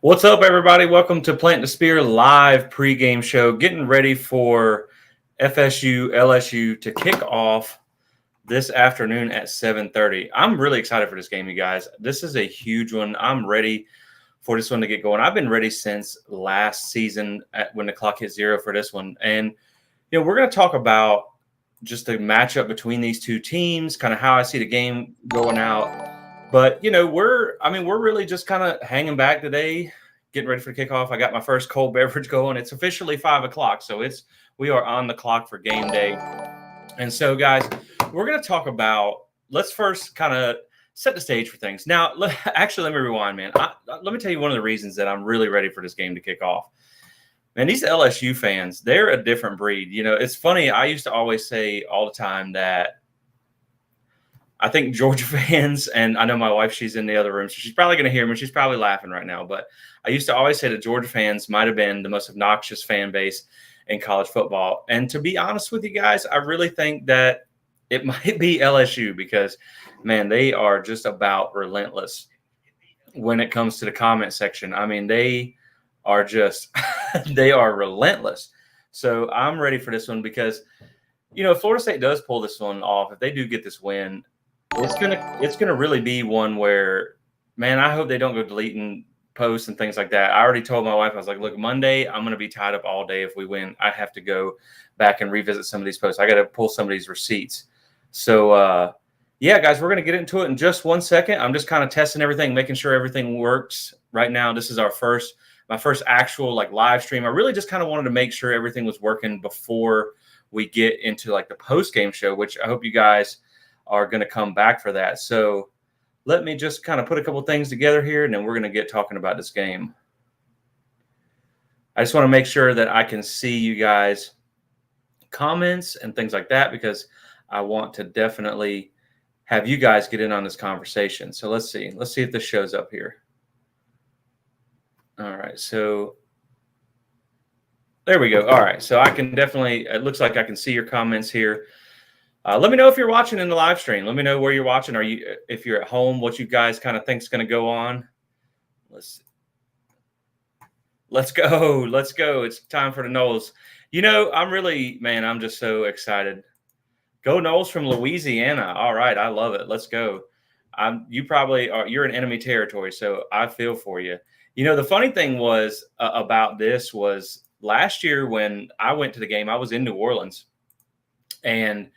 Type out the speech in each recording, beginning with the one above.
What's up, everybody? Welcome to Plant the Spear live pregame show. Getting ready for FSU LSU to kick off this afternoon at 7:30. I'm really excited for this game, you guys. This is a huge one. I'm ready for this one to get going. I've been ready since last season when the clock hit zero for this one. And, we're going to talk about just the matchup between these two teams, kind of how I see the game going out. But, we're really just kind of hanging back today, getting ready for the kickoff. I got my first cold beverage going. It's officially 5 o'clock, so we are on the clock for game day. And so, guys, we're going to talk about, let's first kind of set the stage for things. Now, actually, let me rewind, man. Let me tell you one of the reasons that I'm really ready for this game to kick off. Man, these LSU fans, they're a different breed. It's funny. I used to always say all the time that I think Georgia fans, and I know my wife, she's in the other room, so she's probably going to hear me. She's probably laughing right now. But I used to always say that Georgia fans might have been the most obnoxious fan base in college football. And to be honest with you guys, I really think that it might be LSU because, man, they are just about relentless when it comes to the comment section. I mean, they are just they are relentless. So I'm ready for this one because, if Florida State does pull this one off, if they do get this win, it's gonna really be one where, man, I hope they don't go deleting posts and things like that. I already told my wife, I was like, look, Monday I'm gonna be tied up all day. If we win, I have to go back and revisit some of these posts. I got to pull some of these receipts. So yeah, guys, we're gonna get into it in just 1 second. I'm just kind of testing everything, making sure everything works right now. This is my first actual live stream. I really just kind of wanted to make sure everything was working before we get into the post game show, which I hope you guys are going to come back for that. So let me just kind of put a couple things together here, and then we're going to get talking about this game. I just want to make sure that I can see you guys' comments and things like that because I want to definitely have you guys get in on this conversation. So let's see if this shows up here. All right. So there we go. All right. So I can definitely, it looks like I can see your comments here. Let me know if you're watching in the live stream. Let me know where you're watching. If you're at home, what you guys kind of think is going to go on. Let's go. Let's go. It's time for the Noles. I'm just so excited. Go Noles from Louisiana. All right. I love it. Let's go. You're in enemy territory, so I feel for you. The funny thing was about this was last year when I went to the game, I was in New Orleans, and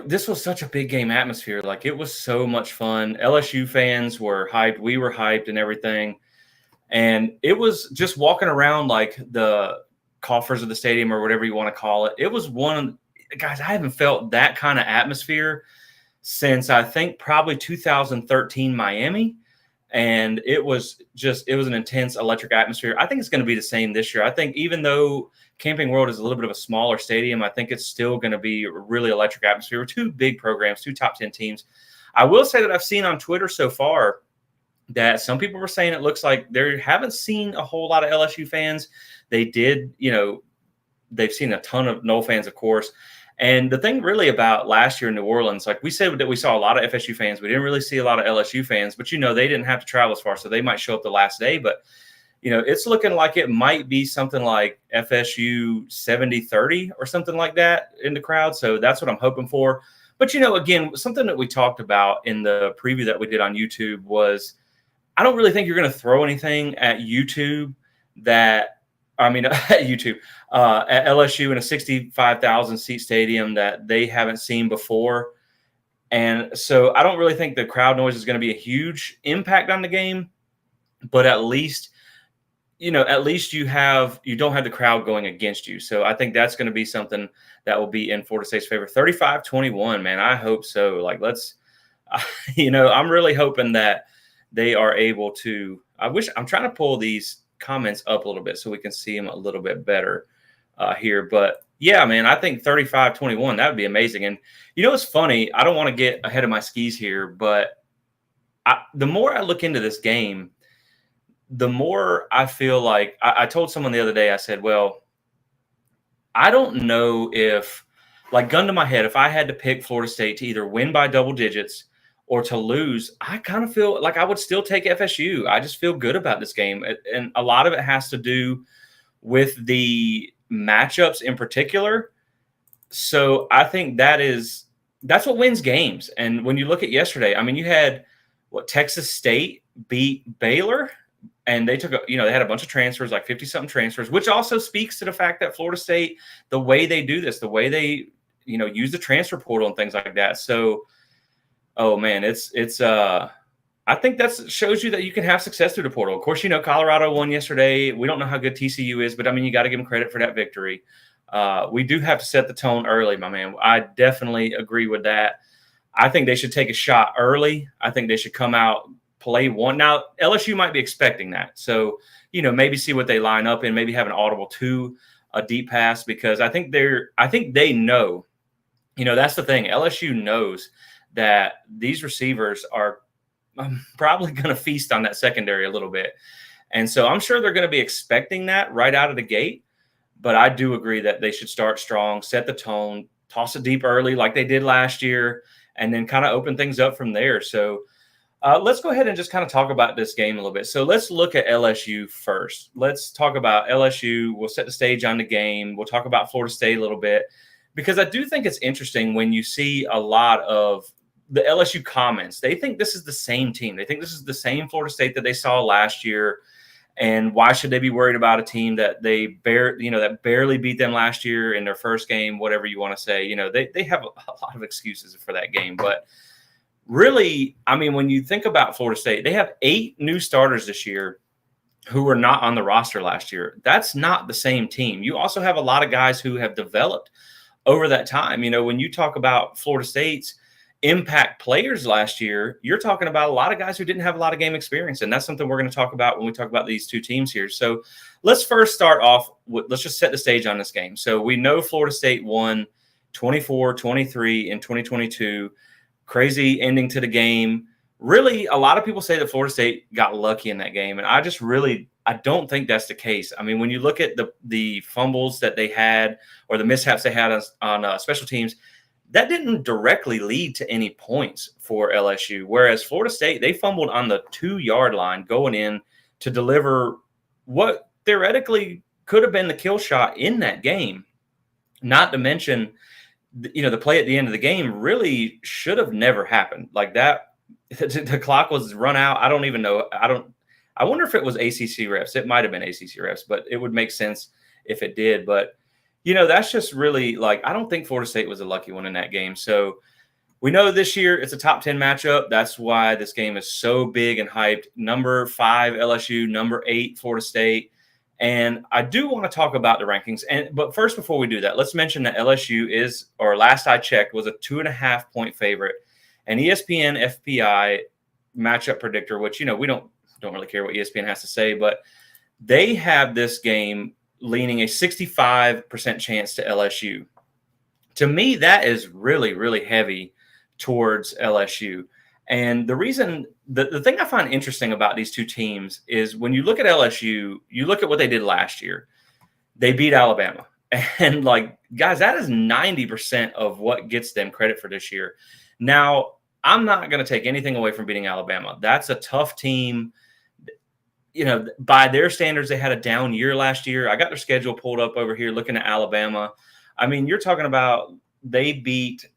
this was such a big game atmosphere. It was so much fun. LSU fans were hyped. We were hyped and everything. And it was just walking around the coffers of the stadium or whatever you want to call it. It was guys, I haven't felt that kind of atmosphere since I think probably 2013 Miami. And it was an intense electric atmosphere. I think it's going to be the same this year. I think even though Camping World is a little bit of a smaller stadium, I think it's still going to be a really electric atmosphere. Two big programs, two top 10 teams. I will say that I've seen on Twitter so far that some people were saying it looks like they haven't seen a whole lot of LSU fans. They did, they've seen a ton of Nole fans, of course. And the thing really about last year in New Orleans, we said that we saw a lot of FSU fans. We didn't really see a lot of LSU fans, but, they didn't have to travel as far, so they might show up the last day. But, it's looking like it might be something like FSU 70-30 or something like that in the crowd. So that's what I'm hoping for. But, again, something that we talked about in the preview that we did on YouTube was I don't really think you're going to throw anything at YouTube at LSU in a 65,000 seat stadium that they haven't seen before. And so I don't really think the crowd noise is going to be a huge impact on the game, but at least you don't have the crowd going against you. So I think that's going to be something that will be in Florida State's favor. 35-21, man. I hope so. I'm really hoping that they are able to, I'm trying to pull these comments up a little bit so we can see them a little bit better here. But yeah, man, I think 35-21, that would be amazing. And it's funny. I don't want to get ahead of my skis here, but the more I look into this game, the more I feel like I told someone the other day, I said, well, I don't know if, gun to my head, if I had to pick Florida State to either win by double digits or to lose, I kind of feel like I would still take FSU. I just feel good about this game. And a lot of it has to do with the matchups in particular. So I think that's what wins games. And when you look at yesterday, I mean, you had Texas State beat Baylor, and they took they had a bunch of transfers, like 50-something transfers, which also speaks to the fact that Florida State, the way they do this, the way they, use the transfer portal and things like that. So, oh man, I think that shows you that you can have success through the portal. Of course, Colorado won yesterday. We don't know how good TCU is, but I mean, you got to give them credit for that victory. We do have to set the tone early, my man. I definitely agree with that. I think they should take a shot early. I think they should come out, play one. Now, LSU might be expecting that. So, maybe see what they line up in, maybe have an audible to a deep pass, because I think they know, that's the thing. LSU knows that these receivers are probably going to feast on that secondary a little bit. And so I'm sure they're going to be expecting that right out of the gate. But I do agree that they should start strong, set the tone, toss it deep early like they did last year, and then kind of open things up from there. So let's go ahead and just kind of talk about this game a little bit. So let's look at LSU first. Let's talk about LSU. We'll set the stage on the game. We'll talk about Florida State a little bit, because I do think it's interesting when you see a lot of the LSU comments. They think this is the same team. They think this is the same Florida State that they saw last year. And why should they be worried about a team that that barely beat them last year in their first game, whatever you want to say? They have a lot of excuses for that game. But really, I mean, when you think about Florida State, they have 8 new starters this year who were not on the roster last year. That's not the same team. You also have a lot of guys who have developed over that time. When you talk about Florida State's impact players last year, you're talking about a lot of guys who didn't have a lot of game experience. And that's something we're going to talk about when we talk about these two teams here. So let's first start off with, let's just set the stage on this game. So we know Florida State won 24-23 in 2022. Crazy ending to the game. Really, a lot of people say that Florida State got lucky in that game. And I don't think that's the case. I mean, when you look at the fumbles that they had, or the mishaps they had on special teams, that didn't directly lead to any points for LSU. Whereas Florida State, they fumbled on the 2-yard line going in to deliver what theoretically could have been the kill shot in that game. Not to mention, the play at the end of the game really should have never happened. Like that, the clock was run out. I don't even know. I wonder if it was ACC refs. It might have been ACC refs, but it would make sense if it did. But that's just really, like, I don't think Florida State was a lucky one in that game. So we know this year it's a top 10 matchup. That's why this game is so big and hyped. Number 5 LSU, number 8 Florida State. And I do want to talk about the rankings. But first, before we do that, let's mention that LSU is, or last I checked, was a 2.5-point favorite. And ESPN FPI matchup predictor, which, we don't really care what ESPN has to say, but they have this game leaning a 65% chance to LSU. To me, that is really, really heavy towards LSU. And the reason, the thing I find interesting about these two teams is when you look at LSU, you look at what they did last year. They beat Alabama. And, like, guys, that is 90% of what gets them credit for this year. Now, I'm not going to take anything away from beating Alabama. That's a tough team. By their standards, they had a down year last year. I got their schedule pulled up over here looking at Alabama. I mean, you're talking about they beat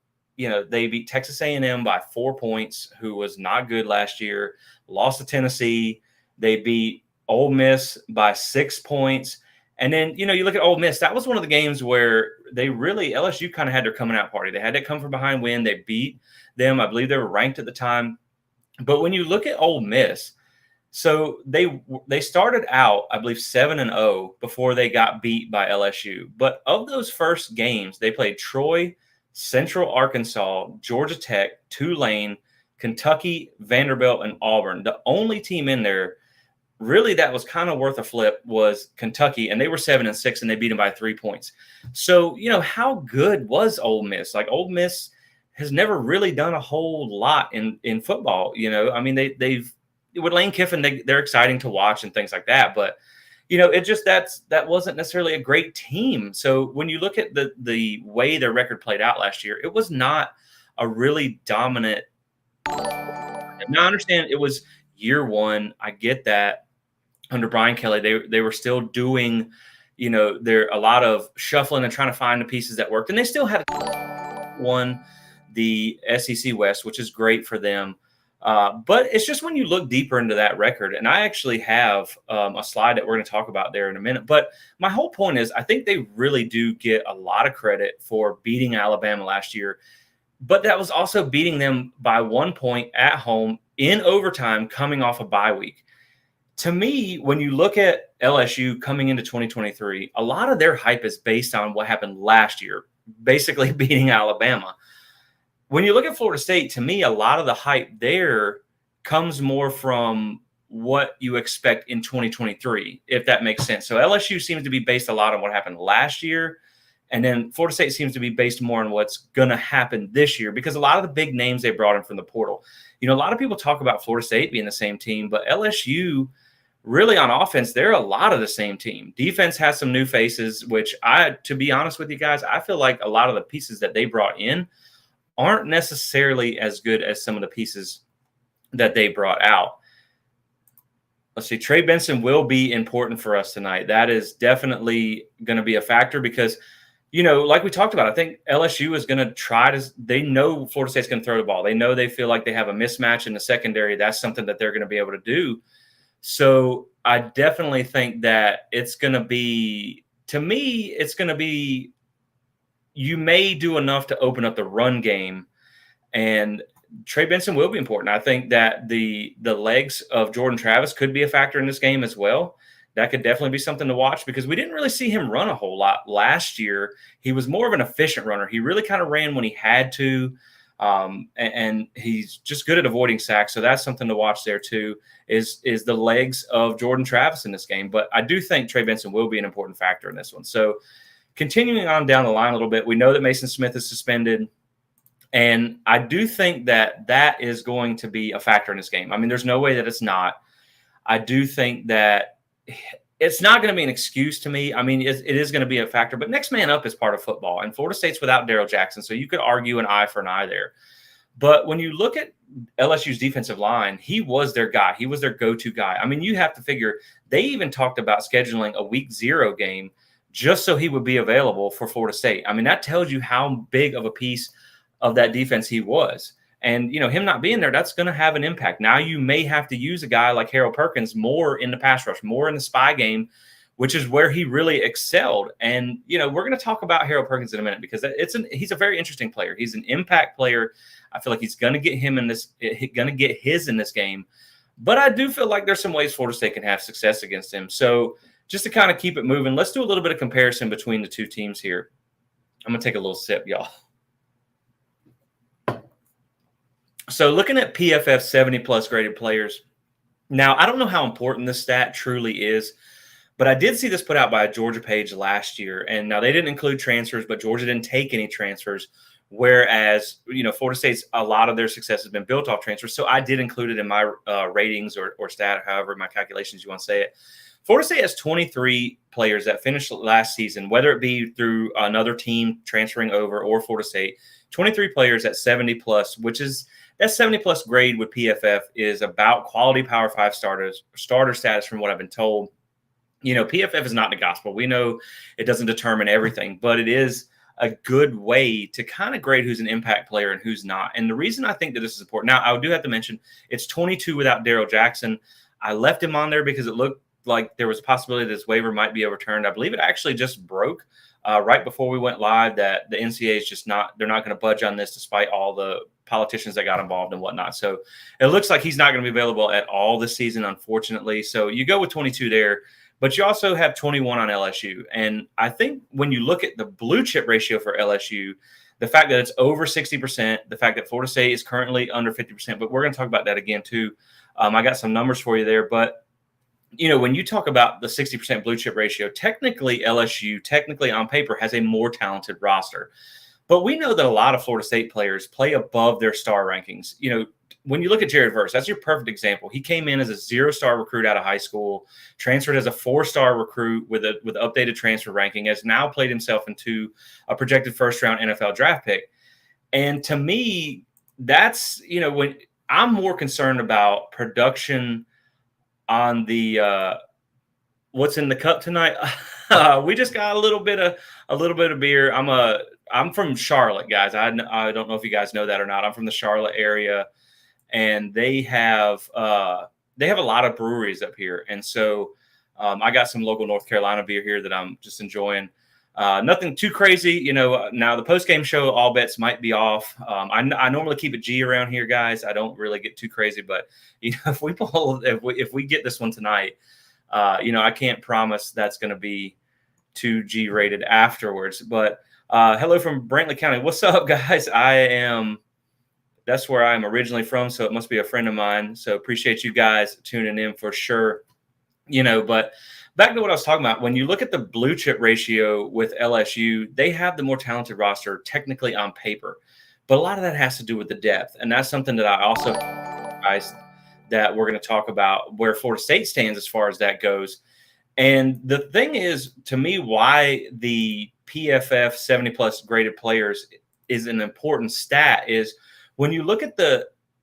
Texas A&M by 4 points, who was not good last year, lost to Tennessee. They beat Ole Miss by 6 points. And then, you look at Ole Miss. That was one of the games where LSU kind of had their coming out party. They had that come from behind win. They beat them. I believe they were ranked at the time. But when you look at Ole Miss, so they started out, I believe, 7-0 before they got beat by LSU. But of those first games, they played Troy, Central Arkansas, Georgia Tech, Tulane, Kentucky, Vanderbilt, and Auburn. The only team in there really that was kind of worth a flip was Kentucky, and they were 7-6, and they beat them by 3 points. So, how good was Ole Miss? Like, Ole Miss has never really done a whole lot in football. I mean, they've with Lane Kiffin, they're exciting to watch and things like that. But, it just that wasn't necessarily a great team. So when you look at the way their record played out last year, it was not a really dominant Now, I understand it was year one. I get that. Under Brian Kelly, they were still doing, there a lot of shuffling and trying to find the pieces that worked, and they still had won the SEC West, which is great for them. But it's just when you look deeper into that record, and I actually have a slide that we're going to talk about there in a minute. But my whole point is, I think they really do get a lot of credit for beating Alabama last year. But that was also beating them by 1 point at home in overtime, coming off a bye week. To me, when you look at LSU coming into 2023, a lot of their hype is based on what happened last year, basically beating Alabama. When you look at Florida State, to me, a lot of the hype there comes more from what you expect in 2023, if that makes sense. So LSU seems to be based a lot on what happened last year. And then Florida State seems to be based more on what's going to happen this year, because a lot of the big names they brought in from the portal. A lot of people talk about Florida State being the same team, but LSU really on offense, they're a lot of the same team. Defense has some new faces, which to be honest with you guys, I feel like a lot of the pieces that they brought in aren't necessarily as good as some of the pieces that they brought out. Let's see. Trey Benson will be important for us tonight. That is definitely going to be a factor because, like we talked about, I think LSU is going to they know Florida State's going to throw the ball. They feel like they have a mismatch in the secondary. That's something that they're going to be able to do. So I definitely think that it's going to be, to me, you may do enough to open up the run game, and Trey Benson will be important. I think that the legs of Jordan Travis could be a factor in this game as well. That could definitely be something to watch because we didn't really see him run a whole lot last year. He was more of an efficient runner. He really kind of ran when he had to. And he's just good at avoiding sacks. So that's something to watch there too, is the legs of Jordan Travis in this game. But I do think Trey Benson will be an important factor in this one. So continuing on down the line a little bit, we know that Mason Smith is suspended. And I do think that is going to be a factor in this game. I mean, there's no way that it's not. I do think that it's not going to be an excuse to me. I mean, it is going to be a factor, but next man up is part of football. And Florida State's without Daryl Jackson, so you could argue an eye for an eye there. But when you look at LSU's defensive line, he was their guy. He was their go-to guy. I mean, you have to figure they even talked about scheduling a week 0 game just so he would be available for Florida State. I mean, that tells you how big of a piece of that defense he was. And, him not being there, that's going to have an impact. Now you may have to use a guy like Harold Perkins more in the pass rush, more in the spy game, which is where he really excelled. And, we're going to talk about Harold Perkins in a minute because he's a very interesting player. He's an impact player. I feel like he's going to get his in this game. But I do feel like there's some ways Florida State can have success against him. So just to kind of keep it moving, let's do a little bit of comparison between the two teams here. I'm going to take a little sip, y'all. So looking at PFF 70-plus graded players, now I don't know how important this stat truly is, but I did see this put out by a Georgia page last year. And now they didn't include transfers, but Georgia didn't take any transfers, whereas, Florida State's, a lot of their success has been built off transfers. So I did include it in my ratings or stat, however, my calculations you want to say it. Florida State has 23 players that finished last season, whether it be through another team transferring over or Florida State, 23 players at 70-plus, which is – that 70-plus grade with PFF is about quality Power 5 starter status from what I've been told. PFF is not the gospel. We know it doesn't determine everything, but it is a good way to kind of grade who's an impact player and who's not. And the reason I think that this is important, now I do have to mention, it's 22 without Daryl Jackson. I left him on there because it looked like there was a possibility that his waiver might be overturned. I believe it actually just broke right before we went live, that the NCAA is they're not going to budge on this despite all the politicians that got involved and whatnot. So it looks like he's not going to be available at all this season, unfortunately. So you go with 22 there, but you also have 21 on LSU. And I think when you look at the blue chip ratio for LSU, the fact that it's over 60%, the fact that Florida State is currently under 50%, but we're going to talk about that again too. I got some numbers for you there, but when you talk about the 60% blue chip ratio, technically LSU, on paper, has a more talented roster. But we know that a lot of Florida State players play above their star rankings. When you look at Jared Verse, that's your perfect example. He came in as a 0-star recruit out of high school, transferred as a 4-star recruit with updated transfer ranking, has now played himself into a projected first-round NFL draft pick. And to me, that's, when I'm more concerned about production on the what's in the cup tonight. We just got a little bit of beer. I'm from Charlotte, guys. I don't know if you guys know that or not. I'm from the Charlotte area, and they have a lot of breweries up here, and so I got some local North Carolina beer here that I'm just enjoying. Nothing too crazy, now the post-game show, all bets might be off. I normally keep it G around here, guys. I don't really get too crazy, but if we get this one tonight, I can't promise that's going to be too G rated afterwards. But hello from Brantley County. What's up, guys? That's where I'm originally from, so it must be a friend of mine. So appreciate you guys tuning in for sure. But back to what I was talking about, when you look at the blue chip ratio with LSU, they have the more talented roster technically on paper, but a lot of that has to do with the depth. And that's something that I also that we're going to talk about where Florida State stands as far as that goes. And the thing is, to me, why the PFF 70 plus graded players is an important stat is when you look at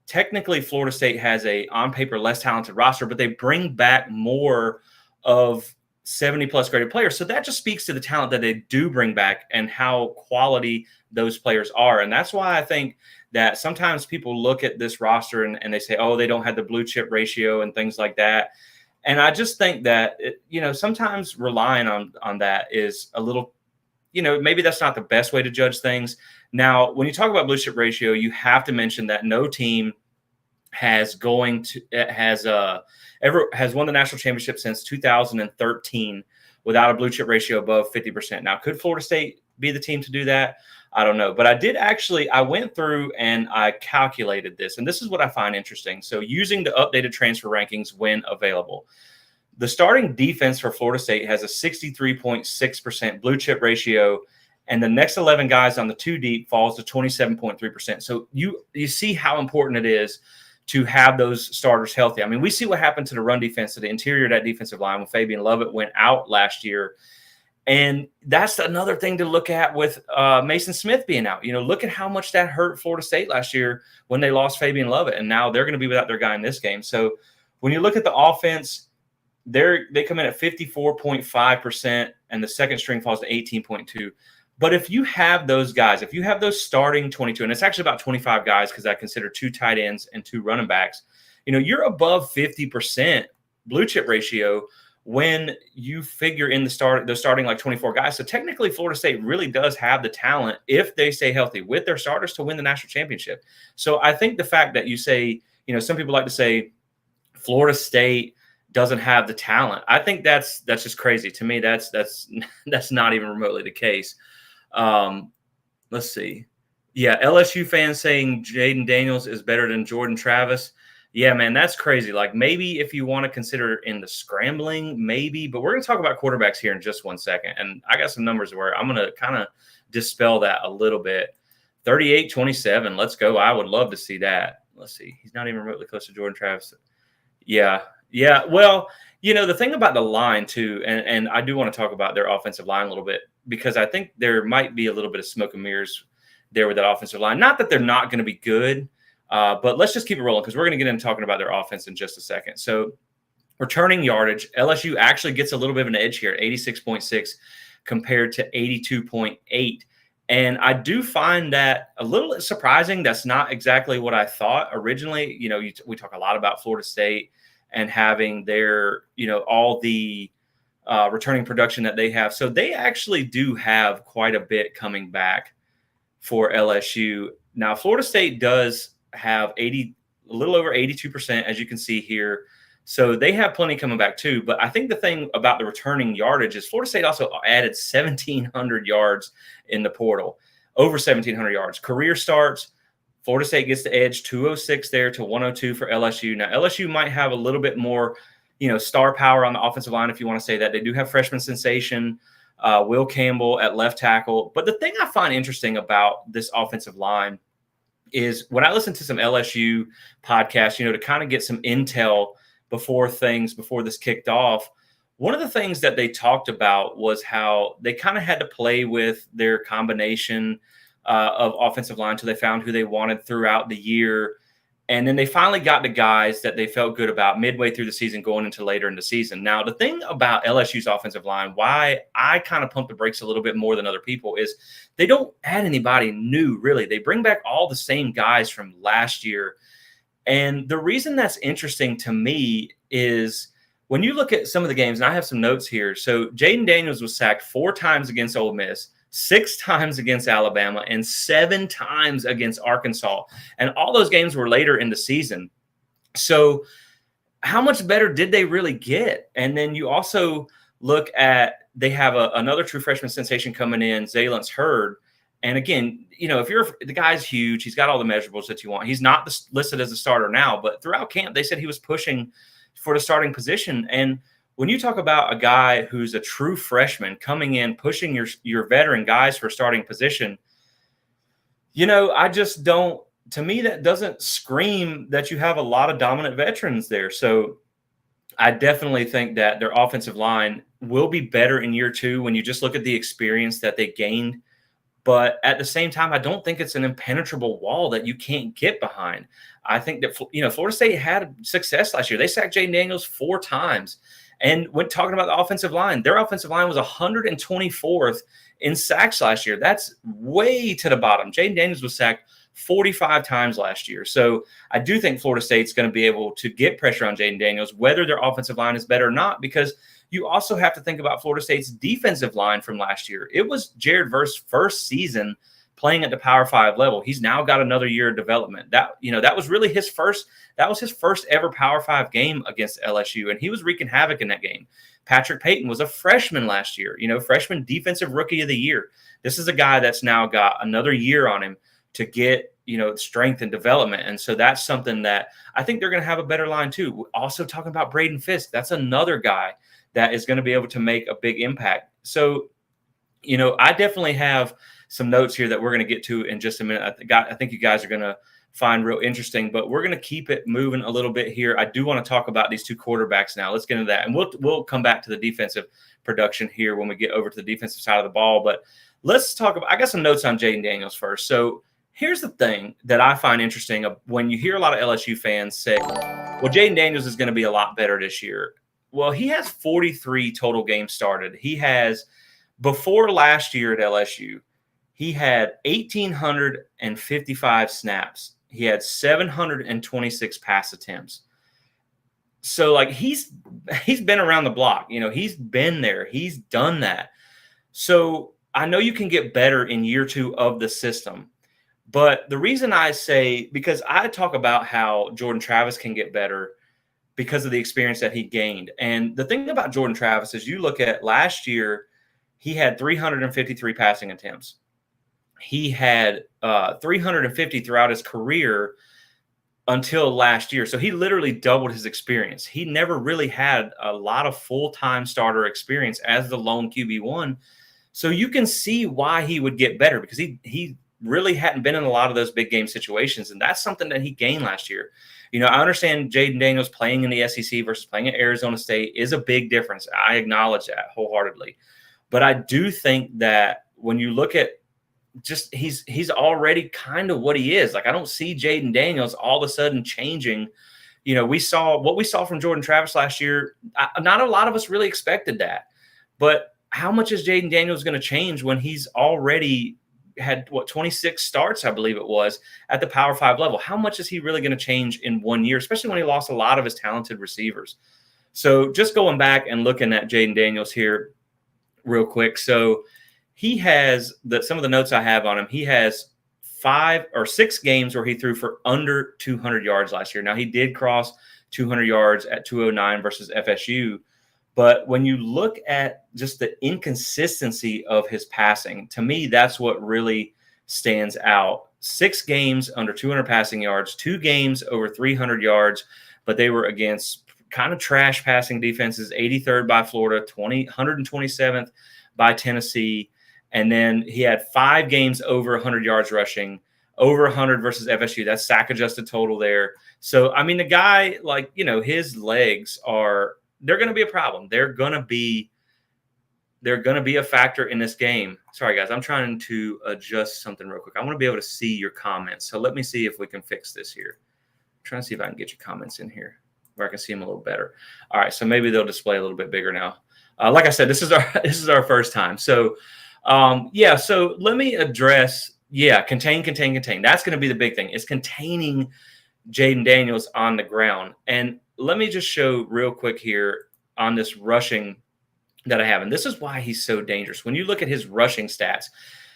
technically Florida State has a on paper less talented roster, but they bring back more of 70 plus graded players. So that just speaks to the talent that they do bring back and how quality those players are. And that's why I think that sometimes people look at this roster and they say, oh, they don't have the blue chip ratio and things like that. And I just think that, sometimes relying on that is a little, maybe that's not the best way to judge things. Now, when you talk about blue chip ratio, you have to mention that no team has won the national championship since 2013 without a blue chip ratio above 50%. Now, could Florida State be the team to do that? I don't know. But I went through and I calculated this, and this is what I find interesting. So using the updated transfer rankings when available, the starting defense for Florida State has a 63.6% blue chip ratio, and the next 11 guys on the two deep falls to 27.3%. So you see how important it is to have those starters healthy. I mean, we see what happened to the run defense, to the interior of that defensive line when Fabian Lovett went out last year. And that's another thing to look at with Mason Smith being out. Look at how much that hurt Florida State last year when they lost Fabian Lovett, and now they're going to be without their guy in this game. So when you look at the offense, they come in at 54.5%, and the second string falls to 18.2%. But if you have those guys, if you have those starting 22, and it's actually about 25 guys because I consider 2 tight ends and 2 running backs, you're above 50% blue chip ratio when you figure in the starting like 24 guys. So technically Florida State really does have the talent, if they stay healthy with their starters, to win the national championship. So I think the fact that you say, some people like to say Florida State doesn't have the talent, I think that's just crazy. To me, that's not even remotely the case. Let's see. Yeah, LSU fans saying Jayden Daniels is better than Jordan Travis. Yeah, man, that's crazy. Like, maybe if you want to consider in the scrambling, maybe. But we're going to talk about quarterbacks here in just 1 second. And I got some numbers where I'm going to kind of dispel that a little bit. 38-27. Let's go. I would love to see that. Let's see. He's not even remotely close to Jordan Travis. Yeah. Yeah. Well, the thing about the line, too, and I do want to talk about their offensive line a little bit, because I think there might be a little bit of smoke and mirrors there with that offensive line. Not that they're not going to be good, but let's just keep it rolling because we're going to get into talking about their offense in just a second. So returning yardage, LSU actually gets a little bit of an edge here at 86.6 compared to 82.8. And I do find that a little surprising. That's not exactly what I thought originally. We talk a lot about Florida State and having their, all the returning production that they have. So they actually do have quite a bit coming back for LSU. Now, Florida State does have a little over 82%, as you can see here. So they have plenty coming back too. But I think the thing about the returning yardage is Florida State also added 1,700 yards in the portal, over 1,700 yards. Career starts, Florida State gets the edge, 206 there to 102 for LSU. Now, LSU might have a little bit more, star power on the offensive line, if you want to say that. They do have freshman sensation, Will Campbell at left tackle. But the thing I find interesting about this offensive line is when I listen to some LSU podcasts, to kind of get some intel before this kicked off, one of the things that they talked about was how they kind of had to play with their combination of offensive line until they found who they wanted throughout the year. And then they finally got the guys that they felt good about midway through the season, going into later in the season. Now, the thing about LSU's offensive line, why I kind of pump the brakes a little bit more than other people, is they don't add anybody new, really. They bring back all the same guys from last year. And the reason that's interesting to me is when you look at some of the games, and I have some notes here. So Jayden Daniels was sacked 4 times against Ole Miss, 6 times against Alabama, and 7 times against Arkansas. And all those games were later in the season. So how much better did they really get? And then you also look at, they have another true freshman sensation coming in, Zalance Hurd. And again, if the guy's huge, he's got all the measurables that you want. He's not listed as a starter now, but throughout camp, they said he was pushing for the starting position. And when you talk about a guy who's a true freshman coming in, pushing your veteran guys for starting position, I just don't, to me, that doesn't scream that you have a lot of dominant veterans there. So I definitely think that their offensive line will be better in year 2 when you just look at the experience that they gained. But at the same time, I don't think it's an impenetrable wall that you can't get behind. I think that, Florida State had success last year. They sacked Jayden Daniels 4 times. And when talking about the offensive line, their offensive line was 124th in sacks last year. That's way to the bottom. Jayden Daniels was sacked 45 times last year. So I do think Florida State's going to be able to get pressure on Jayden Daniels, whether their offensive line is better or not, because you also have to think about Florida State's defensive line from last year. It was Jared Verse's first season playing at the Power 5 level. He's now got another year of development. That was really his first ever Power 5 game against LSU, and he was wreaking havoc in that game. Patrick Payton was a freshman last year, freshman defensive rookie of the year. This is a guy that's now got another year on him to get, strength and development. And so that's something that I think they're going to have a better line too. We're also talking about Braden Fisk. That's another guy that is going to be able to make a big impact. So, I definitely have some notes here that we're going to get to in just a minute. I think you guys are going to find real interesting, but we're going to keep it moving a little bit here. I do want to talk about these 2 quarterbacks now. Let's get into that. And we'll come back to the defensive production here when we get over to the defensive side of the ball. But let's talk about, I got some notes on Jayden Daniels first. So here's the thing that I find interesting when you hear a lot of LSU fans say, well, Jayden Daniels is going to be a lot better this year. Well, he has 43 total games started. He has, before last year at LSU, he had 1,855 snaps. He had 726 pass attempts. So, he's been around the block. He's been there. He's done that. So, I know you can get better in year 2 of the system. But the reason I say, because I talk about how Jordan Travis can get better because of the experience that he gained. And the thing about Jordan Travis is you look at last year, he had 353 passing attempts. He had 350 throughout his career until last year. So he literally doubled his experience. He never really had a lot of full-time starter experience as the lone QB1. So you can see why he would get better, because he really hadn't been in a lot of those big game situations. And that's something that he gained last year. I understand Jayden Daniels playing in the SEC versus playing at Arizona State is a big difference. I acknowledge that wholeheartedly. But I do think that when you look at just he's already kind of what he is. I don't see Jayden Daniels all of a sudden changing. We saw what we saw from Jordan Travis last year. Not a lot of us really expected that. But how much is Jayden Daniels going to change when he's already had 26 starts, I believe it was, at the Power 5 level? How much is he really going to change in 1 year, especially when he lost a lot of his talented receivers? So just going back and looking at Jayden Daniels here real quick. So he has some of the notes I have on him. He has 5 or 6 games where he threw for under 200 yards last year. Now, he did cross 200 yards at 209 versus FSU. But when you look at just the inconsistency of his passing, to me, that's what really stands out. 6 games under 200 passing yards, 2 games over 300 yards, but they were against kind of trash passing defenses, 83rd by Florida, 127th by Tennessee. And then he had 5 games over 100 yards rushing, over 100 versus FSU. That's sack adjusted total there. So, I mean, the guy, his legs they're going to be a problem. They're going to be a factor in this game. Sorry, guys. I'm trying to adjust something real quick. I want to be able to see your comments. So let me see if we can fix this here. trying to see if I can get your comments in here where I can see them a little better. All right, so maybe they'll display a little bit bigger now. Like I said, this is our first time. So, yeah. So let me address. Yeah, contain. That's going to be the big thing. Is containing Jayden Daniels on the ground. And let me just show real quick here on this rushing that I have. And this is why he's so dangerous. When you look at his rushing stats,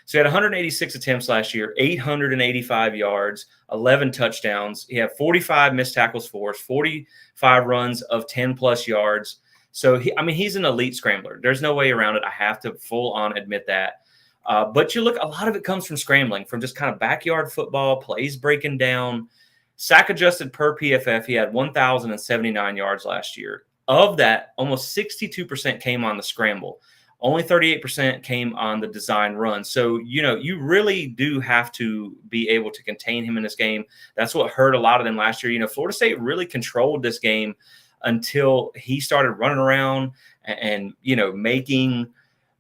so he had 186 attempts last year, 885 yards, 11 touchdowns. He had 45 missed tackles forced, 45 runs of 10-plus yards. So, he's an elite scrambler. There's no way around it. I have to full on admit that. But you look, a lot of it comes from scrambling, from just kind of backyard football, plays breaking down. Sack adjusted per PFF, he had 1,079 yards last year. Of that, almost 62% came on the scramble. Only 38% came on the design run. So, you really do have to be able to contain him in this game. That's what hurt a lot of them last year. Florida State really controlled this game until he started running around and making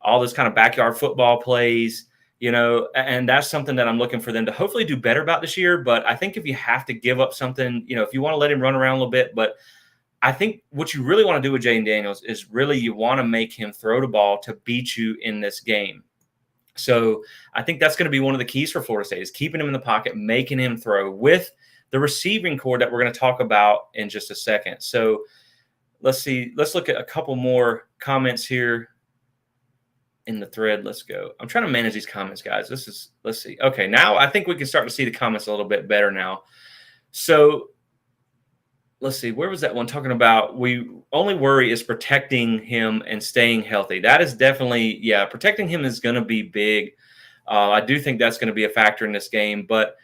all this kind of backyard football plays, and that's something that I'm looking for them to hopefully do better about this year. But I think if you have to give up something, if you want to let him run around a little bit, but I think what you really want to do with Jayden Daniels is really you want to make him throw the ball to beat you in this game. So I think that's going to be one of the keys for Florida State is keeping him in the pocket, making him throw with the receiving core that we're going to talk about in just a second. So let's see. Let's look at a couple more comments here in the thread. Let's go. I'm trying to manage these comments, guys. Let's see. Okay, now I think we can start to see the comments a little bit better now. So let's see, where was that one talking about? We only worry is protecting him and staying healthy. That is definitely, protecting him is going to be big. I do think that's going to be a factor in this game. But,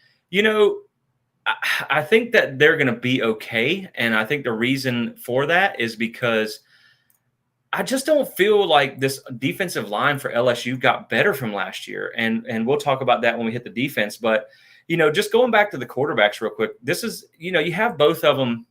I think that they're going to be okay. And I think the reason for that is because I just don't feel like this defensive line for LSU got better from last year. And we'll talk about that when we hit the defense. But, just going back to the quarterbacks real quick, this is, you have both of them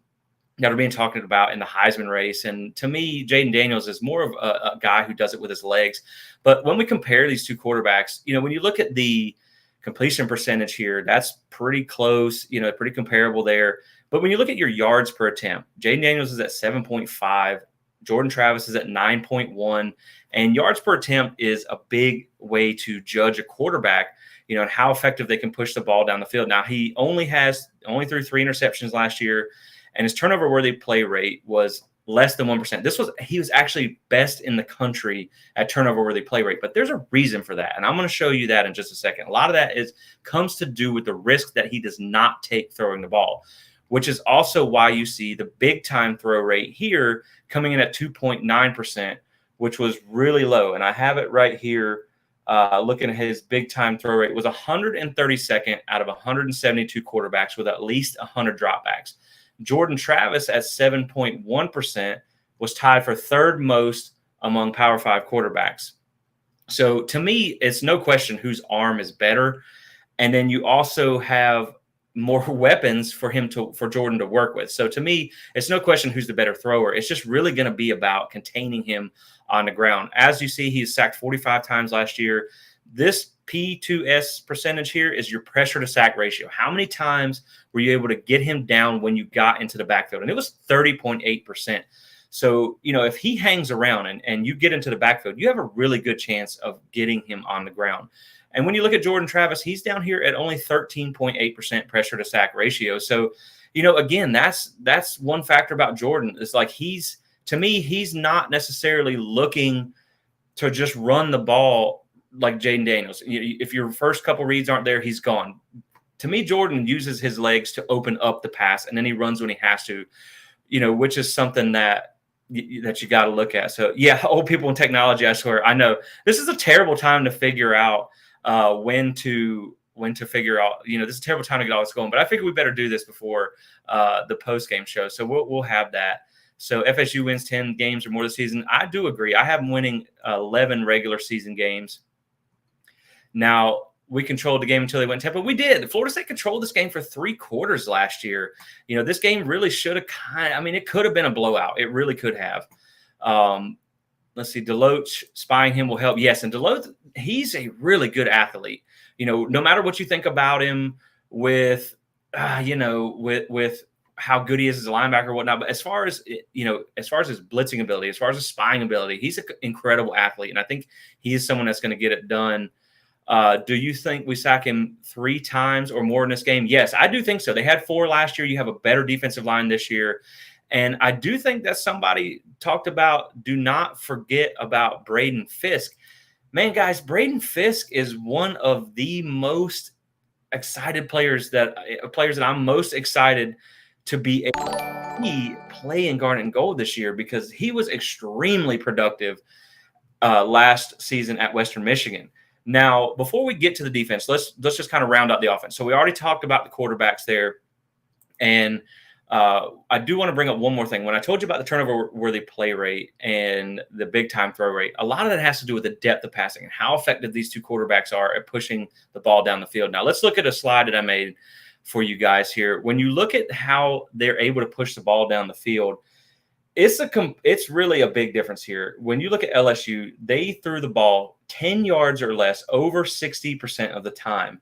that are being talked about in the Heisman race. And to me, Jayden Daniels is more of a guy who does it with his legs. But when we compare these two quarterbacks, when you look at the completion percentage here, that's pretty close, pretty comparable there. But when you look at your yards per attempt, Jayden Daniels is at 7.5. Jordan Travis is at 9.1. And yards per attempt is a big way to judge a quarterback, and how effective they can push the ball down the field. Now, he only threw 3 interceptions last year. And his turnover-worthy play rate was less than 1%. He was actually best in the country at turnover-worthy play rate. But there's a reason for that, and I'm going to show you that in just a second. A lot of that comes to do with the risk that he does not take throwing the ball, which is also why you see the big-time throw rate here coming in at 2.9%, which was really low. And I have it right here. Looking at his big-time throw rate was 132nd out of 172 quarterbacks with at least 100 dropbacks. Jordan Travis at 7.1% was tied for third most among Power 5 quarterbacks. So to me, it's no question whose arm is better. And then you also have more weapons for Jordan to work with. So to me, it's no question who's the better thrower. It's just really going to be about containing him on the ground. As you see, he's sacked 45 times last year. This P2S percentage here is your pressure to sack ratio. How many times were you able to get him down when you got into the backfield? And it was 30.8%. So, if he hangs around and you get into the backfield, you have a really good chance of getting him on the ground. And when you look at Jordan Travis, he's down here at only 13.8% pressure to sack ratio. So, again, that's one factor about Jordan. It's like he's not necessarily looking to just run the ball like Jayden Daniels. If your first couple reads aren't there, he's gone. To me, Jordan uses his legs to open up the pass, and then he runs when he has to, which is something that you got to look at. So, old people in technology, I swear. I know this is a terrible time to figure out when to figure out, this is a terrible time to get all this going. But I figure we better do this before the post-game show. So we'll have that. So FSU wins 10 games or more this season. I do agree. I have them winning 11 regular season games. Now, we controlled the game until they went 10, but we did. Florida State controlled this game for 3 quarters last year. This game really should have it could have been a blowout. It really could have. Let's see, Deloach spying him will help. Yes, and Deloach, he's a really good athlete. No matter what you think about him with how good he is as a linebacker or whatnot. But as far as his blitzing ability, as far as his spying ability, he's an incredible athlete. And I think he is someone that's going to get it done. Do you think we sack him 3 times or more in this game? Yes, I do think so. They had 4 last year. You have a better defensive line this year. And I do think that somebody talked about, do not forget about Braden Fisk. Man, guys, Braden Fisk is one of the most excited players that I'm most excited to be able to play in Garnet and Gold this year, because he was extremely productive last season at Western Michigan. Now, before we get to the defense, let's just kind of round out the offense. So we already talked about the quarterbacks there, and I do want to bring up one more thing. When I told you about the turnover-worthy play rate and the big-time throw rate, a lot of that has to do with the depth of passing and how effective these two quarterbacks are at pushing the ball down the field. Now, let's look at a slide that I made for you guys here. When you look at how they're able to push the ball down the field, it's really a big difference here. When you look at LSU, they threw the ball 10 yards or less over 60% of the time.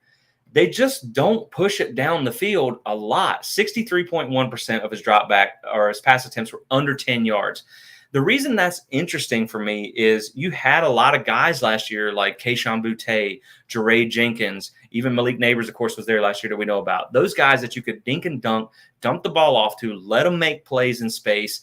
They just don't push it down the field a lot. 63.1% of his drop back or his pass attempts were under 10 yards. The reason that's interesting for me is you had a lot of guys last year like Kayshon Boutte, Jaray Jenkins, even Malik Neighbors, of course, was there last year that we know about. Those guys that you could dink and dump the ball off to, let them make plays in space.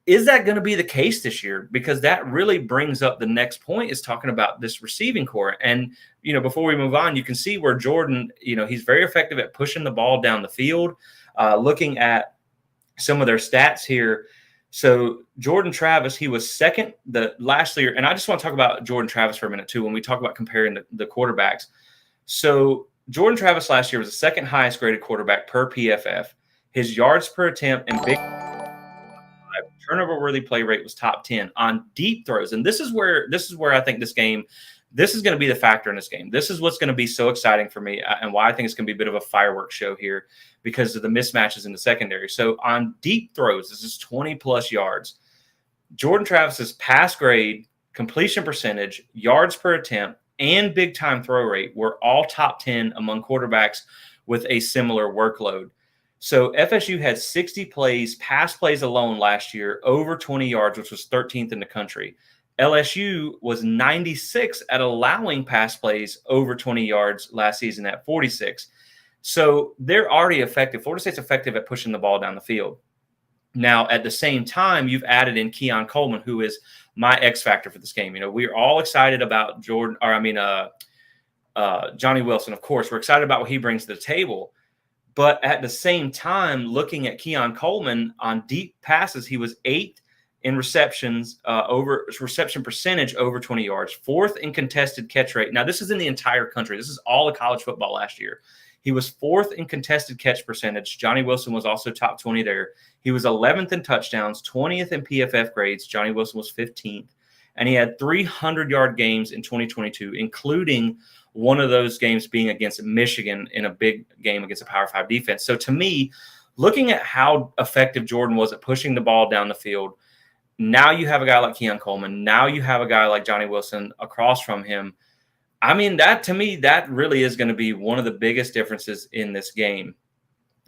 Is that going to be the case this year? Because that really brings up the next point, is talking about this receiving core. And, before we move on, you can see where Jordan, he's very effective at pushing the ball down the field. Looking at some of their stats here. So Jordan Travis, he was second the last year. And I just want to talk about Jordan Travis for a minute too, when we talk about comparing the quarterbacks. So Jordan Travis last year was the second highest graded quarterback per PFF. His yards per attempt and big turnover-worthy play rate was top 10 on deep throws. And this is where I think this is going to be the factor in this game. This is what's going to be so exciting for me, and why I think it's going to be a bit of a fireworks show here, because of the mismatches in the secondary. So on deep throws, this is 20-plus yards. Jordan Travis's pass grade, completion percentage, yards per attempt, and big-time throw rate were all top 10 among quarterbacks with a similar workload. So FSU had 60 pass plays alone last year, over 20 yards, which was 13th in the country. LSU was 96 at allowing pass plays over 20 yards last season at 46. So they're already effective. Florida State's effective at pushing the ball down the field. Now, at the same time, you've added in Keon Coleman, who is my X factor for this game. We're all excited about Johnny Wilson. Of course, we're excited about what he brings to the table. But at the same time, looking at Keon Coleman on deep passes, he was 8th in receptions reception percentage over 20 yards, 4th in contested catch rate. Now, this is in the entire country. This is all of college football last year. He was 4th in contested catch percentage. Johnny Wilson was also top 20 there. He was 11th in touchdowns, 20th in PFF grades. Johnny Wilson was 15th. And he had 300-yard games in 2022, including one of those games being against Michigan in a big game against a Power 5 defense. So to me, looking at how effective Jordan was at pushing the ball down the field, now you have a guy like Keon Coleman. Now you have a guy like Johnny Wilson across from him. I mean, that to me, that really is going to be one of the biggest differences in this game.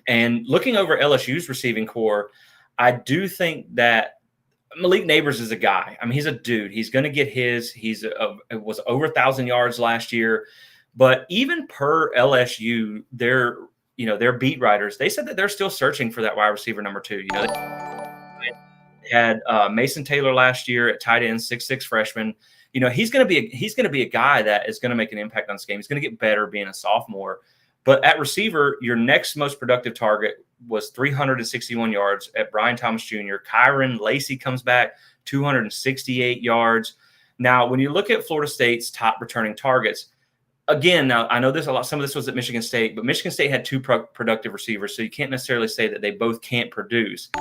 And looking over LSU's receiving core, I do think that Malik Neighbors is a guy. I mean, he's a dude. He's going to get his. It was over 1,000 yards last year. But even per LSU, their beat writers, they said that they're still searching for that wide receiver number 2. They had Mason Taylor last year at tight end, 6'6" freshman. He's going to be a guy that is going to make an impact on this game. He's going to get better being a sophomore. But at receiver, your next most productive target was 361 yards at Brian Thomas Jr. Kyron Lacey comes back, 268 yards. Now, when you look at Florida State's top returning targets, again, now I know some of this was at Michigan State, but Michigan State had 2 productive receivers, so you can't necessarily say that they both can't produce.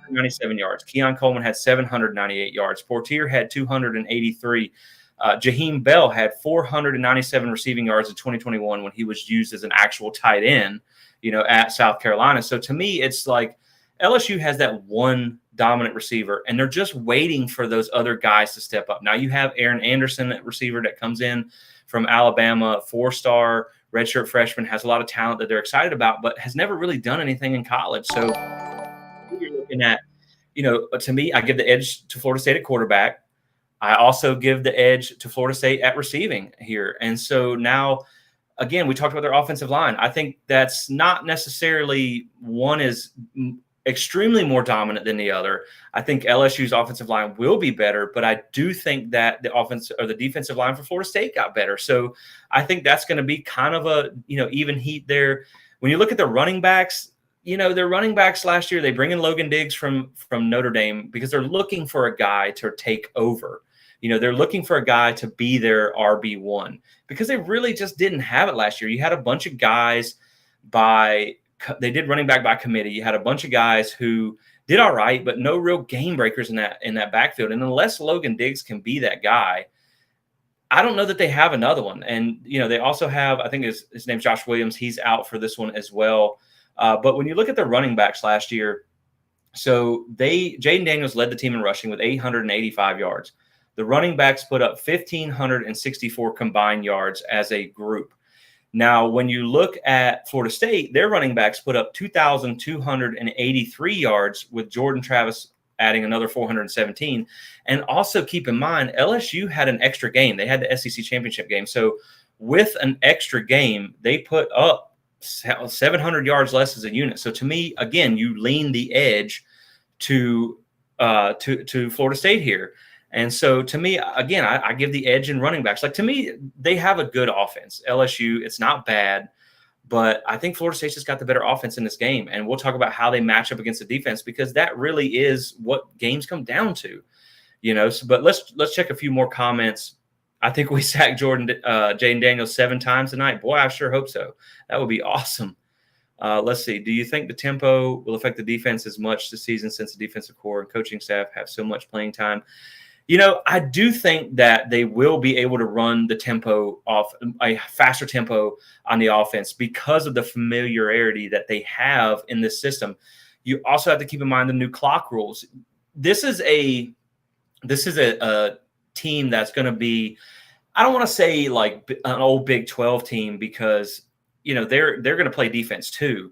97 yards. Keon Coleman had 798 yards. Portier had 283. Jaheim Bell had 497 receiving yards in 2021 when he was used as an actual tight end, at South Carolina. So to me, it's like LSU has that one dominant receiver, and they're just waiting for those other guys to step up. Now you have Aaron Anderson at receiver that comes in from Alabama, 4-star redshirt freshman, has a lot of talent that they're excited about, but has never really done anything in college. So you're looking at, to me, I give the edge to Florida State at quarterback. I also give the edge to Florida State at receiving here. And so now, again, we talked about their offensive line. I think that's not necessarily one is extremely more dominant than the other. I think LSU's offensive line will be better, but I do think that the offense or the defensive line for Florida State got better. So I think that's going to be kind of a, even heat there. When you look at the running backs, their running backs last year, they bring in Logan Diggs from Notre Dame because they're looking for a guy to take over. They're looking for a guy to be their RB1 because they really just didn't have it last year. You had a bunch of guys they did running back by committee. You had a bunch of guys who did all right, but no real game breakers in that backfield. And unless Logan Diggs can be that guy, I don't know that they have another one. And, they also have, I think his name's Josh Williams. He's out for this one as well. But when you look at the running backs last year, so Jayden Daniels led the team in rushing with 885 yards. The running backs put up 1,564 combined yards as a group. Now, when you look at Florida State, their running backs put up 2,283 yards with Jordan Travis adding another 417. And also keep in mind, LSU had an extra game. They had the SEC championship game. So with an extra game, they put up 700 yards less as a unit. So to me, again, you lean the edge to Florida State here. And so to me, again, I give the edge in running backs. Like, to me, they have a good offense. LSU, it's not bad, but I think Florida State's just got the better offense in this game. And we'll talk about how they match up against the defense because that really is what games come down to, but let's check a few more comments. I think we sacked Jayden Daniels 7 times tonight. Boy, I sure hope so. That would be awesome. Let's see. Do you think the tempo will affect the defense as much this season since the defensive core and coaching staff have so much playing time? I do think that they will be able to run the tempo off a faster tempo on the offense because of the familiarity that they have in this system. You also have to keep in mind the new clock rules. This is a team that's going to be, I don't want to say like an old Big 12 team because, they're going to play defense too.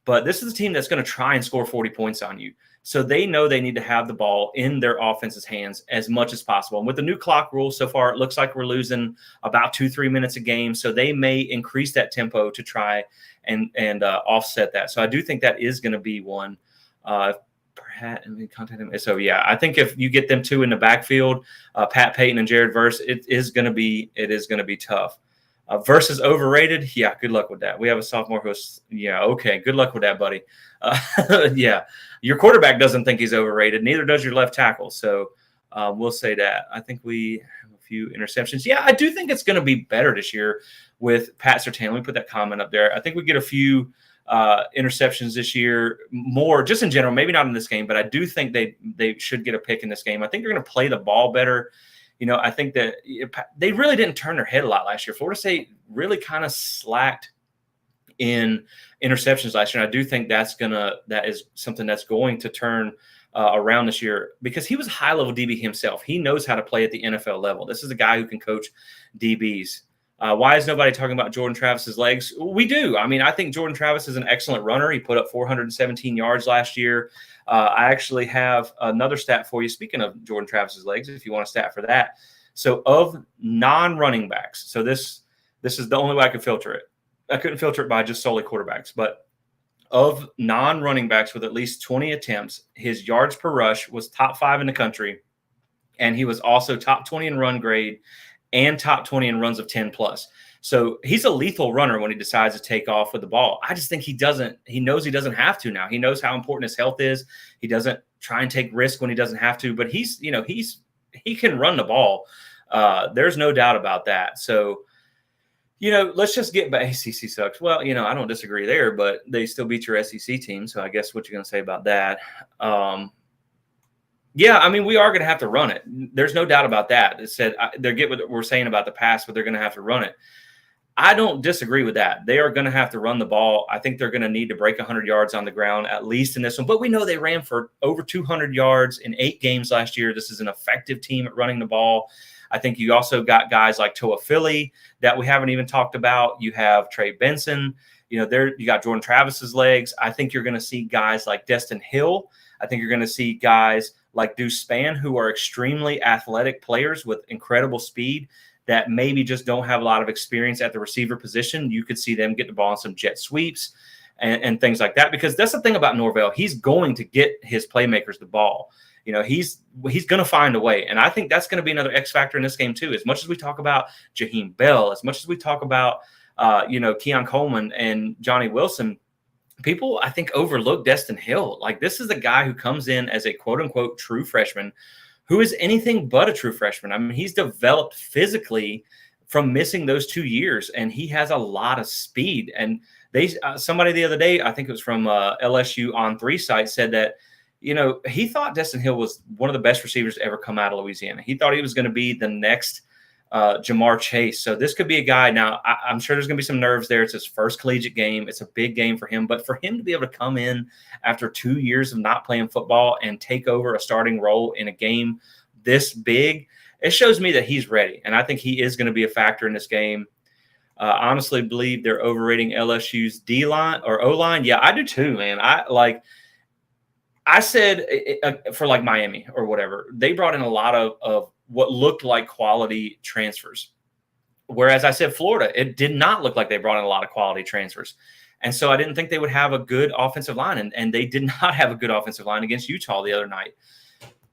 But this is a team that's going to try and score 40 points on you. So they know they need to have the ball in their offense's hands as much as possible. And with the new clock rule so far, it looks like we're losing about 2-3 minutes a game. So they may increase that tempo to try and offset that. So I do think that is going to be one. Perhaps contact him. So yeah, I think if you get them two in the backfield, Pat Payton and Jared Verse, it is going to be tough. Versus overrated, yeah, good luck with that. We have a sophomore who's, okay, good luck with that, buddy. Yeah, your quarterback doesn't think he's overrated. Neither does your left tackle. So we'll say that. I think we have a few interceptions. Yeah, I do think it's going to be better this year with Pat Surtain. Let me put that comment up there. I think we get a few interceptions this year, more just in general, maybe not in this game, but I do think they should get a pick in this game. I think they're going to play the ball better. I think that they really didn't turn their head a lot last year. Florida State really kind of slacked in interceptions last year. And I do think that is something that's going to turn around this year because he was a high-level DB himself. He knows how to play at the NFL level. This is a guy who can coach DBs. Why is nobody talking about Jordan Travis's legs? We do. I mean, I think Jordan Travis is an excellent runner. He put up 417 yards last year. I actually have another stat for you. Speaking of Jordan Travis's legs, if you want a stat for that. So of non-running backs, so this is the only way I could filter it. I couldn't filter it by just solely quarterbacks, but of non-running backs with at least 20 attempts, his yards per rush was top 5 in the country. And he was also top 20 in run grade and top 20 in runs of 10 plus. So he's a lethal runner when he decides to take off with the ball. I just think he knows he doesn't have to now. He knows how important his health is. He doesn't try and take risk when he doesn't have to, but he can run the ball. There's no doubt about that. So, let's just get back. ACC sucks. Well, I don't disagree there, but they still beat your SEC team. So I guess what you're going to say about that. Yeah, I mean, we are going to have to run it. There's no doubt about that. It said they get what we're saying about the pass, but they're going to have to run it. I don't disagree with that. They are going to have to run the ball. I think they're going to need to break 100 yards on the ground, at least in this one. But we know they ran for over 200 yards in 8 games last year. This is an effective team at running the ball. I think you also got guys like Toa Philly that we haven't even talked about. You have Trey Benson. You got Jordan Travis's legs. I think you're going to see guys like Destin Hill. I think you're going to see guys like Deuce Spann, who are extremely athletic players with incredible speed that maybe just don't have a lot of experience at the receiver position. You could see them get the ball in some jet sweeps and things like that, because that's the thing about Norvell. He's going to get his playmakers the ball. He's going to find a way. And I think that's going to be another X factor in this game too. As much as we talk about Jaheim Bell, as much as we talk about, Keon Coleman and Johnny Wilson, people, I think, overlook Destin Hill. Like, this is a guy who comes in as a quote unquote true freshman who is anything but a true freshman. I mean, he's developed physically from missing those 2 years, and he has a lot of speed. And somebody the other day, I think it was from LSU On 3 site, said that, he thought Destin Hill was one of the best receivers to ever come out of Louisiana. He thought he was going to be the next Jamar Chase. So this could be a guy. Now, I'm sure there's going to be some nerves there. It's his first collegiate game. It's a big game for him. But for him to be able to come in after 2 years of not playing football and take over a starting role in a game this big, it shows me that he's ready. And I think he is going to be a factor in this game. I honestly believe they're overrating LSU's D-line or O-line. Yeah, I do too, man. I said for like Miami or whatever, they brought in a lot of what looked like quality transfers. Whereas I said Florida, it did not look like they brought in a lot of quality transfers. And so I didn't think they would have a good offensive line. And they did not have a good offensive line against Utah the other night.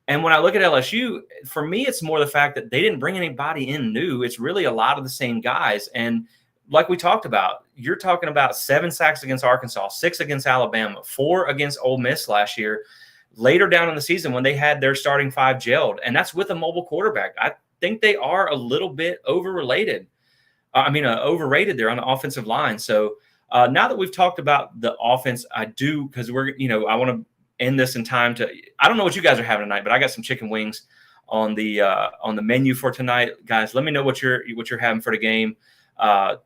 And when I look at LSU, for me, it's more the fact that they didn't bring anybody in new. It's really a lot of the same guys. And like we talked about, you're talking about 7 sacks against Arkansas, 6 against Alabama, 4 against Ole Miss last year, later down in the season when they had their starting 5 gelled. And that's with a mobile quarterback. I think they are a little bit overrated there on the offensive line. So now that we've talked about the offense, I do, because I want to end this in time to, I don't know what you guys are having tonight, but I got some chicken wings on the menu for tonight. Guys, let me know what you're having for the game.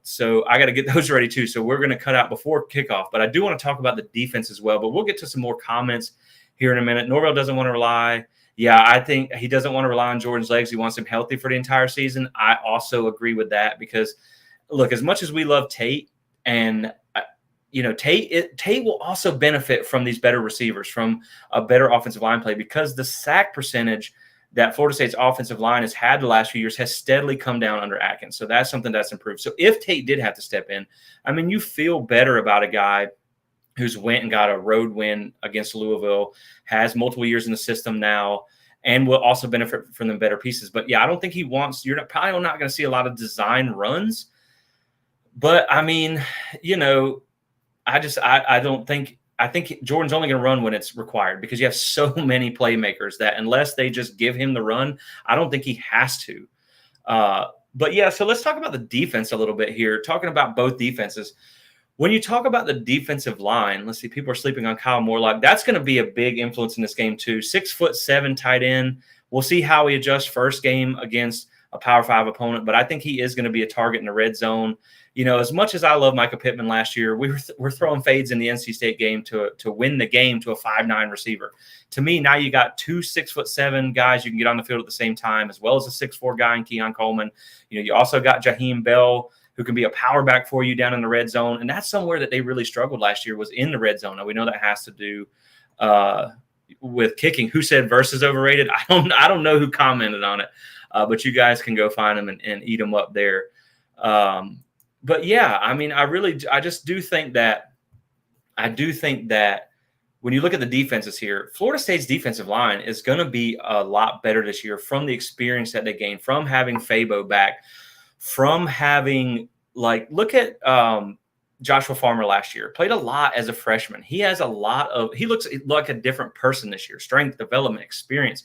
So I got to get those ready too. So we're going to cut out before kickoff, but I do want to talk about the defense as well, but we'll get to some more comments here in a minute. Norvell doesn't want to rely. Yeah, I think he doesn't want to rely on Jordan's legs. He wants him healthy for the entire season. I also agree with that because, look, as much as we love Tate, and Tate will also benefit from these better receivers, from a better offensive line play, because the sack percentage that Florida State's offensive line has had the last few years has steadily come down under Atkins. So that's something that's improved. So if Tate did have to step in, I mean, you feel better about a guy who's went and got a road win against Louisville, has multiple years in the system now, and will also benefit from the better pieces. But yeah, I don't think you're probably not going to see a lot of design runs. But I mean, I think Jordan's only going to run when it's required, because you have so many playmakers that unless they just give him the run, I don't think he has to. But yeah, so let's talk about the defense a little bit here, talking about both defenses. When you talk about the defensive line, let's see, people are sleeping on Kyle Morlock. That's going to be a big influence in this game too. 6'7" tight end. We'll see how he adjusts first game against a Power 5 opponent, but I think he is going to be a target in the red zone. As much as I love Micah Pittman last year, we're throwing fades in the NC State game to win the game to a 5'9" receiver. To me, now you got 2 6'7" guys you can get on the field at the same time, as well as a 6'4" guy in Keon Coleman. You also got Jaheim Bell, who can be a power back for you down in the red zone. And that's somewhere that they really struggled last year, was in the red zone. Now, we know that has to do with kicking. Who said versus overrated? I don't know who commented on it, but you guys can go find them and eat them up there. But yeah, I mean, I just do think that when you look at the defenses here, Florida State's defensive line is going to be a lot better this year from the experience that they gained, from having Fabo back, from having, look at Joshua Farmer last year, played a lot as a freshman. He looks like a different person this year, strength, development, experience.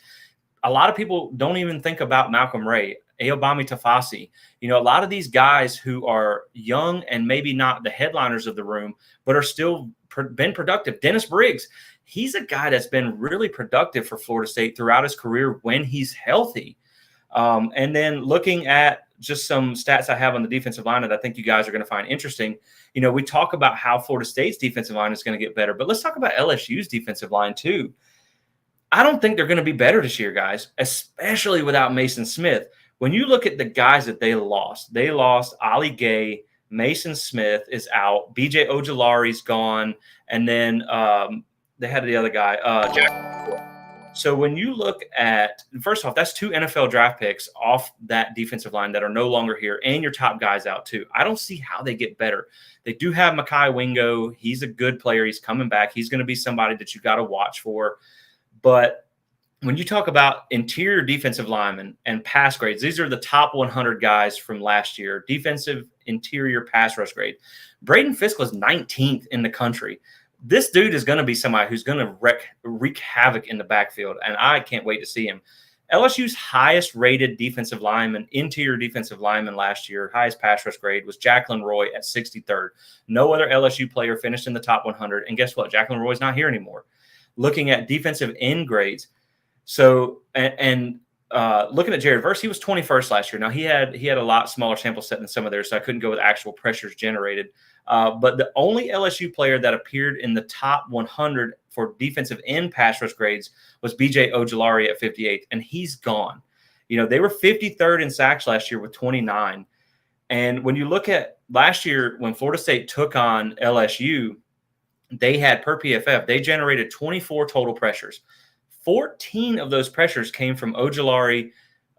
A lot of people don't even think about Malcolm Ray, Ayobami Tafasi. A lot of these guys who are young and maybe not the headliners of the room, but are still been productive. Dennis Briggs, he's a guy that's been really productive for Florida State throughout his career when he's healthy. And then looking at just some stats I have on the defensive line that I think you guys are going to find interesting. We talk about how Florida State's defensive line is going to get better, but let's talk about LSU's defensive line too. I don't think they're going to be better this year, guys, especially without Mason Smith. When you look at the guys that they lost Ali Gay, Mason Smith is out, BJ Ojulari's gone, and then they had the other guy, Jack. So when you look at, first off, that's 2 NFL draft picks off that defensive line that are no longer here, and your top guys out too. I don't see how they get better. They do have Mekhi Wingo. He's a good player. He's coming back. He's going to be somebody that you got to watch for. But when you talk about interior defensive linemen and pass grades, these are the top 100 guys from last year. Defensive interior pass rush grade. Braden Fisk was 19th in the country. This dude is going to be somebody who's going to wreak havoc in the backfield, and I can't wait to see him. LSU's highest rated defensive lineman, interior defensive lineman last year, highest pass rush grade was Jacqueline Roy at 63rd. No other LSU player finished in the top 100, and guess what? Jacqueline Roy's not here anymore. Looking at defensive end grades, so looking at Jared Verse, he was 21st last year. Now he had a lot smaller sample set than some of theirs, so I couldn't go with actual pressures generated. But the only LSU player that appeared in the top 100 for defensive end pass rush grades was BJ Ojulari at 58, and he's gone. They were 53rd in sacks last year with 29. And when you look at last year when Florida State took on LSU, they had per PFF, they generated 24 total pressures. 14 of those pressures came from Ojulari,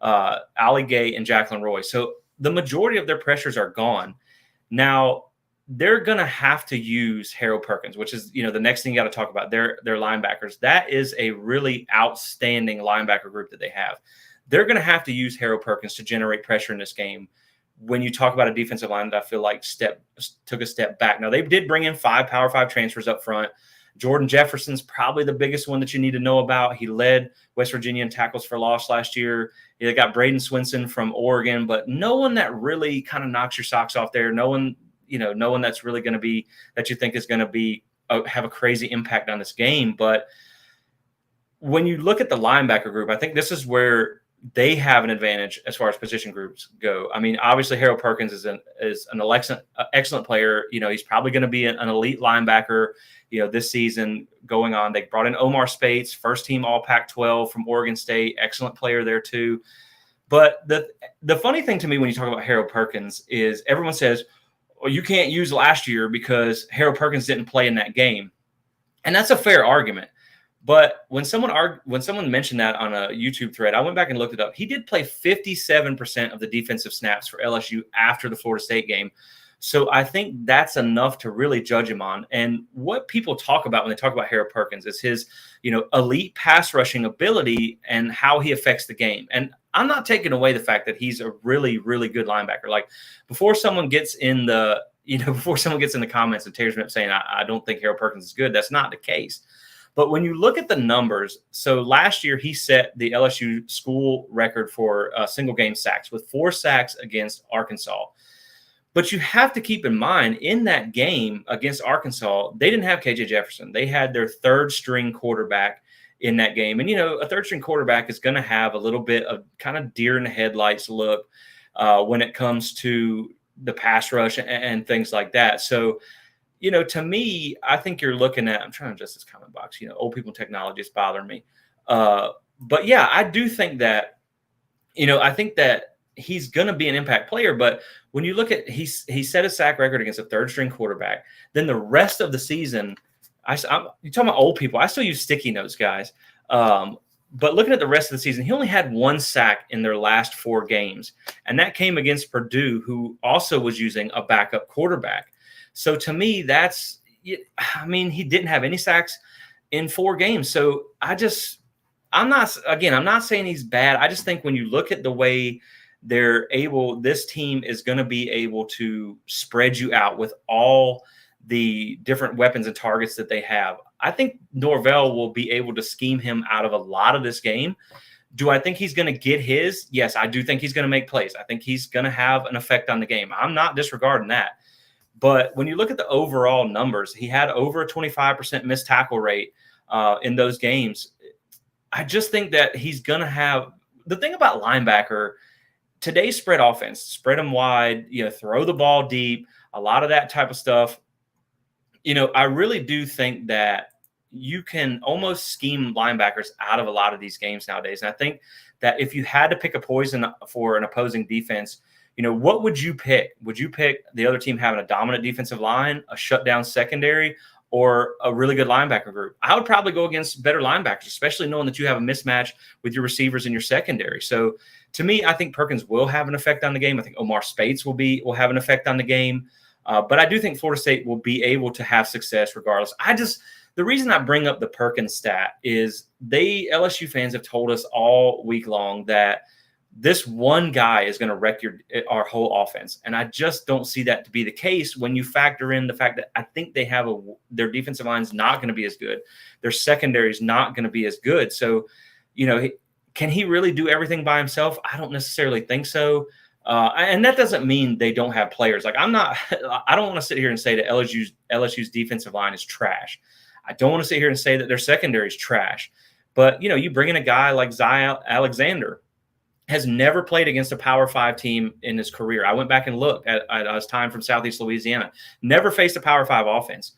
Ali Gay, and Jacqueline Roy. So the majority of their pressures are gone. Now, they're going to have to use Harold Perkins, which is, the next thing you got to talk about, their linebackers. That is a really outstanding linebacker group that they have. They're going to have to use Harold Perkins to generate pressure in this game. When you talk about a defensive line that I feel like took a step back. Now, they did bring in 5 Power 5 transfers up front. Jordan Jefferson's probably the biggest one that you need to know about. He led West Virginia in tackles for loss last year. They got Braden Swinson from Oregon, but no one that really kind of knocks your socks off there. No one that's really going to be that you think is going to be have a crazy impact on this game. But when you look at the linebacker group, I think this is where they have an advantage as far as position groups go. I mean, obviously Harold Perkins is an excellent player. He's probably going to be an elite linebacker, this season going on. They brought in Omar Spates, first team All Pac-12 from Oregon State, excellent player there too. But the funny thing to me when you talk about Harold Perkins is everyone says, well, you can't use last year because Harold Perkins didn't play in that game. And that's a fair argument. But when someone mentioned that on a YouTube thread, I went back and looked it up. He did play 57% of the defensive snaps for LSU after the Florida State game. So I think that's enough to really judge him on. And what people talk about when they talk about Harold Perkins is his, elite pass rushing ability and how he affects the game. And I'm not taking away the fact that he's a really, really good linebacker. Like before someone gets in the comments and tears me up saying, I don't think Harold Perkins is good, that's not the case. But when you look at the numbers, so last year he set the LSU school record for single game sacks with 4 sacks against Arkansas. But you have to keep in mind, in that game against Arkansas, they didn't have KJ Jefferson. They had their 3rd string quarterback in that game. And, a 3rd string quarterback is going to have a little bit of kind of deer in the headlights look when it comes to the pass rush and things like that. So, to me, I think you're looking at – I'm trying to adjust this comment box. Old people technology is bothering me. But, yeah, I do think that – I think that he's going to be an impact player. But when you look at – he set a sack record against a 3rd-string quarterback. Then the rest of the season you're talking about old people. I still use sticky notes, guys. But looking at the rest of the season, he only had 1 sack in their last 4 games. And that came against Purdue, who also was using a backup quarterback. So to me, he didn't have any sacks in 4 games. So I'm not saying he's bad. I just think when you look at the way this team is going to be able to spread you out with all the different weapons and targets that they have. I think Norvell will be able to scheme him out of a lot of this game. Do I think he's going to get his? Yes, I do think he's going to make plays. I think he's going to have an effect on the game. I'm not disregarding that. But when you look at the overall numbers, he had over a 25% missed tackle rate in those games. I just think that he's going to have – the thing about linebacker, today's spread offense, spread them wide, throw the ball deep, a lot of that type of stuff. I really do think that you can almost scheme linebackers out of a lot of these games nowadays. And I think that if you had to pick a poison for an opposing defense, what would you pick? Would you pick the other team having a dominant defensive line, a shutdown secondary, or a really good linebacker group? I would probably go against better linebackers, especially knowing that you have a mismatch with your receivers and your secondary. So to me, I think Perkins will have an effect on the game. I think Omar Spates will have an effect on the game. But I do think Florida State will be able to have success regardless. The reason I bring up the Perkins stat is LSU fans have told us all week long that this one guy is going to wreck our whole offense. And I just don't see that to be the case when you factor in the fact that I think their defensive line is not going to be as good. Their secondary is not going to be as good. So, can he really do everything by himself? I don't necessarily think so. And that doesn't mean they don't have players. I don't want to sit here and say that LSU's defensive line is trash. I don't want to sit here and say that their secondary is trash. But, you bring in a guy like Zay Alexander, has never played against a Power 5 team in his career. I went back and looked at his time from Southeast Louisiana. Never faced a Power 5 offense.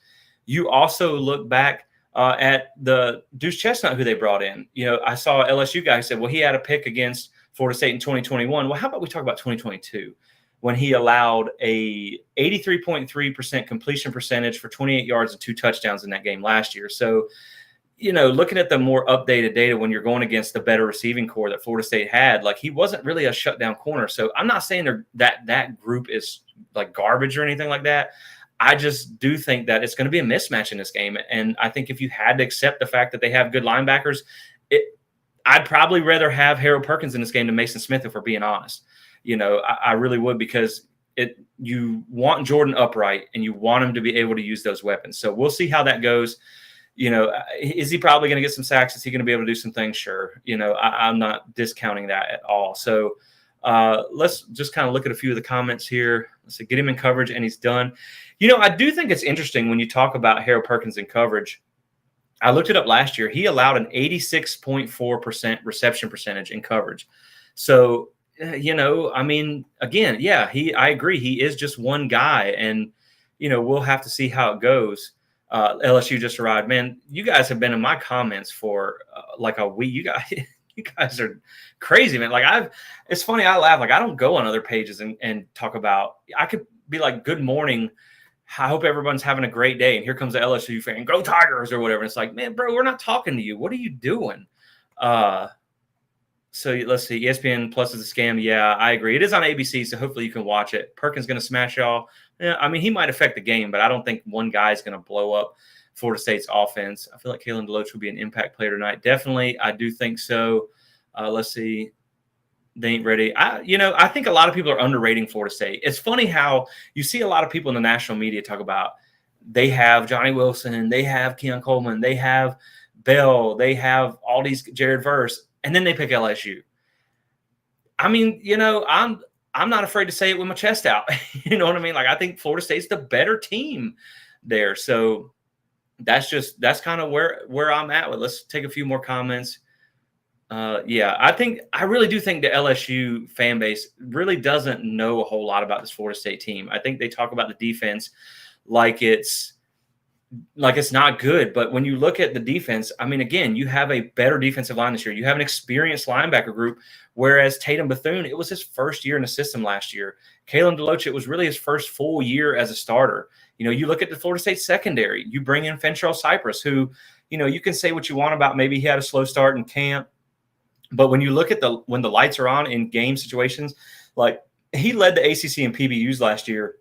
You also look back at the Deuce Chestnut, who they brought in. I saw an LSU guy who said, well, he had a pick against Florida State in 2021. Well, how about we talk about 2022 when he allowed a 83.3% completion percentage for 28 yards and 2 touchdowns in that game last year. So, looking at the more updated data when you're going against the better receiving core that Florida State had, he wasn't really a shutdown corner. So I'm not saying that group is like garbage or anything like that. I just do think that it's going to be a mismatch in this game. And I think if you had to accept the fact that they have good linebackers, I'd probably rather have Harold Perkins in this game than Mason Smith, if we're being honest. I really would, because you want Jordan upright and you want him to be able to use those weapons. So we'll see how that goes. Is he probably going to get some sacks? Is he going to be able to do some things? Sure. I'm not discounting that at all. So let's just kind of look at a few of the comments here. Let's see, get him in coverage and he's done. I do think it's interesting when you talk about Harold Perkins in coverage. I looked it up last year. He allowed an 86.4% reception percentage in coverage. So, again, yeah, I agree. He is just one guy, and, we'll have to see how it goes. LSU just arrived. Man, you guys have been in my comments for a week. You guys are crazy, man. It's funny. I laugh. I don't go on other pages and talk about, I could be like, good morning, I hope everyone's having a great day. And here comes the LSU fan, go Tigers or whatever. And it's like, man, bro, we're not talking to you. What are you doing? So let's see. ESPN Plus is a scam. Yeah, I agree. It is on ABC, so hopefully you can watch it. Perkins going to smash y'all. Yeah, he might affect the game, but I don't think one guy is going to blow up Florida State's offense. I feel like Kalen DeLoach will be an impact player tonight. Definitely, I do think so. Let's see. They ain't ready. I think a lot of people are underrating Florida State. It's funny how you see a lot of people in the national media talk about they have Johnny Wilson, they have Keon Coleman, they have Bell, they have all these Jared Verse, and then they pick LSU. I'm not afraid to say it with my chest out. You know what I mean? I think Florida State's the better team there. So that's kind of where I'm at with. Let's take a few more comments. I really do think the LSU fan base really doesn't know a whole lot about this Florida State team. I think they talk about the defense like it's not good. But when you look at the defense, again, you have a better defensive line this year. You have an experienced linebacker group, whereas Tatum Bethune, it was his first year in the system last year. Kalen DeLoach, it was really his first full year as a starter. You look at the Florida State secondary. You bring in Fentrell Cypress, who, you can say what you want about maybe he had a slow start in camp. But when you look at when the lights are on in game situations, he led the ACC and PBUs last year,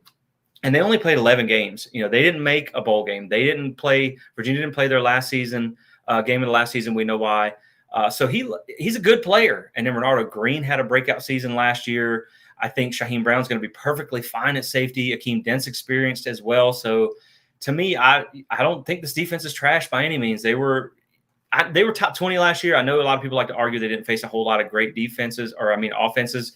and they only played 11 games. They didn't make a bowl game. Virginia didn't play their last season, game of the last season. We know why. So he's a good player. And then Renardo Green had a breakout season last year. I think Shaheem Brown's going to be perfectly fine at safety. Akeem Dent's experienced as well. So to me, I don't think this defense is trash by any means. They were top 20 last year. I know a lot of people like to argue they didn't face a whole lot of great offenses.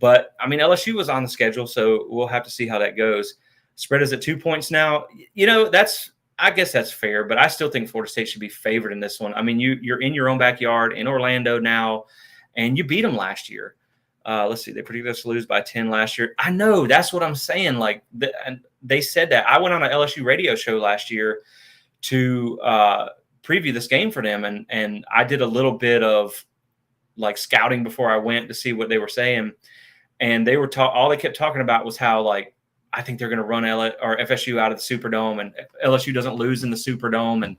But, LSU was on the schedule, so we'll have to see how that goes. Spread is at 2 points now. I guess that's fair, but I still think Florida State should be favored in this one. You're in your own backyard in Orlando now, and you beat them last year. Let's see. They predicted us to lose by 10 last year. I know. That's what I'm saying. Like, and they said that. I went on an LSU radio show last year to preview this game for them, and I did a little bit of like scouting before I went to see what they were saying. And they were all they kept talking about was how, like, I think they're going to run FSU out of the Superdome, and LSU doesn't lose in the Superdome. And,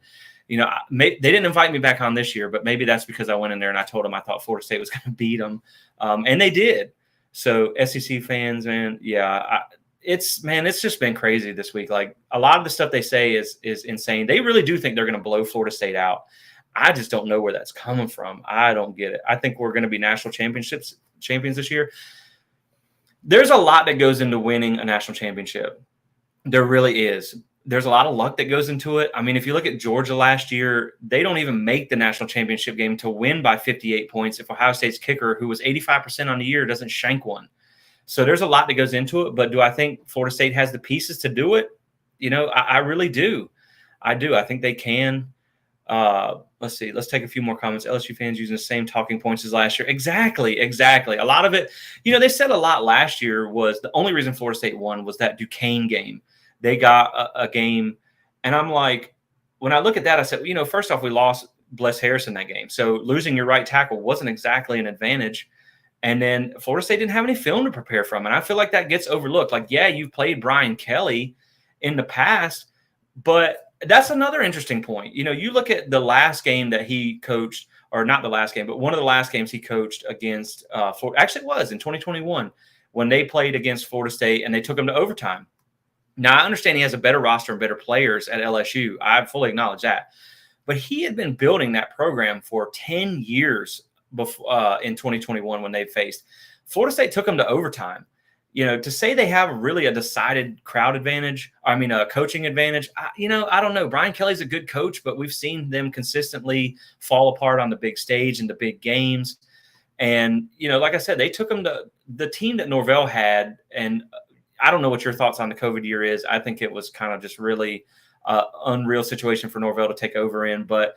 you know, they didn't invite me back on this year, but maybe that's because I went in there and I told them I thought Florida State was going to beat them. And they did. So SEC fans, man, yeah, it's just been crazy this week. Like, a lot of the stuff they say is insane. They really do think they're going to blow Florida State out. I just don't know where that's coming from. I don't get it. I think we're going to be national champions this year. There's a lot that goes into winning a national championship. There really is. There's a lot of luck that goes into it. I mean, if you look at Georgia last year, they don't even make the national championship game to win by 58 points if Ohio State's kicker, who was 85% on the year, doesn't shank one. So there's a lot that goes into it. But do I think Florida State has the pieces to do it? You know, I really do. I do. I think they can. Let's see. Let's take a few more comments. LSU fans using the same talking points as last year. Exactly. A lot of it, you know, they said a lot last year was the only reason Florida State won was that Duquesne game. They got a game, and I'm like, when I look at that, I said, you know, first off, we lost Bless Harrison that game. So losing your right tackle wasn't exactly an advantage. And then Florida State didn't have any film to prepare from. And I feel like that gets overlooked. Like, yeah, you've played Brian Kelly in the past, but that's another interesting point. You know, you look at the last game that he coached, or not the last game, but one of the last games he coached against Florida. Actually, it was in 2021 when they played against Florida State and they took him to overtime. Now, I understand he has a better roster and better players at LSU. I fully acknowledge that. But he had been building that program for 10 years before, in 2021 when they faced. Florida State took him to overtime. You know, to say they have really a decided crowd advantage, a coaching advantage, I don't know. Brian Kelly's a good coach, but we've seen them consistently fall apart on the big stage and the big games. And, you know, like I said, they took them to the team that Norvell had. And I don't know what your thoughts on the COVID year is. I think it was kind of just really unreal situation for Norvell to take over in. But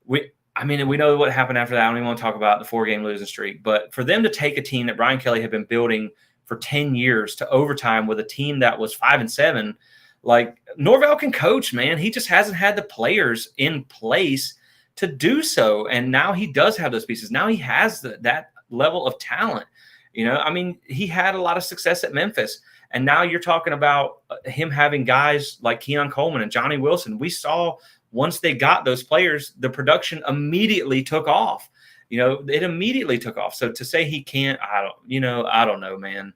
we know what happened after that. I don't even want to talk about the 4-game losing streak. But for them to take a team that Brian Kelly had been building for 10 years to overtime with a team that was 5-7, like, Norvell can coach, man. He just hasn't had the players in place to do so. And now he does have those pieces. Now he has that level of talent. You know, I mean, he had a lot of success at Memphis. And now you're talking about him having guys like Keon Coleman and Johnny Wilson. We saw once they got those players, the production immediately took off. You know, it immediately took off. So to say he can't, I don't know, man.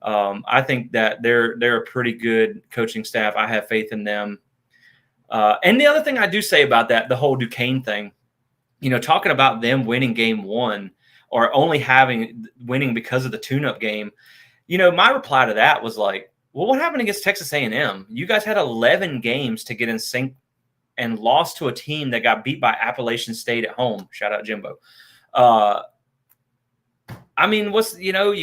I think that they're a pretty good coaching staff. I have faith in them. And the other thing I do say about that, the whole Duquesne thing, you know, talking about them winning game one or only winning because of the tune-up game, you know, my reply to that was like, well, what happened against Texas A&M? You guys had 11 games to get in sync and lost to a team that got beat by Appalachian State at home. Shout out Jimbo. You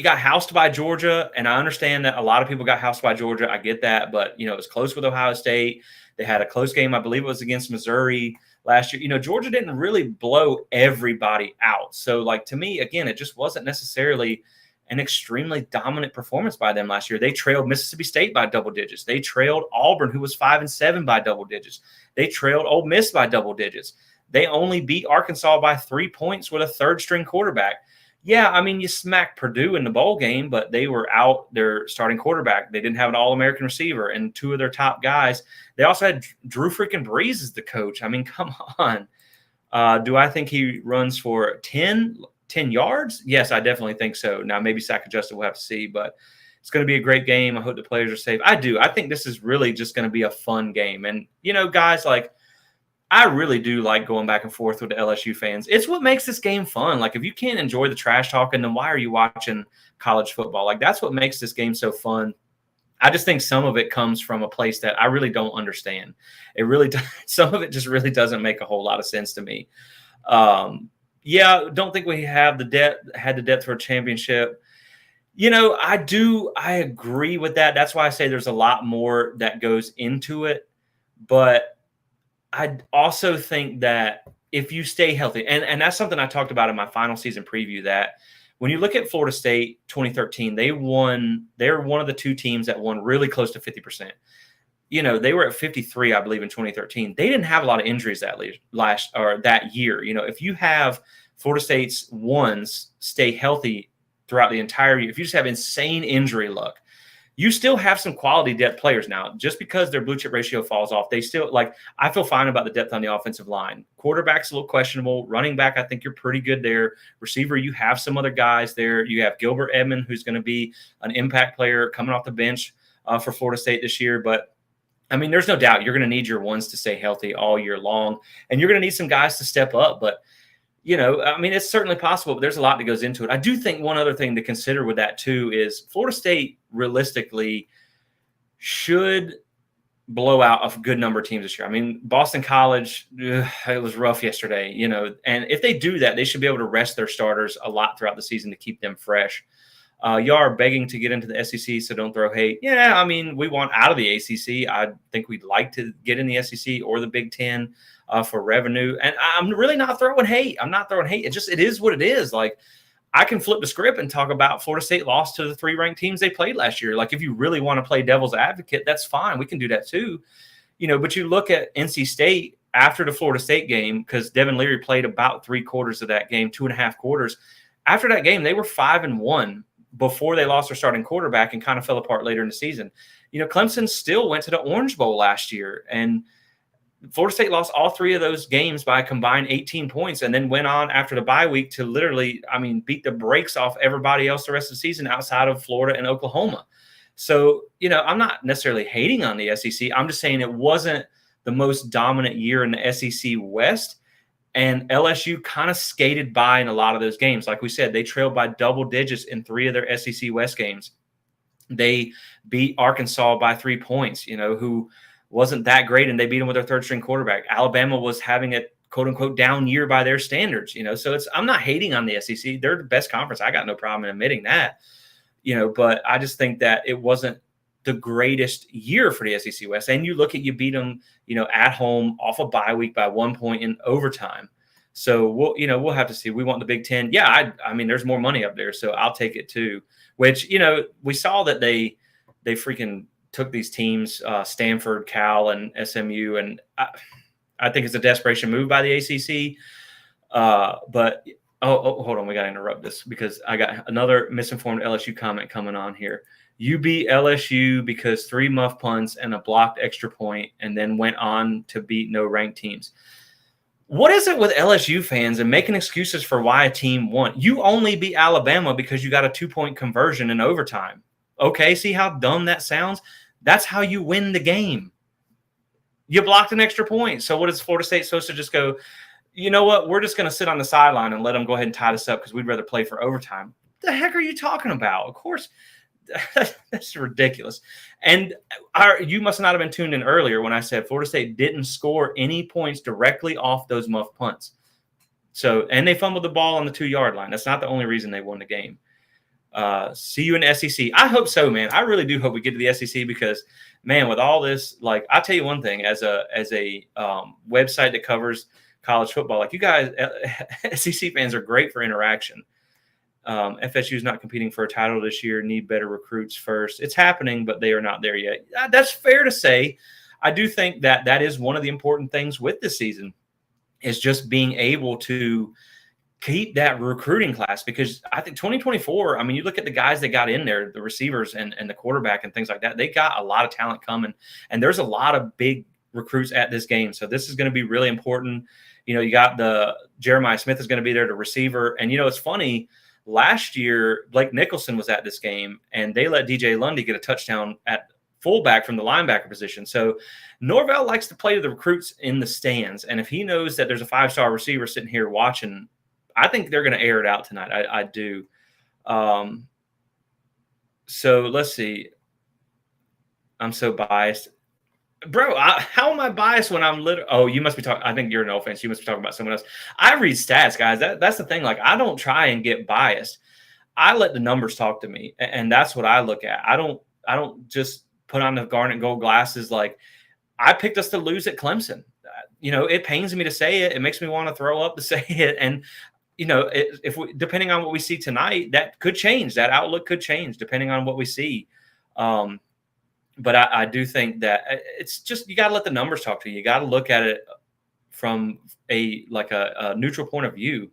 got housed by Georgia, and I understand that a lot of people got housed by Georgia. I get that, but, you know, it was close with Ohio State. They had a close game. I believe it was against Missouri last year. You know, Georgia didn't really blow everybody out. So, like, to me, again, it just wasn't necessarily an extremely dominant performance by them last year. They trailed Mississippi State by double digits. They trailed Auburn, who was 5-7, by double digits. They trailed Ole Miss by double digits. They only beat Arkansas by 3 points with a third-string quarterback. Yeah, I mean, you smacked Purdue in the bowl game, but they were out their starting quarterback. They didn't have an All-American receiver and two of their top guys. They also had Drew freaking Brees as the coach. I mean, come on. Do I think he runs for 10 yards? Yes, I definitely think so. Now, maybe sack adjusted, we'll have to see, but it's going to be a great game. I hope the players are safe. I do. I think this is really just going to be a fun game. And, you know, guys, like, I really do like going back and forth with the LSU fans. It's what makes this game fun. Like, if you can't enjoy the trash talking, then why are you watching college football? Like, that's what makes this game so fun. I just think some of it comes from a place that I really don't understand. It really does. Some of it just really doesn't make a whole lot of sense to me. Don't think we have the depth for a championship. You know, I agree with that. That's why I say there's a lot more that goes into it. But I also think that if you stay healthy, and that's something I talked about in my final season preview, that when you look at Florida State 2013, they're one of the two teams that won really close to 50%. They were at 53, I believe, in 2013. They didn't have a lot of injuries that year. If you have Florida State's ones stay healthy throughout the entire year, if you just have insane injury luck, you still have some quality depth players now. Just because their blue chip ratio falls off, they still I feel fine about the depth on the offensive line. Quarterback's a little questionable. Running back, I think you're pretty good there. Receiver, you have some other guys there. You have Gilbert Edmond, who's going to be an impact player coming off the bench for Florida State this year. But I mean, there's no doubt you're going to need your ones to stay healthy all year long, and you're going to need some guys to step up. But I mean, it's certainly possible, but there's a lot that goes into it. I do think one other thing to consider with that too is Florida State realistically should blow out a good number of teams this year. I mean, Boston College, it was rough yesterday, and if they do that, they should be able to rest their starters a lot throughout the season to keep them fresh. You are begging to get into the SEC, so don't throw hate. Yeah, I mean, we want out of the ACC. I think we'd like to get in the SEC or the Big Ten for revenue. And I'm really not throwing hate. I'm not throwing hate. It is what it is. Like, I can flip the script and talk about Florida State lost to the 3 ranked teams they played last year. Like, if you really want to play devil's advocate, that's fine. We can do that too. But you look at NC State after the Florida State game, because Devin Leary played about 3 quarters of that game, 2.5 quarters. After that game, they were 5-1 before they lost their starting quarterback and kind of fell apart later in the season. Clemson still went to the Orange Bowl last year, and Florida State lost all 3 of those games by a combined 18 points, and then went on after the bye week to literally, beat the brakes off everybody else the rest of the season outside of Florida and Oklahoma. So, I'm not necessarily hating on the SEC. I'm just saying it wasn't the most dominant year in the SEC West. And LSU kind of skated by in a lot of those games. Like we said, they trailed by double digits in 3 of their SEC West games. They beat Arkansas by 3 points, who wasn't that great, and they beat them with their third-string quarterback. Alabama was having a quote-unquote down year by their standards, So I'm not hating on the SEC. They're the best conference. I got no problem in admitting that, But I just think that it wasn't the greatest year for the SEC West. And you beat them, at home off a bye week by 1 point in overtime. So we'll have to see. We want the Big Ten. Yeah, I mean, there's more money up there, so I'll take it too. Which, we saw that they freaking took these teams, Stanford, Cal, and SMU, and I think it's a desperation move by the ACC. But hold on, we got to interrupt this because I got another misinformed LSU comment coming on here. You beat LSU because 3 muff punts and a blocked extra point, and then went on to beat no ranked teams. What is it with LSU fans and making excuses for why a team won? You only beat Alabama because you got a 2-point conversion in overtime. Okay, see how dumb that sounds? That's how you win the game. You blocked an extra point. So what is Florida State supposed to just go, you know what, we're just going to sit on the sideline and let them go ahead and tie this up because we'd rather play for overtime? What the heck are you talking about? Of course. That's ridiculous. And you must not have been tuned in earlier when I said Florida State didn't score any points directly off those muff punts. So, and they fumbled the ball on the 2-yard line. That's not the only reason they won the game. See you in SEC. I hope so, man. I really do hope we get to the SEC because, man, with all this, like, I'll tell you one thing, as a website that covers college football, like, you guys, SEC fans are great for interaction. FSU is not competing for a title this year, need better recruits first. It's happening, but they are not there yet. That's fair to say. I do think that is one of the important things with this season is just being able to keep that recruiting class, because I think 2024, I mean, you look at the guys that got in there, the receivers and the quarterback and things like that, they got a lot of talent coming, and there's a lot of big recruits at this game. So this is going to be really important. You got Jeremiah Smith is going to be there, the receiver. And, it's funny, last year, Blake Nicholson was at this game, and they let DJ Lundy get a touchdown at fullback from the linebacker position. So Norvell likes to play to the recruits in the stands. And if he knows that there's a 5-star receiver sitting here watching, I think they're going to air it out tonight. I do. So let's see. I'm so biased. Bro, how am I biased when I'm Oh, you must be talking. I think you're an offense. You must be talking about someone else. I read stats, guys. That's the thing. Like, I don't try and get biased. I let the numbers talk to me, and that's what I look at. I don't just put on the garnet gold glasses. Like, I picked us to lose at Clemson. It pains me to say it. It makes me want to throw up to say it. And if we, depending on what we see tonight, that could change. That outlook could change depending on what we see. But I do think that it's just, you got to let the numbers talk to you. You got to look at it from a neutral point of view.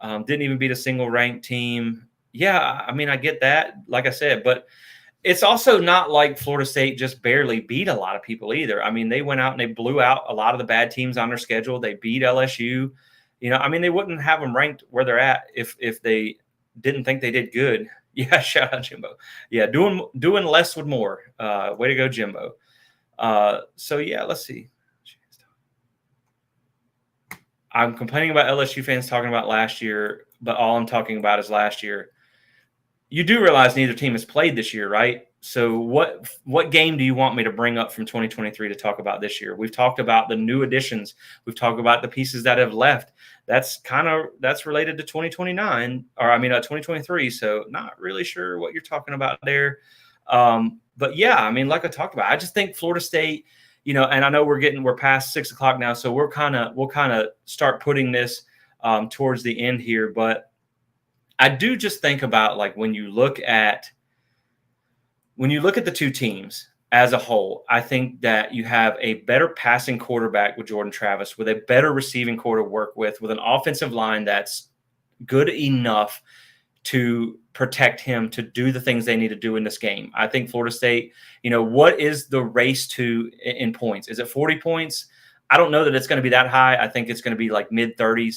Didn't even beat a single ranked team. Yeah, I mean, I get that, like I said, but it's also not like Florida State just barely beat a lot of people either. I mean, they went out and they blew out a lot of the bad teams on their schedule. They beat LSU. I mean, they wouldn't have them ranked where they're at if they didn't think they did good. Yeah, shout out Jimbo. Yeah, doing less with more. Way to go, Jimbo. So yeah, let's see. I'm complaining about LSU fans talking about last year, but all I'm talking about is last year. You do realize neither team has played this year, right? So what game do you want me to bring up from 2023 to talk about this year? We've talked about the new additions. We've talked about the pieces that have left. That's related to 2023. So not really sure what you're talking about there. But yeah, I mean, like I talked about, I just think Florida State, and I know we're past 6:00 now, so we'll kind of start putting this towards the end here. But I do just think about, like, when you look at the two teams as a whole, I think that you have a better passing quarterback with Jordan Travis, with a better receiving core to work with an offensive line that's good enough to protect him, to do the things they need to do in this game. I think Florida State, what is the race to in points? Is it 40 points? I don't know that it's going to be that high. I think it's going to be like mid-30s,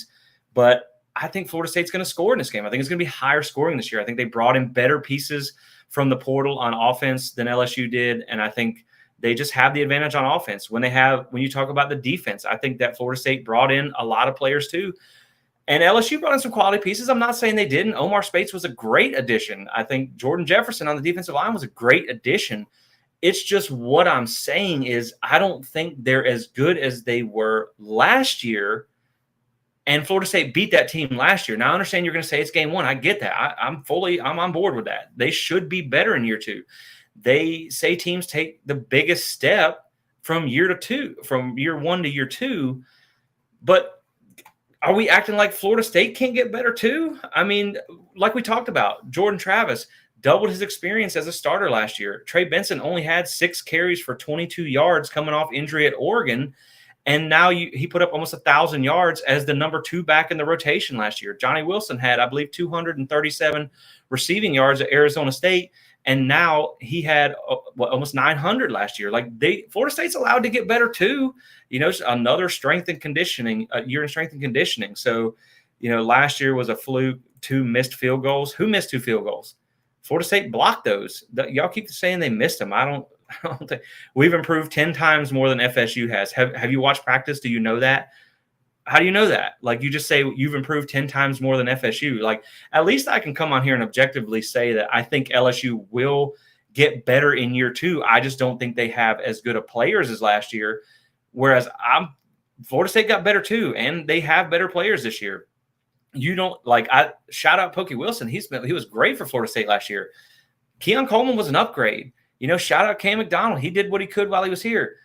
but I think Florida State's going to score in this game. I think it's going to be higher scoring this year. I think they brought in better pieces from the portal on offense than LSU did, and I think they just have the advantage on offense. When you talk about the defense, I think that Florida State brought in a lot of players too. And LSU brought in some quality pieces. I'm not saying they didn't. Omar Speights was a great addition. I think Jordan Jefferson on the defensive line was a great addition. It's just, what I'm saying is, I don't think they're as good as they were last year. And Florida State beat that team last year. Now, I understand you're going to say it's game one. I get that. I'm on board with that. They should be better in year two. They say teams take the biggest step from year one to year two. But are we acting like Florida State can't get better too? I mean, like we talked about, Jordan Travis doubled his experience as a starter last year. Trey Benson only had 6 carries for 22 yards coming off injury at Oregon. And now he put up almost 1,000 yards as the number 2 back in the rotation last year. Johnny Wilson had, I believe, 237 receiving yards at Arizona State. And now he had almost 900 last year. Like, Florida State's allowed to get better too. Another strength and conditioning, year in strength and conditioning. So, last year was a fluke. 2 missed field goals. Who missed 2 field goals? Florida State blocked those. Y'all keep saying they missed them. I don't think we've improved 10 times more than FSU has. Have you watched practice? Do you know that? How do you know that? Like, you just say you've improved 10 times more than FSU. Like, at least I can come on here and objectively say that I think LSU will get better in year two. I just don't think they have as good of players as last year. Whereas Florida State got better too, and they have better players this year. I shout out Pokey Wilson. He was great for Florida State last year. Keon Coleman was an upgrade. Shout out Cam McDonald. He did what he could while he was here.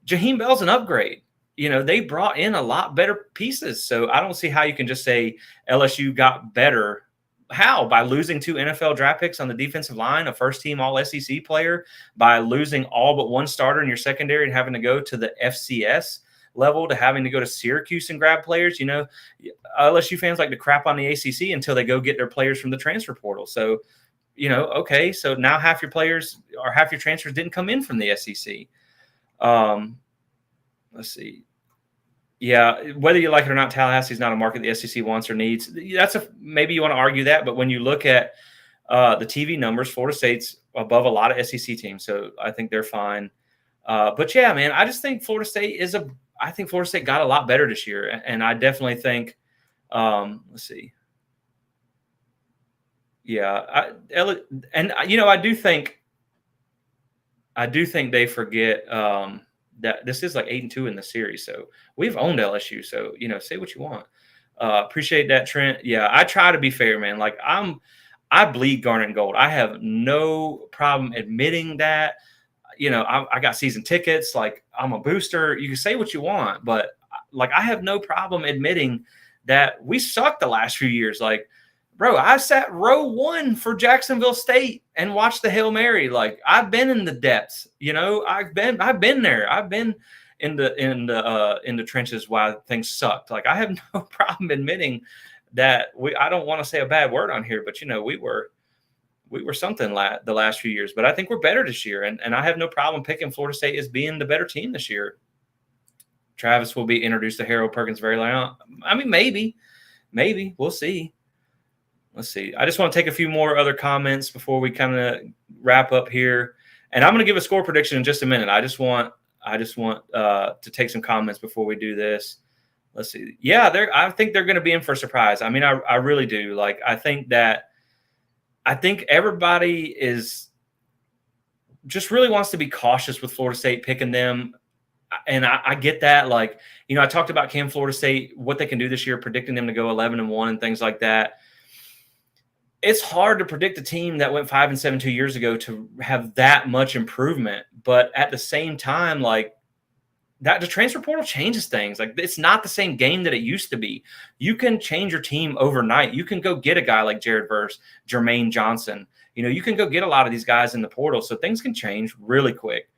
Jaheim Bell's an upgrade. They brought in a lot better pieces. So I don't see how you can just say LSU got better. How? By losing 2 NFL draft picks on the defensive line, a first-team All-SEC player, by losing all but 1 starter in your secondary and having to go to the FCS level, to having to go to Syracuse and grab players. LSU fans like to crap on the ACC until they go get their players from the transfer portal. So, okay, so now half your players or half your transfers didn't come in from the SEC. Let's see. Yeah, whether you like it or not, Tallahassee's not a market the SEC wants or needs. Maybe you want to argue that, but when you look at the TV numbers, Florida State's above a lot of SEC teams, so I think they're fine. But yeah, man, I just think Florida State got a lot better this year, and I definitely think. Let's see. Yeah, I do think they forget that this is like 8-2 in the series. So we've owned LSU. So, say what you want. Appreciate that, Trent. Yeah, I try to be fair, man. Like, I bleed garnet and gold. I have no problem admitting that. I got season tickets. Like, I'm a booster. You can say what you want, but like, I have no problem admitting that we sucked the last few years. Like, bro, I sat row 1 for Jacksonville State and watched the Hail Mary. Like, I've been in the depths, I've been there. I've been in the trenches while things sucked. Like, I have no problem admitting that I don't want to say a bad word on here, but we were something the last few years, but I think we're better this year. And I have no problem picking Florida State as being the better team this year. Travis will be introduced to Harold Perkins very late on. I mean, maybe we'll see. Let's see. I just want to take a few more other comments before we kind of wrap up here. And I'm going to give a score prediction in just a minute. I just want to take some comments before we do this. Let's see. Yeah, I think they're going to be in for a surprise. I mean, I really do. Like, I think everybody is just really wants to be cautious with Florida State picking them. And I get that. Like, I talked about Florida State, what they can do this year, predicting them to go 11-1 and things like that. It's hard to predict a team that went 5-7 2 years ago to have that much improvement. But at the same time, like, that the transfer portal changes things. Like, it's not the same game that it used to be. You can change your team overnight. You can go get a guy like Jared Verse, Jermaine Johnson. You can go get a lot of these guys in the portal. So things can change really quick.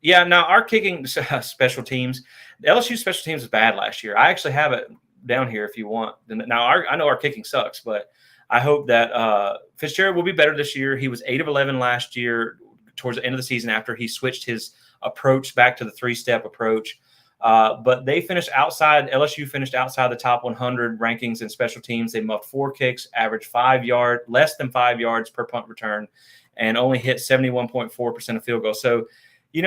Yeah, now our kicking special teams, the LSU special teams was bad last year. I actually have it down here if you want. Now, I know our kicking sucks, but I hope that Fitzgerald will be better this year. He was 8 of 11 last year towards the end of the season after he switched his approach back to the 3-step approach. But LSU finished outside the top 100 rankings in special teams. They muffed 4 kicks, averaged less than 5 yards per punt return, and only hit 71.4% of field goals. So,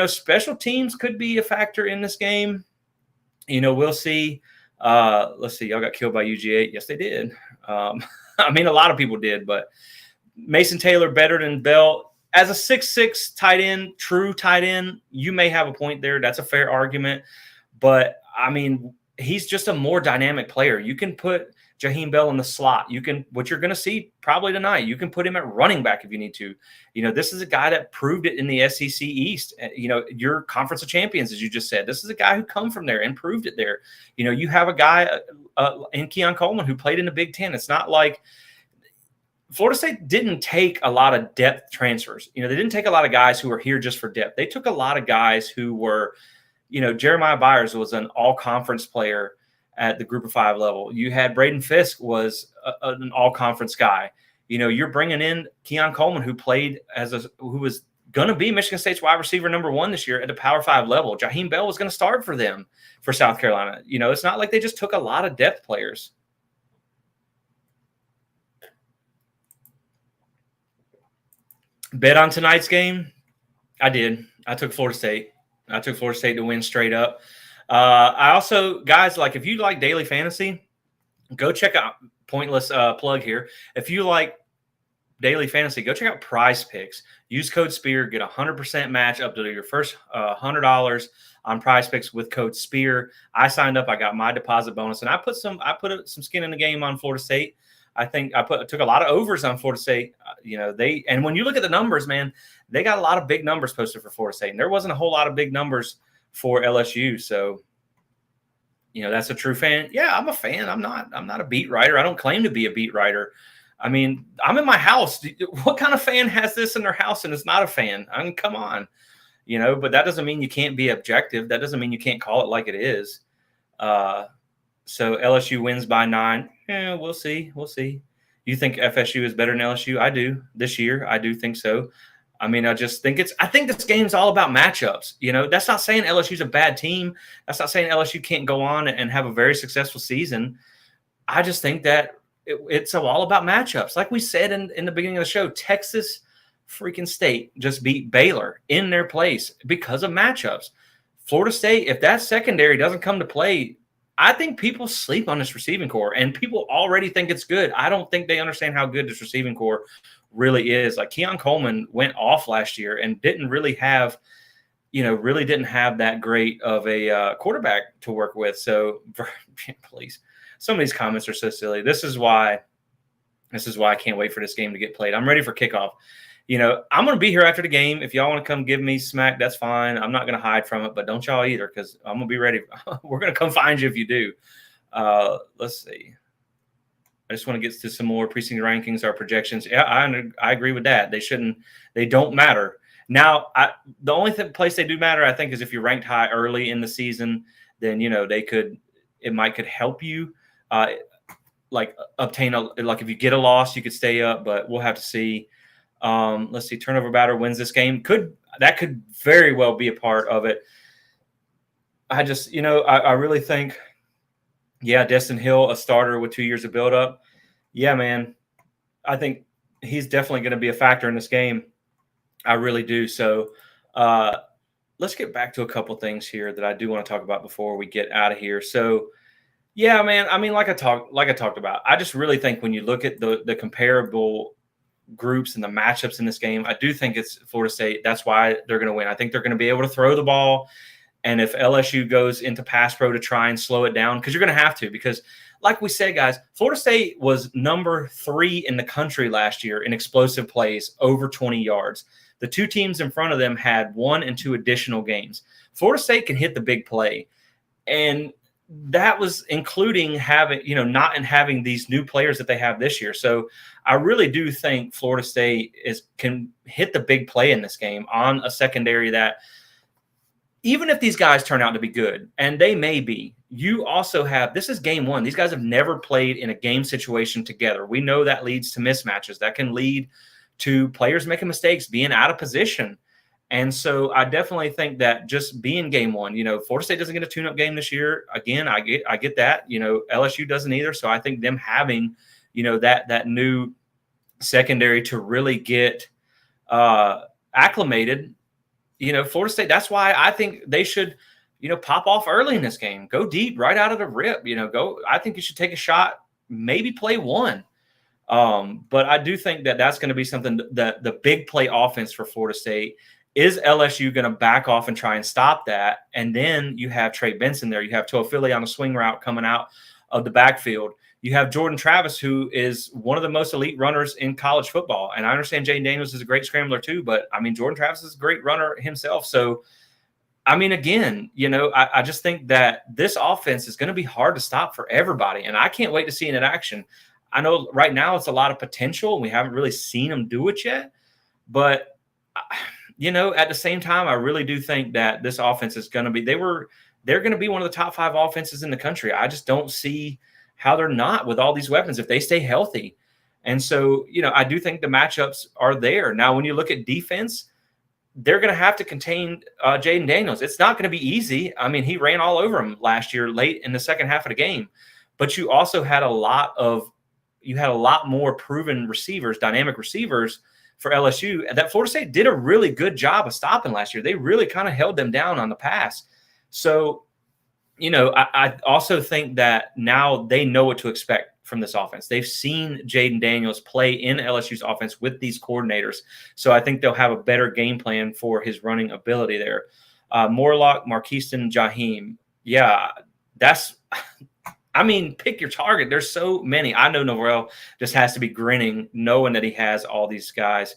special teams could be a factor in this game. We'll see. Let's see. Y'all got killed by UGA. Yes, they did. I mean, a lot of people did, but Mason Taylor better than Bell. As a 6'6" tight end, true tight end, you may have a point there. That's a fair argument. But, I mean, he's just a more dynamic player. You can put Jaheim Bell in the slot. What you're going to see probably tonight, you can put him at running back if you need to. This is a guy that proved it in the SEC East. Your Conference of Champions, as you just said. This is a guy who come from there and proved it there. You have a guy in Keon Coleman who played in the Big Ten. It's not like Florida State didn't take a lot of depth transfers. They didn't take a lot of guys who were here just for depth. They took a lot of guys who were, Jeremiah Byers was an all-conference player at the Group of 5 level. You had Braden Fisk was an all-conference guy. You're bringing in Keon Coleman, who was going to be Michigan State's wide receiver number 1 this year at the Power 5 level. Jaheim Bell was going to start for them for South Carolina. It's not like they just took a lot of depth players. Bet on tonight's game? I did. I took Florida State. I took Florida State to win straight up. I also, guys, like, if you like daily fantasy, go check out pointless plug here. If you like daily fantasy, go check out Prize Picks. Use code SPEAR, get 100% match up to your first $100 on Prize Picks with code SPEAR. I signed up. I got my deposit bonus, and I put some skin in the game on Florida State. I think I took a lot of overs on Florida State. And when you look at the numbers, man, they got a lot of big numbers posted for Florida State, and there wasn't a whole lot of big numbers for LSU. So, that's a true fan. Yeah, I'm a fan. I'm not a beat writer. I don't claim to be a beat writer. I mean, I'm in my house. What kind of fan has this in their house and is not a fan? I mean, come on, but that doesn't mean you can't be objective. That doesn't mean you can't call it like it is. So LSU wins by 9. Yeah, we'll see. You think FSU is better than LSU? I do this year. I do think so. I mean, I think this game's all about matchups. That's not saying LSU's a bad team. That's not saying LSU can't go on and have a very successful season. I just think that it's all about matchups. Like we said in the beginning of the show, Texas freaking State just beat Baylor in their place because of matchups. Florida State, if that secondary doesn't come to play, I think people sleep on this receiving core, and people already think it's good. I don't think they understand how good this receiving core really is. Like, Keon Coleman went off last year and didn't really have that great of a quarterback to work with. So please, some of these comments are so silly. This is why I can't wait for this game to get played. I'm ready for kickoff. I'm going to be here after the game. If y'all want to come give me smack, that's fine. I'm not going to hide from it, but don't y'all either, because I'm going to be ready. We're going to come find you if you do. Let's see. I just want to get to some more preseason rankings, our projections. Yeah, I agree with that. They don't matter. Now, the only place they do matter, I think, is if you're ranked high early in the season, then, it could help you obtain if you get a loss, you could stay up, but we'll have to see. Let's see, turnover batter wins this game. That could very well be a part of it. I just, I really think, Destin Hill, a starter with 2 years of buildup. Yeah, man, I think he's definitely going to be a factor in this game. I really do. So let's get back to a couple things here that I do want to talk about before we get out of here. So, yeah, man, I mean, like I talked about, I just really think when you look at the comparable groups and the matchups in this game, I do think it's Florida State. That's why they're going to win. I think they're going to be able to throw the ball. And if LSU goes into pass pro to try and slow it down, because you're going to have to, because like we said, guys, Florida State was number 3 in the country last year in explosive plays over 20 yards. The 2 teams in front of them had 1 and 2 additional games. Florida State can hit the big play. And that was including having these new players that they have this year. So I really do think Florida State can hit the big play in this game on a secondary that, even if these guys turn out to be good, and they may be, you also have – this is game 1. These guys have never played in a game situation together. We know that leads to mismatches. That can lead to players making mistakes, being out of position. And so I definitely think that just being game 1, Florida State doesn't get a tune-up game this year. Again, I get that. LSU doesn't either. So I think them having, that new secondary to really get acclimated – Florida State, that's why I think they should, pop off early in this game. Go deep right out of the rip. I think you should take a shot, maybe play 1. But I do think that that's going to be something that the big play offense for Florida State is. LSU going to back off and try and stop that? And then you have Trey Benson there. You have Toafili on a swing route coming out of the backfield. You have Jordan Travis, who is one of the most elite runners in college football. And I understand Jayden Daniels is a great scrambler too, but Jordan Travis is a great runner himself. So, again, I just think that this offense is going to be hard to stop for everybody. And I can't wait to see it in action. I know right now it's a lot of potential and we haven't really seen them do it yet, but at the same time, I really do think that this offense is going to be, they're going to be one of the top 5 offenses in the country. I just don't see how they're not with all these weapons if they stay healthy. And so, I do think the matchups are there. Now, when you look at defense, they're going to have to contain Jayden Daniels. It's not going to be easy. He ran all over him last year late in the second half of the game. But you also had a lot more proven receivers, dynamic receivers for LSU that Florida State did a really good job of stopping last year. They really kind of held them down on the pass. So, I also think that now they know what to expect from this offense. They've seen Jayden Daniels play in LSU's offense with these coordinators. So I think they'll have a better game plan for his running ability there. Morlock, Marquiston, Jaheim. Yeah, that's – pick your target. There's so many. I know Norvell just has to be grinning knowing that he has all these guys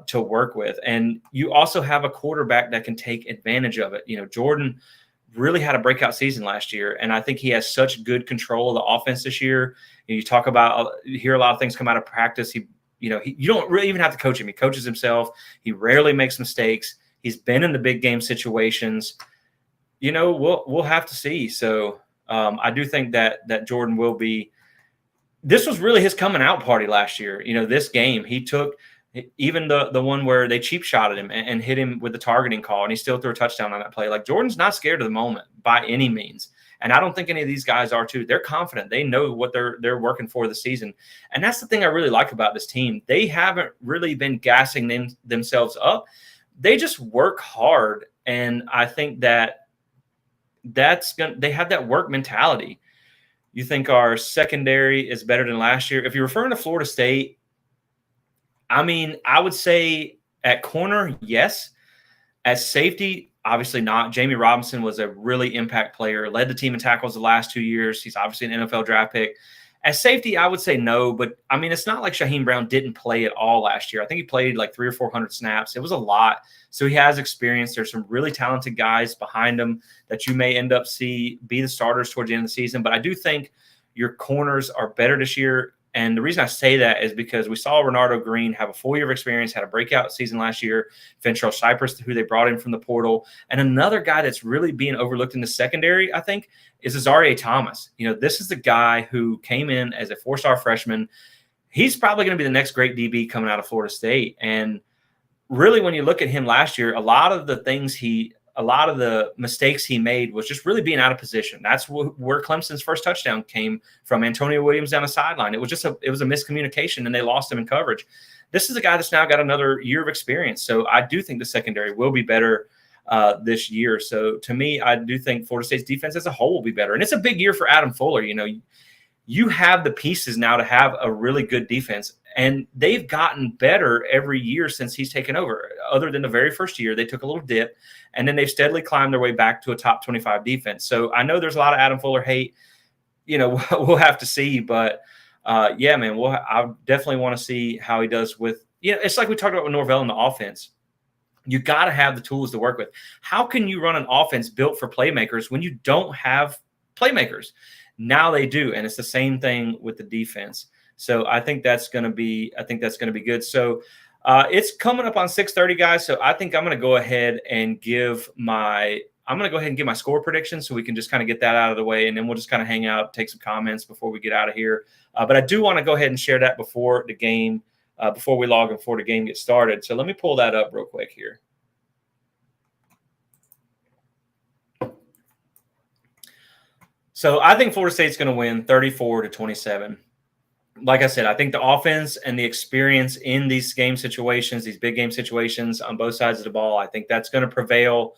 to work with. And you also have a quarterback that can take advantage of it. Jordan – really had a breakout season last year, and I think he has such good control of the offense this year. You hear a lot of things come out of practice. You don't really even have to coach him. He coaches himself. He rarely makes mistakes. He's been in the big game situations. We'll have to see. So I do think that Jordan will be. This was really his coming out party last year. This game he took. Even the one where they cheap shotted him and hit him with the targeting call, and he still threw a touchdown on that play. Like, Jordan's not scared of the moment by any means. And I don't think any of these guys are too. They're confident. They know what they're working for the season. And that's the thing I really like about this team. They haven't really been gassing themselves up. They just work hard. And I think they have that work mentality. You think our secondary is better than last year? If you're referring to Florida State, I would say at corner, yes. At safety, obviously not. Jamie Robinson was a really impact player, led the team in tackles the last 2 years. He's obviously an NFL draft pick. As safety, I would say no, but I mean, it's not like Shaheem Brown didn't play at all last year. I think he played like 300 or 400 snaps. It was a lot. So he has experience. There's some really talented guys behind him that you may end up be the starters towards the end of the season. But I do think your corners are better this year. And the reason I say that is because we saw Renardo Green have a full year of experience, had a breakout season last year. Fentrell Cypress, who they brought in from the portal. And another guy that's really being overlooked in the secondary, I think, is Azareye'h Thomas. This is the guy who came in as a 4-star freshman. He's probably going to be the next great DB coming out of Florida State. And really, when you look at him last year, a lot of the mistakes he made was just really being out of position. That's where Clemson's first touchdown came from. Antonio Williams down the sideline. It was a miscommunication, and they lost him in coverage. This is a guy that's now got another year of experience. So I do think the secondary will be better this year. So to me, I do think Florida State's defense as a whole will be better. And it's a big year for Adam Fuller. You have the pieces now to have a really good defense. And they've gotten better every year since he's taken over. Other than the very first year, they took a little dip, and then they've steadily climbed their way back to a top 25 defense. So I know there's a lot of Adam Fuller hate. We'll have to see. But, yeah, man, I definitely want to see how he does with – it's like we talked about with Norvell in the offense. You got to have the tools to work with. How can you run an offense built for playmakers when you don't have playmakers? Now they do, and it's the same thing with the defense. So I think that's going to be good. So it's coming up on 6:30, guys. So I think I'm going to go ahead and give my score prediction, so we can just kind of get that out of the way, and then we'll just kind of hang out, take some comments before we get out of here. But I do want to go ahead and share that before the game, before we log in, before the game gets started. So let me pull that up real quick here. So I think Florida State's going to win 34-27. Like I said, I think the offense and the experience in these game situations, these big game situations on both sides of the ball, I think that's going to prevail.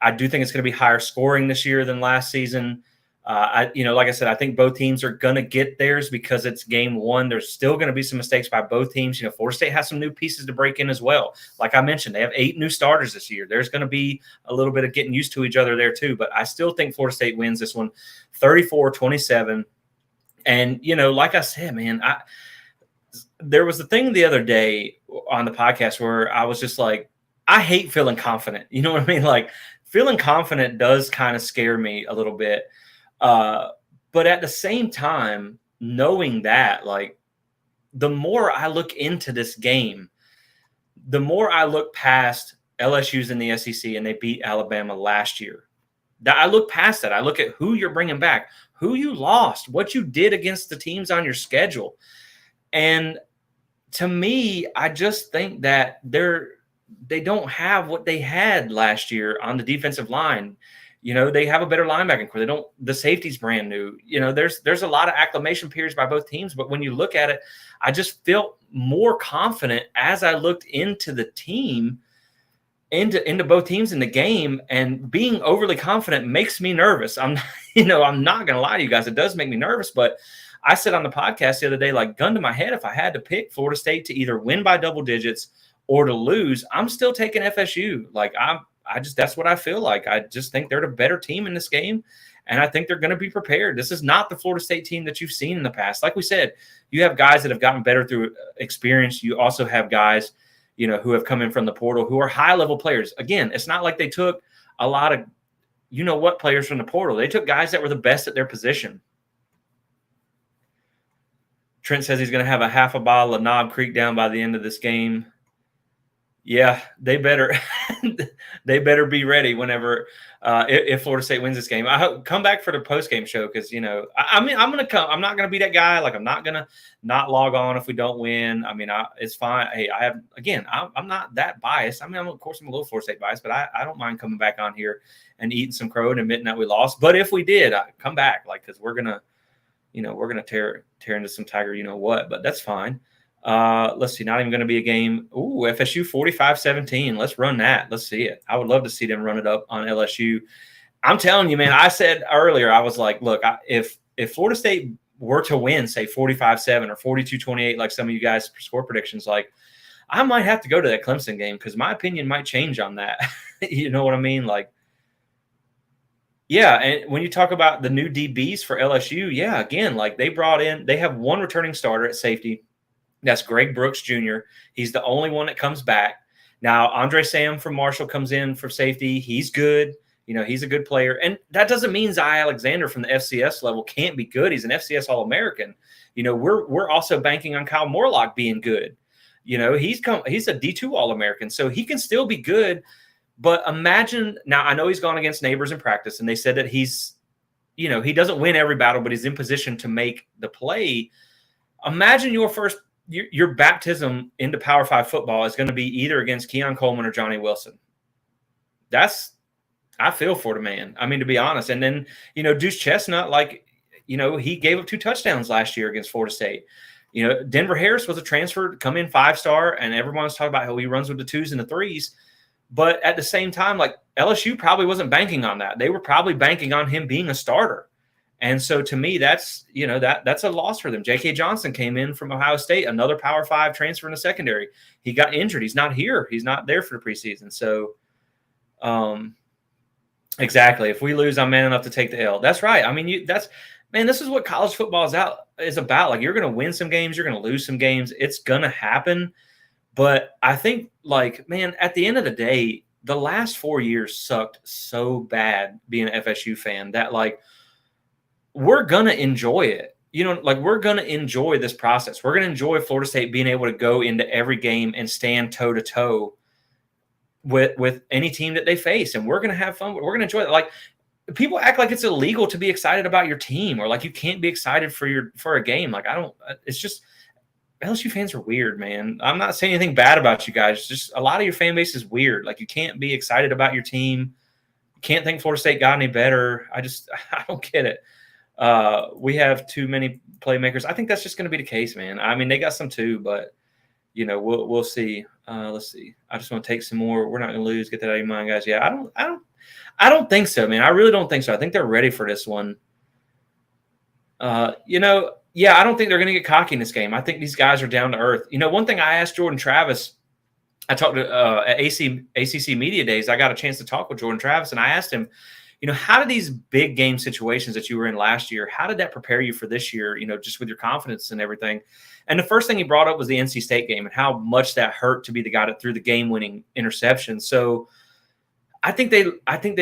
I do think it's going to be higher scoring this year than last season. Like I said, I think both teams are going to get theirs because it's game one. There's still going to be some mistakes by both teams. Florida State has some new pieces to break in as well. Like I mentioned, they have 8 new starters this year. There's going to be a little bit of getting used to each other there too. But I still think Florida State wins this one 34-27. And, like I said, man, there was a thing the other day on the podcast where I was just like, I hate feeling confident. You know what I mean? Like, feeling confident does kind of scare me a little bit. But at the same time, knowing that, like, the more I look into this game, the more I look past LSU's in the SEC, and they beat Alabama last year. I look past that. I look at who you're bringing back, who you lost, what you did against the teams on your schedule. And to me, I just think that they don't have what they had last year on the defensive line. They have a better linebacking core. The safety's brand new. There's a lot of acclimation periods by both teams, but when you look at it, I just felt more confident as I looked into the team, into both teams in the game, and being overly confident makes me nervous. I'm not going to lie to you guys. It does make me nervous, but I said on the podcast the other day, like, gun to my head, if I had to pick Florida State to either win by double digits or to lose, I'm still taking FSU. Like, that's what I feel like. I just think they're the better team in this game, and I think they're going to be prepared. This is not the Florida State team that you've seen in the past. Like we said, you have guys that have gotten better through experience. You also have guys who have come in from the portal, who are high-level players. Again, it's not like they took a lot of players from the portal. They took guys that were the best at their position. Trent says he's going to have a half a bottle of Knob Creek down by the end of this game. Yeah, they better be ready whenever if Florida State wins this game. I hope come back for the post-game show because I'm going to come. I'm not going to be that guy. Like, I'm not going to not log on if we don't win. I mean, it's fine. Hey, I'm not that biased. I mean, of course I'm a little Florida State biased, but I don't mind coming back on here and eating some crow and admitting that we lost. But if we did, I come back, like, because we're gonna tear into some Tiger, what. But that's fine. Let's see, not even going to be a game. Ooh, FSU 45-17. Let's run that. Let's see it. I would love to see them run it up on LSU. I'm telling you, man, I said earlier, I was like, look, if Florida State were to win, say 45-7 or 42-28, like some of you guys score predictions, like, I might have to go to that Clemson game because my opinion might change on that. You know what I mean? Like, Yeah, and when you talk about the new DBs for LSU, yeah, again, like they have one returning starter at safety. That's Greg Brooks Jr. He's the only one that comes back. Now, Andre Sam from Marshall comes in for safety. He's good. He's a good player. And that doesn't mean Zy Alexander from the FCS level can't be good. He's an FCS All-American. We're also banking on Kyle Morlock being good. He's a D2 All-American, so he can still be good. But imagine now, I know he's gone against neighbors in practice, and they said that he doesn't win every battle, but he's in position to make the play. Imagine your baptism into Power 5 football is going to be either against Keon Coleman or Johnny Wilson. I feel for the man. I mean, to be honest. And then, Deuce Chestnut, he gave up 2 touchdowns last year against Florida State. Denver Harris was a transfer, come in 5-star, and everyone's talking about how he runs with the 2s and the 3s. But at the same time, LSU probably wasn't banking on that. They were probably banking on him being a starter. And so to me, that's a loss for them. J.K. Johnson came in from Ohio State, another Power 5 transfer in the secondary. He got injured. He's not here. He's not there for the preseason. So, exactly. If we lose, I'm man enough to take the L. That's right. I mean, this is what college football is about. Like, you're going to win some games. You're going to lose some games. It's going to happen. But I think, at the end of the day, the last 4 years sucked so bad being an FSU fan that, we're going to enjoy it. We're going to enjoy this process. We're going to enjoy Florida State being able to go into every game and stand toe-to-toe with any team that they face. And we're going to have fun. We're going to enjoy it. People act like it's illegal to be excited about your team, or you can't be excited for a game. It's just LSU fans are weird, man. I'm not saying anything bad about you guys. Just a lot of your fan base is weird. You can't be excited about your team. You can't think Florida State got any better. I don't get it. We have too many playmakers. I think that's just going to be the case, man. I mean, they got some too, but we'll see. Let's see. I just want to take some more. We're not going to lose. Get that out of your mind, guys. Yeah, I don't think so, man. I really don't think so. I think they're ready for this one. Yeah, I don't think they're going to get cocky in this game. I think these guys are down to earth. One thing I asked Jordan Travis, I talked to at ACC Media Days. I got a chance to talk with Jordan Travis, and I asked him, how did these big game situations that you were in last year, how did that prepare you for this year, just with your confidence and everything? And the first thing he brought up was the NC State game and how much that hurt to be the guy that threw the game-winning interception. So I think they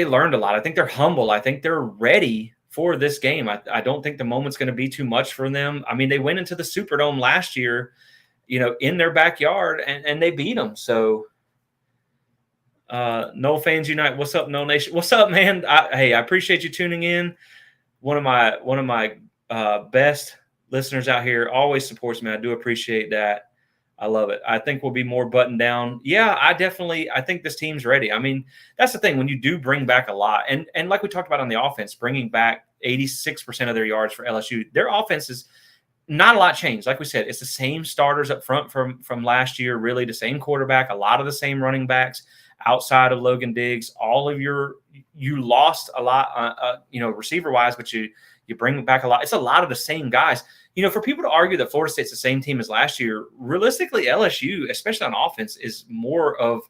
learned a lot. I think they're humble. I think they're ready for this game. I don't think the moment's going to be too much for them. I mean, they went into the Superdome last year, in their backyard, and they beat them. So No Fans Unite. What's up, No Nation? What's up, man? I appreciate you tuning in. One of my best listeners out here, always supports me. I do appreciate that. I love it. I think we'll be more buttoned down. Yeah, I think this team's ready. I mean, that's the thing. When you do bring back a lot, and like we talked about on the offense, bringing back 86% of their yards for LSU, their offense is not a lot changed. Like we said, it's the same starters up front from last year, really the same quarterback, a lot of the same running backs outside of Logan Diggs. You lost a lot, receiver-wise, but you bring back a lot. It's a lot of the same guys. For people to argue that Florida State's the same team as last year, realistically, LSU, especially on offense, is more of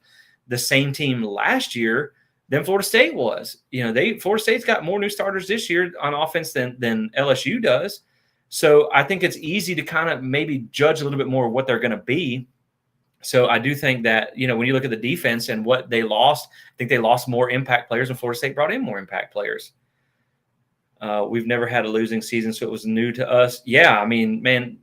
the same team last year than Florida State was. Florida State's got more new starters this year on offense than LSU does. So I think it's easy to kind of maybe judge a little bit more of what they're going to be. So I do think that, when you look at the defense and what they lost, I think they lost more impact players, and Florida State brought in more impact players. We've never had a losing season, so it was new to us. Yeah, I mean, man,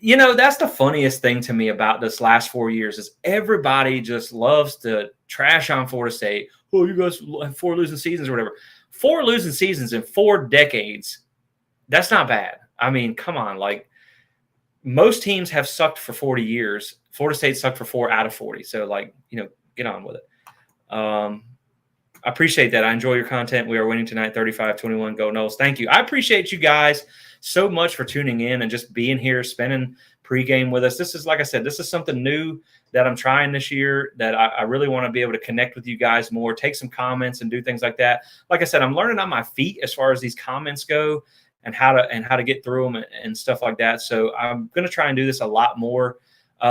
that's the funniest thing to me about this last 4 years is everybody just loves to trash on Florida State. Oh, you guys have 4 losing seasons or whatever. 4 losing seasons in 4 decades, that's not bad. I mean, come on. Most teams have sucked for 40 years. Florida State sucked for 4 out of 40. So, get on with it. I appreciate that. I enjoy your content. We are winning tonight, 35-21. Go Noles. Thank you. I appreciate you guys so much for tuning in and just being here, spending pregame with us. This is, like I said, this is something new that I'm trying this year that I really want to be able to connect with you guys more, take some comments and do things like that. Like I said, I'm learning on my feet as far as these comments go and how to get through them and stuff like that. So I'm going to try and do this a lot more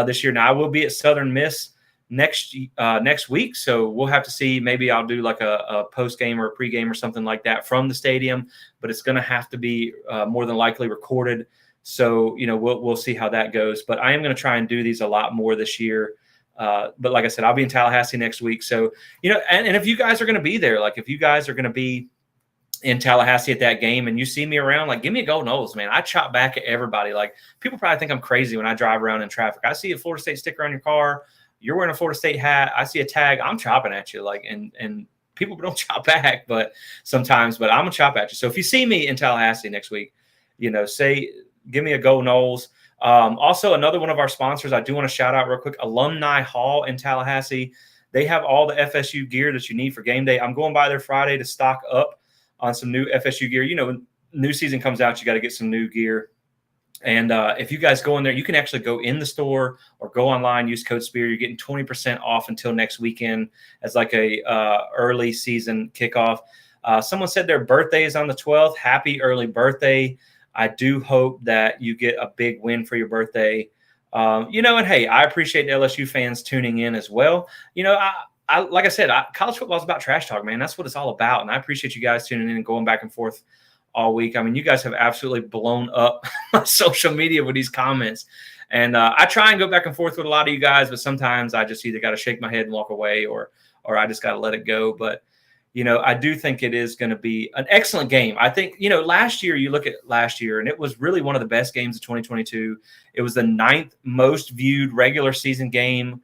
this year. Now, I will be at Southern Miss next week. So we'll have to see. Maybe I'll do like a post game or a pregame or something like that from the stadium, but it's going to have to be more than likely recorded. So, we'll see how that goes. But I am going to try and do these a lot more this year. But like I said, I'll be in Tallahassee next week. So, and if you guys are going to be there, like if you guys are going to be in Tallahassee at that game and you see me around, like give me a go Noles, man. I chop back at everybody. Like people probably think I'm crazy when I drive around in traffic. I see a Florida State sticker on your car. You're wearing a Florida State hat. I see a tag. I'm chopping at you. Like, and people don't chop back, but sometimes, but I'm gonna chop at you. So if you see me in Tallahassee next week, give me a go Noles. Also, another one of our sponsors, I do want to shout out real quick, Alumni Hall in Tallahassee. They have all the FSU gear that you need for game day. I'm going by there Friday to stock up on some new FSU gear. When new season comes out, you got to get some new gear. And if you guys go in there, you can actually go in the store or go online, use code SPEAR. You're getting 20% off until next weekend as like a early season kickoff. Someone said their birthday is on the 12th. Happy early birthday. I do hope that you get a big win for your birthday. And hey, I appreciate the LSU fans tuning in as well. Like I said, college football is about trash talk, man. That's what it's all about. And I appreciate you guys tuning in and going back and forth all week. I mean, you guys have absolutely blown up my social media with these comments. And I try and go back and forth with a lot of you guys, but sometimes I just either got to shake my head and walk away or I just got to let it go. But, I do think it is going to be an excellent game. I think, last year, you look at last year, and it was really one of the best games of 2022. It was the 9th most viewed regular season game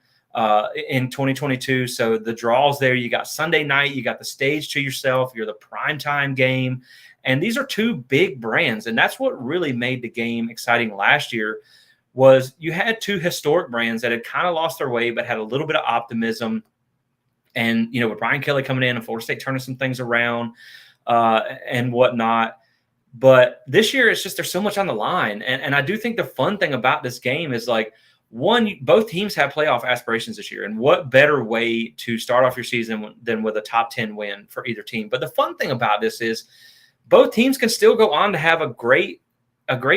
in 2022. So the draws there, you got Sunday night, you got the stage to yourself, you're the primetime game. And these are two big brands. And that's what really made the game exciting last year was you had two historic brands that had kind of lost their way, but had a little bit of optimism. And, with Brian Kelly coming in and Florida State turning some things around and whatnot. But this year, it's just there's so much on the line. And I do think the fun thing about this game is like, one, both teams have playoff aspirations this year. And what better way to start off your season than with a top 10 win for either team? But the fun thing about this is both teams can still go on to have a great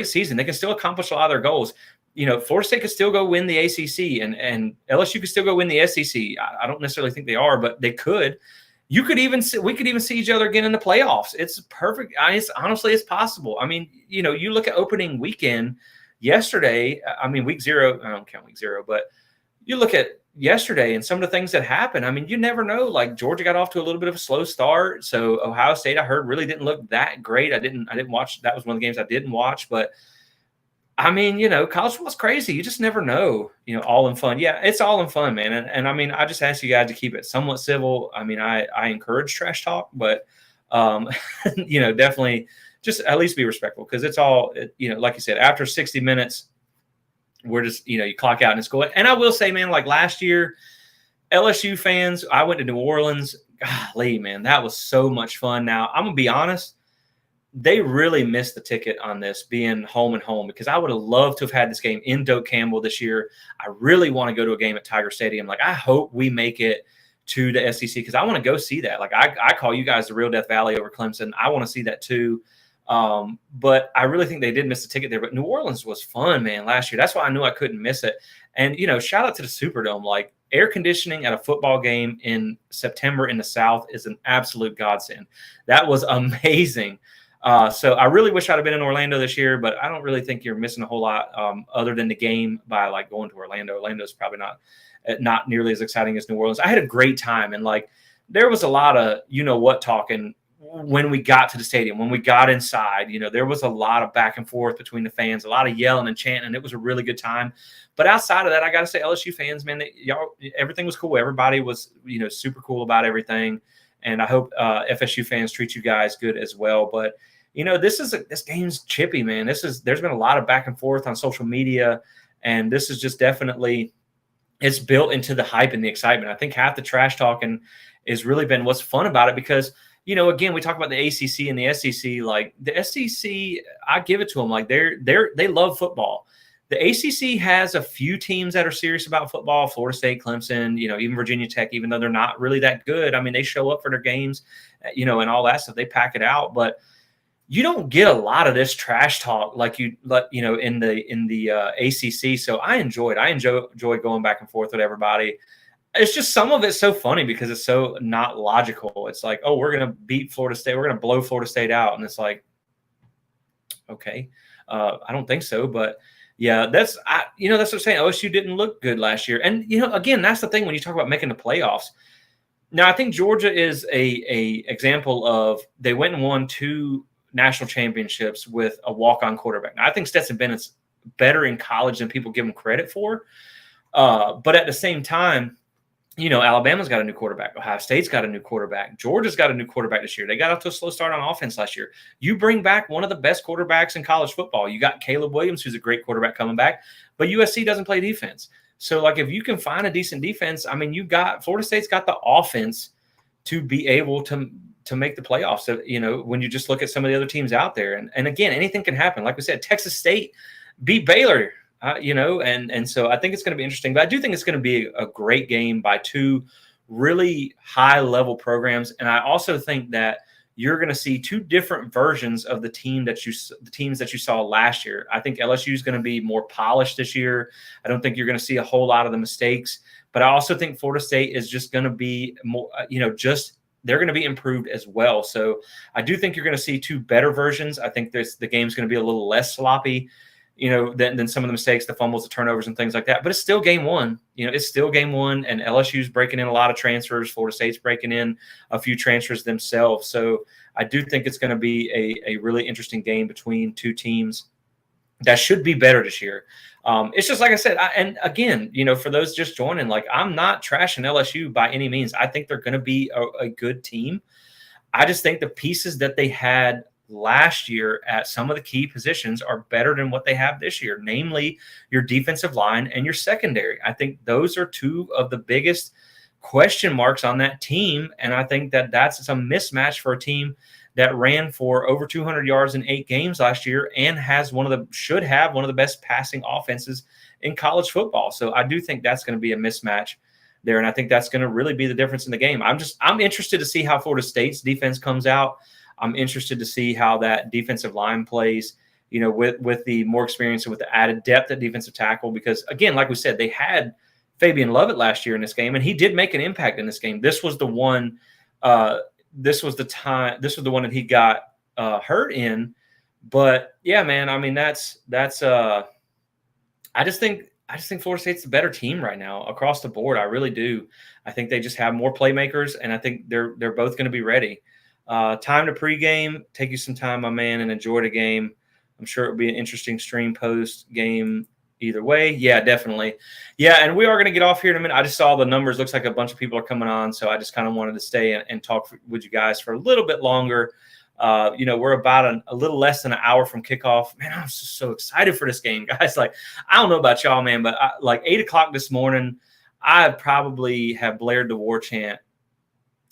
season. They can still accomplish a lot of their goals. Florida State could still go win the ACC and LSU could still go win the SEC. I don't necessarily think they are, but they could. We could even see each other again in the playoffs. It's perfect. Honestly, it's possible. I mean, you look at opening weekend yesterday. I mean, week 0. I don't count week 0, but you look at yesterday and some of the things that happened. I mean, you never know. Like Georgia got off to a little bit of a slow start. So Ohio State, I heard, really didn't look that great. I didn't watch. That was one of the games I didn't watch, but. I mean, college football's crazy. You just never know, all in fun. Yeah, it's all in fun, man. And I mean, I just ask you guys to keep it somewhat civil. I mean, I encourage trash talk, but, definitely just at least be respectful because it's all, like you said, after 60 minutes, we're just, you clock out and it's going. And I will say, man, like last year, LSU fans, I went to New Orleans. Golly, man, that was so much fun. Now, I'm going to be honest. They really missed the ticket on this being home and home because I would have loved to have had this game in Doak Campbell this year. I really want to go to a game at Tiger Stadium. Like, I hope we make it to the SEC because I want to go see that. Like, I call you guys the real Death Valley over Clemson. I want to see that too. But I really think they did miss the ticket there. But New Orleans was fun, man, last year. That's why I knew I couldn't miss it. And, shout out to the Superdome. Like, air conditioning at a football game in September in the South is an absolute godsend. That was amazing. So I really wish I'd have been in Orlando this year, but I don't really think you're missing a whole lot other than the game by like going to Orlando. Orlando's probably not nearly as exciting as New Orleans. I had a great time, and like there was a lot of talking when we got to the stadium, when we got inside. There was a lot of back and forth between the fans, a lot of yelling and chanting, and it was a really good time. But outside of that, I got to say, LSU fans, man, everything was cool. Everybody was super cool about everything. And I hope FSU fans treat you guys good as well. But, this game's chippy, man. There's been a lot of back and forth on social media. And this is just definitely, it's built into the hype and the excitement. I think half the trash talking has really been what's fun about it because, again, we talk about the ACC and the SEC. Like the SEC, I give it to them. Like they love football. The ACC has a few teams that are serious about football, Florida State, Clemson, even Virginia Tech, even though they're not really that good. I mean, they show up for their games, and all that stuff. They pack it out. But you don't get a lot of this trash talk like in the ACC. So I enjoy going back and forth with everybody. It's just some of it's so funny because it's so not logical. It's like, oh, we're going to beat Florida State. We're going to blow Florida State out. And it's like, okay, I don't think so. But yeah, that's what I'm saying. OSU didn't look good last year. And, again, that's the thing when you talk about making the playoffs. Now, I think Georgia is a example of they went and won 2 national championships with a walk-on quarterback. Now, I think Stetson Bennett's better in college than people give him credit for. But at the same time, Alabama's got a new quarterback. Ohio State's got a new quarterback. Georgia's got a new quarterback this year. They got off to a slow start on offense last year. You bring back one of the best quarterbacks in college football. You got Caleb Williams, who's a great quarterback coming back, but USC doesn't play defense. So, if you can find a decent defense, I mean, Florida State's got the offense to be able to make the playoffs. So, when you just look at some of the other teams out there. And again, anything can happen. Like we said, Texas State beat Baylor. And so I think it's going to be interesting. But I do think it's going to be a great game by 2 really high-level programs. And I also think that you're going to see 2 different versions of the teams that you saw last year. I think LSU is going to be more polished this year. I don't think you're going to see a whole lot of the mistakes. But I also think Florida State is just going to be more, they're going to be improved as well. So I do think you're going to see 2 better versions. I think the game's going to be a little less sloppy, than some of the mistakes, the fumbles, the turnovers, and things like that. But it's still game 1. It's still game 1, and LSU's breaking in a lot of transfers. Florida State's breaking in a few transfers themselves. So I do think it's going to be a really interesting game between 2 teams that should be better this year. It's just like I said, and again, for those just joining, I'm not trashing LSU by any means. I think they're going to be a good team. I just think the pieces that they had last year at some of the key positions are better than what they have this year, namely your defensive line and your secondary. I think those are 2 of the biggest question marks on that team, and I think that's a mismatch for a team that ran for over 200 yards in 8 games last year and should have one of the best passing offenses in college football. So I do think that's going to be a mismatch there, and I think that's going to really be the difference in the game. I'm interested to see how Florida State's defense comes out. I'm interested to see how that defensive line plays, with the more experience and with the added depth at defensive tackle. Because, again, like we said, they had Fabian Lovett last year in this game, and he did make an impact in this game. This was the one this was the one that he got hurt in. But, yeah, man, I mean, that's I just think Florida State's the better team right now across the board. I really do. I think they just have more playmakers, and I think they're both going to be ready. Time to pregame. Take you some time, my man, and enjoy the game. I'm sure it'll be an interesting stream post game either way. Yeah, definitely. Yeah, and we are going to get off here in a minute. I just saw the numbers. Looks like a bunch of people are coming on, so I just kind of wanted to stay and talk with you guys for a little bit longer. We're about a little less than an hour from kickoff. Man, I'm just so excited for this game, guys. I don't know about y'all, man, but 8 o'clock this morning, I probably have blared the war chant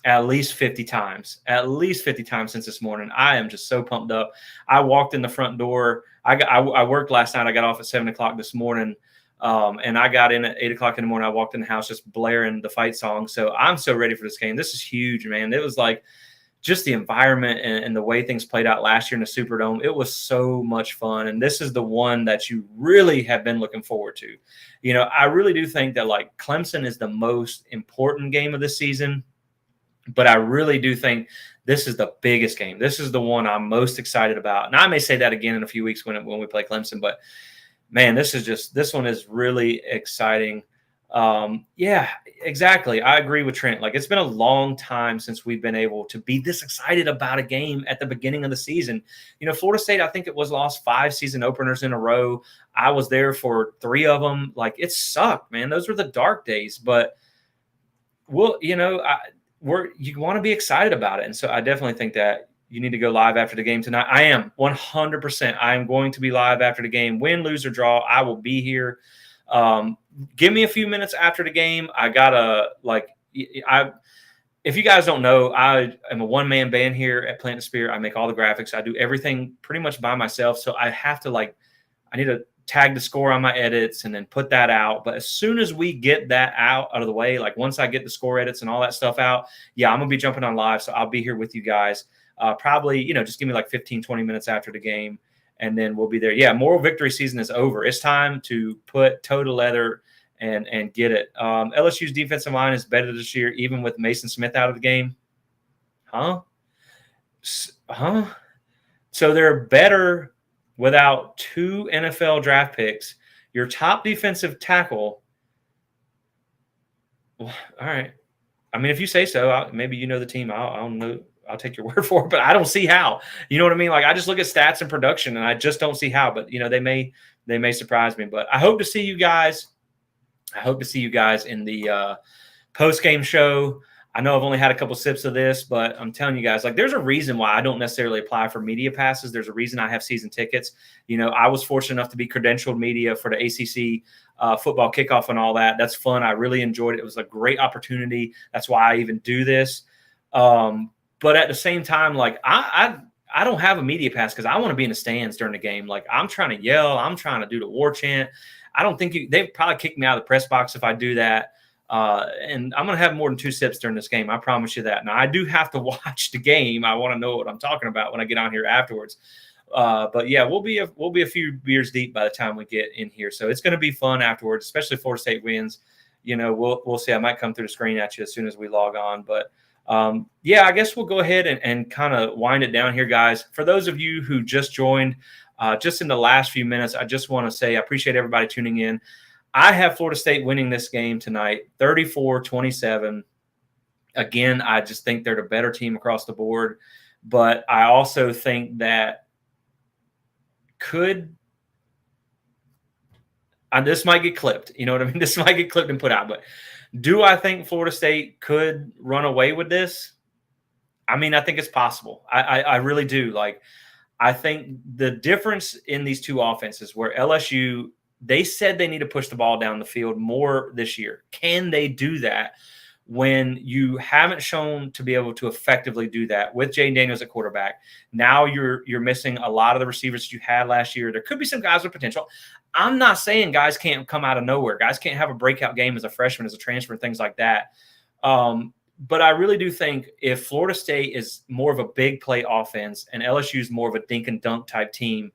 at least 50 times since this morning. I am just so pumped up. I walked in the front door. I worked last night. I got off at 7 o'clock this morning. And I got in at 8 o'clock in the morning. I walked in the house just blaring the fight song. So I'm so ready for this game. This is huge, man. It was just the environment and the way things played out last year in the Superdome. It was so much fun. And this is the one that you really have been looking forward to. I really do think that Clemson is the most important game of this season. But I really do think this is the biggest game. This is the one I'm most excited about. And I may say that again in a few weeks when we play Clemson. But, man, this one is really exciting. Yeah, exactly. I agree with Trent. It's been a long time since we've been able to be this excited about a game at the beginning of the season. Florida State, I think it was lost 5 season openers in a row. I was there for 3 of them. It sucked, man. Those were the dark days. But, you want to be excited about it. And so I definitely think that you need to go live after the game tonight. I am 100%. I am going to be live after the game. Win, lose, or draw, I will be here. Give me a few minutes after the game. I gotta if you guys don't know, I am a one-man band here at Plant the Spear. I make all the graphics. I do everything pretty much by myself. So I have to I need to tag the score on my edits and then put that out. But as soon as we get that out of the way, once I get the score edits and all that stuff out, yeah, I'm going to be jumping on live. So I'll be here with you guys. Probably, just give me 15, 20 minutes after the game, and then we'll be there. Yeah, Moral Victory season is over. It's time to put toe to leather and get it. LSU's defensive line is better this year, even with Mason Smith out of the game. Huh? So they're better without 2 NFL draft picks. Your top defensive tackle. Well, all right. I mean, if you say so, maybe you know the team. I don't know. I'll take your word for it, but I don't see how. You know what I mean? Like, I just look at stats and production, and I just don't see how. But they may surprise me. But I hope to see you guys. I hope to see you guys in the post-game show. I know I've only had a couple sips of this, but I'm telling you guys, like, there's a reason why I don't necessarily apply for media passes. There's a reason I have season tickets. I was fortunate enough to be credentialed media for the ACC football kickoff and all that. That's fun. I really enjoyed it. It was a great opportunity. That's why I even do this. But at the same time, like, I don't have a media pass because I want to be in the stands during the game. Like, I'm trying to yell. I'm trying to do the war chant. I don't think they'd probably kick me out of the press box if I do that. And I'm going to have more than 2 sips during this game. I promise you that. Now, I do have to watch the game. I want to know what I'm talking about when I get on here afterwards. But yeah, we'll be a few beers deep by the time we get in here. So it's going to be fun afterwards, especially if Florida State wins. We'll see. I might come through the screen at you as soon as we log on. But yeah, I guess we'll go ahead and kind of wind it down here, guys. For those of you who just joined, just in the last few minutes, I just want to say I appreciate everybody tuning in. I have Florida State winning this game tonight, 34-27. Again, I just think they're the better team across the board. But I also think that this might get clipped. You know what I mean? This might get clipped and put out. But do I think Florida State could run away with this? I mean, I think it's possible. I really do. Like, I think the difference in these two offenses where LSU, they said they need to push the ball down the field more this year. Can they do that when you haven't shown to be able to effectively do that with Jayden Daniels at quarterback? Now you're missing a lot of the receivers that you had last year. There could be some guys with potential. I'm not saying guys can't come out of nowhere. Guys can't have a breakout game as a freshman, as a transfer, things like that. But I really do think if Florida State is more of a big play offense and LSU is more of a dink and dunk type team,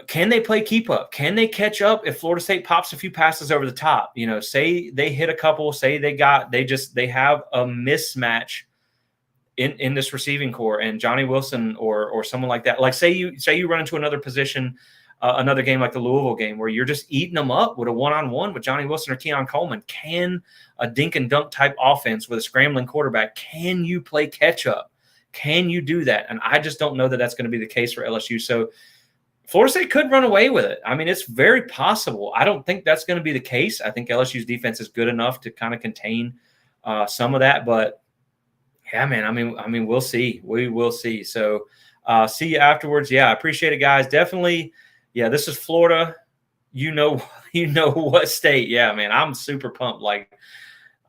can they play keep up? Can they catch up if Florida State pops a few passes over the top? Say they hit a couple, say they have a mismatch in this receiving core and Johnny Wilson or someone like that. Like say you run into another position, another game like the Louisville game where you're just eating them up with a one-on-one with Johnny Wilson or Keon Coleman. Can a dink and dunk type offense with a scrambling quarterback, can you play catch up? Can you do that? And I just don't know that that's going to be the case for LSU. So Florida State could run away with it. I mean, it's very possible. I don't think that's going to be the case. I think LSU's defense is good enough to kind of contain some of that. But yeah, man, I mean, we'll see. We will see. So see you afterwards. Yeah, I appreciate it, guys. Definitely. Yeah, this is Florida. You know what state. Yeah, man, I'm super pumped. Like,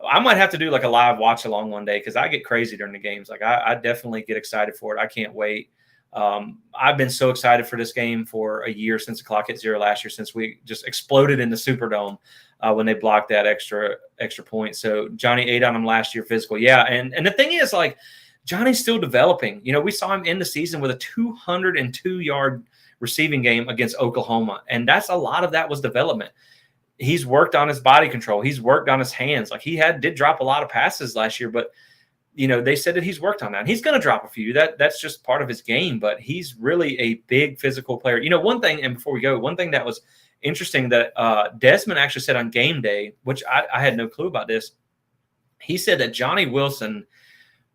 I might have to do like a live watch along one day because I get crazy during the games. Like, I definitely get excited for it. I can't wait. I've been so excited for this game for a year since the clock hit 0 last year, since we just exploded in the Superdome when they blocked that extra point. So Johnny ate on him last year physical. Yeah. And the thing is, like, Johnny's still developing. We saw him end the season with a 202-yard receiving game against Oklahoma. And that's a lot of that was development. He's worked on his body control. He's worked on his hands. Like, he did drop a lot of passes last year, but they said that he's worked on that. And he's going to drop a few. That's just part of his game, but he's really a big physical player. One thing, and before we go, one thing that was interesting that Desmond actually said on game day, which I had no clue about this. He said that Johnny Wilson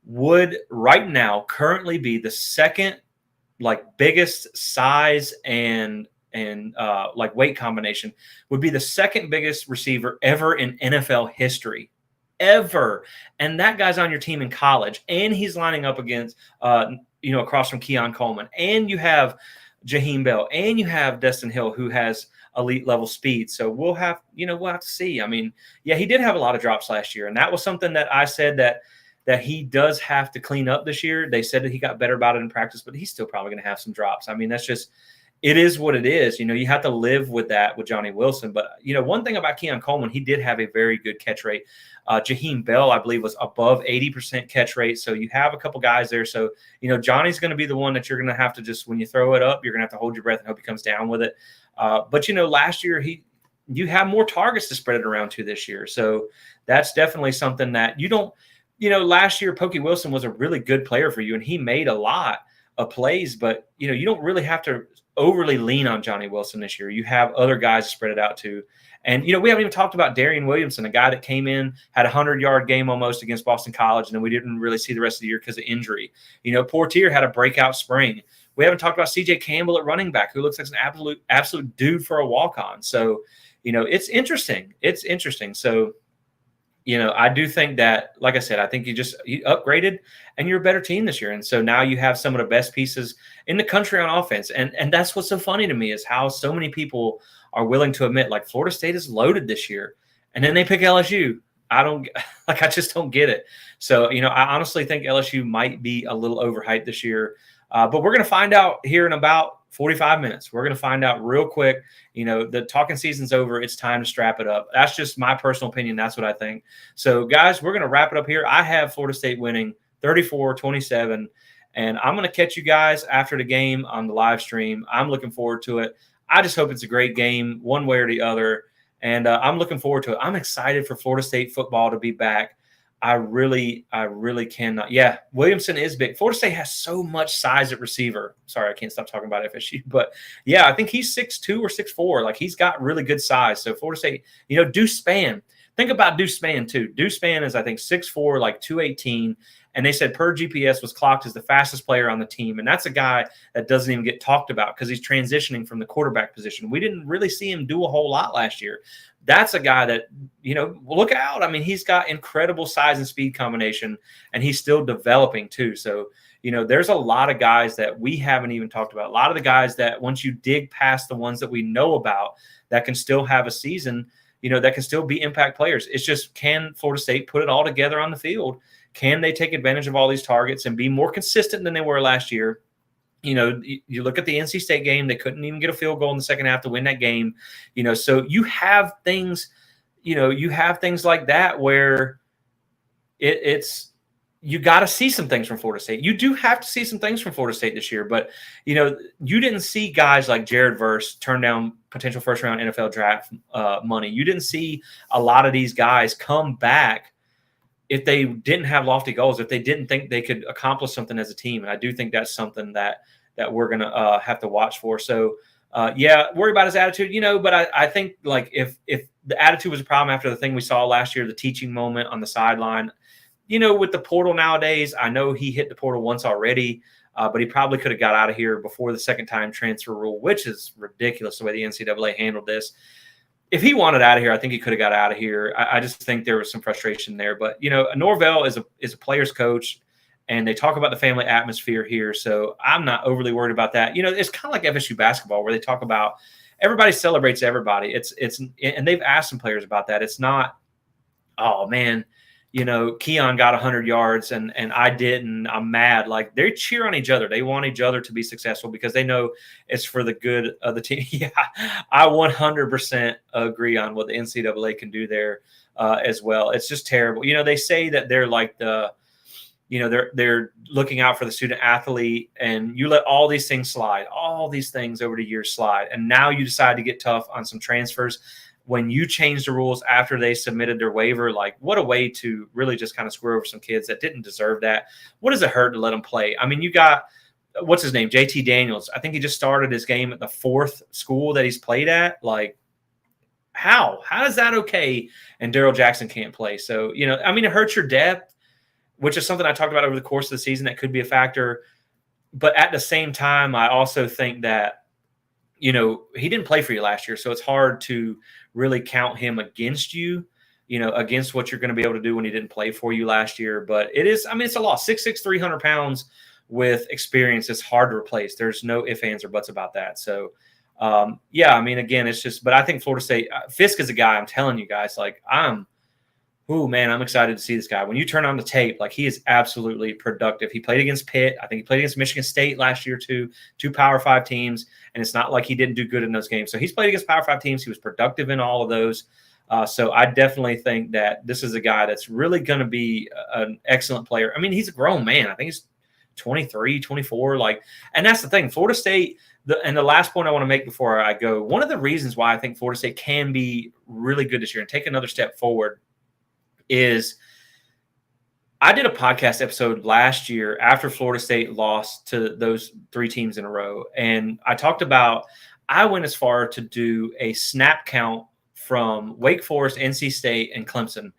would right now currently be the second biggest size and weight combination, would be the second biggest receiver ever in NFL history. Ever. And that guy's on your team in college, and he's lining up against across from Keon Coleman, and you have Jaheim Bell, and you have Destin Hill, who has elite level speed. So we'll have to see. I mean, yeah, he did have a lot of drops last year, and that was something that I said that he does have to clean up this year. They said that he got better about it in practice, but he's still probably going to have some drops. I mean, that's just, it is what it is. You have to live with that with Johnny Wilson. But, one thing about Keon Coleman, he did have a very good catch rate. Jaheim Bell, I believe, was above 80% catch rate. So you have a couple guys there. So, Johnny's going to be the one that you're going to have to just, when you throw it up, you're going to have to hold your breath and hope he comes down with it. But, last year you have more targets to spread it around to this year. So that's definitely something that you don't, last year, Pokey Wilson was a really good player for you, and he made a lot of plays, but, you don't really have to overly lean on Johnny Wilson this year. You have other guys to spread it out to. And, we haven't even talked about Darian Williamson, a guy that came in, had a 100-yard game almost against Boston College, and then we didn't really see the rest of the year because of injury. Portier had a breakout spring. We haven't talked about CJ Campbell at running back, who looks like an absolute dude for a walk-on. So, it's interesting. It's interesting. So, I do think that, like I said, I think you upgraded and you're a better team this year. And so now you have some of the best pieces in the country on offense. And that's what's so funny to me is how so many people are willing to admit, like, Florida State is loaded this year. And then they pick LSU. I just don't get it. So, I honestly think LSU might be a little overhyped this year. But we're going to find out here in about 45 minutes. We're going to find out real quick. The talking season's over. It's time to strap it up. That's just my personal opinion. That's what I think. So, guys, we're going to wrap it up here. I have Florida State winning 34-27, and I'm going to catch you guys after the game on the live stream. I'm looking forward to it. I just hope it's a great game one way or the other, and I'm looking forward to it. I'm excited for Florida State football to be back. I really cannot. Yeah, Williamson is big. Florida State has so much size at receiver. Sorry, I can't stop talking about FSU. But, yeah, I think he's 6'2" or 6'4". Like, he's got really good size. So, Florida State, Deuce Spann. Think about Deuce Spann, too. Deuce Spann is, I think, 6'4", like 218. And they said per GPS was clocked as the fastest player on the team. And that's a guy that doesn't even get talked about because he's transitioning from the quarterback position. We didn't really see him do a whole lot last year. That's a guy that, look out. I mean, he's got incredible size and speed combination, and he's still developing too. So, there's a lot of guys that we haven't even talked about. A lot of the guys that once you dig past the ones that we know about that can still have a season, that can still be impact players. It's just, can Florida State put it all together on the field? Can they take advantage of all these targets and be more consistent than they were last year? You look at the NC State game, they couldn't even get a field goal in the second half to win that game. So you have things, like that where you got to see some things from Florida State. You do have to see some things from Florida State this year, but you didn't see guys like Jared Verse turn down potential first-round NFL draft money. You didn't see a lot of these guys come back if they didn't have lofty goals, if they didn't think they could accomplish something as a team. And I do think that's something that we're going to have to watch for. So, worry about his attitude, but I think, like, if the attitude was a problem after the thing we saw last year, the teaching moment on the sideline, with the portal nowadays, I know he hit the portal once already, but he probably could have got out of here before the second-time transfer rule, which is ridiculous the way the NCAA handled this. If he wanted out of here, I think he could have got out of here. I just think there was some frustration there. But, Norvell is a player's coach, and they talk about the family atmosphere here. So I'm not overly worried about that. It's kind of like FSU basketball where they talk about everybody celebrates everybody. And they've asked some players about that. It's not, oh, man, Keon got 100 yards and I didn't. I'm mad. Like, they cheer on each other. They want each other to be successful because they know it's for the good of the team. Yeah, I 100% agree on what the NCAA can do there as well. It's just terrible. They say that they're like they're looking out for the student athlete, and you let all these things slide, all these things over the years slide. And now you decide to get tough on some transfers. When you change the rules after they submitted their waiver, like, what a way to really just kind of screw over some kids that didn't deserve that. What does it hurt to let them play? I mean, you got, what's his name? Jayden Daniels. I think he just started his game at the 4th school that he's played at. Like, how is that okay? And Daryl Jackson can't play. So, it hurts your depth, which is something I talked about over the course of the season that could be a factor. But at the same time, I also think that, he didn't play for you last year, so it's hard to really count him against you, against what you're going to be able to do when he didn't play for you last year. But it's a loss. 6'6", 300 pounds with experience is hard to replace. There's no ifs, ands, or buts about that. So, again, it's just – but I think Florida State Fisk is a guy, I'm telling you guys, like, I'm excited to see this guy. When you turn on the tape, like, he is absolutely productive. He played against Pitt. I think he played against Michigan State last year too, 2 Power 5 teams, and it's not like he didn't do good in those games. So he's played against Power 5 teams. He was productive in all of those. So I definitely think that this is a guy that's really going to be an excellent player. I mean, he's a grown man. I think he's 23, 24. And that's the thing. Florida State, and the last point I want to make before I go, one of the reasons why I think Florida State can be really good this year and take another step forward is I did a podcast episode last year after Florida State lost to those 3 teams in a row. And I talked about, I went as far to do a snap count from Wake Forest, NC State, and Clemson.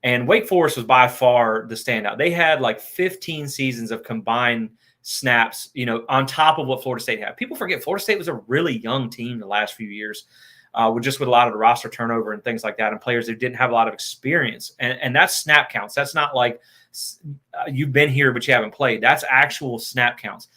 And Wake Forest was by far the standout. They had 15 seasons of combined snaps, on top of what Florida State had. People forget Florida State was a really young team the last few years, with a lot of the roster turnover and things like that, and players that didn't have a lot of experience. And that's snap counts. That's not like you've been here but you haven't played. That's actual snap counts.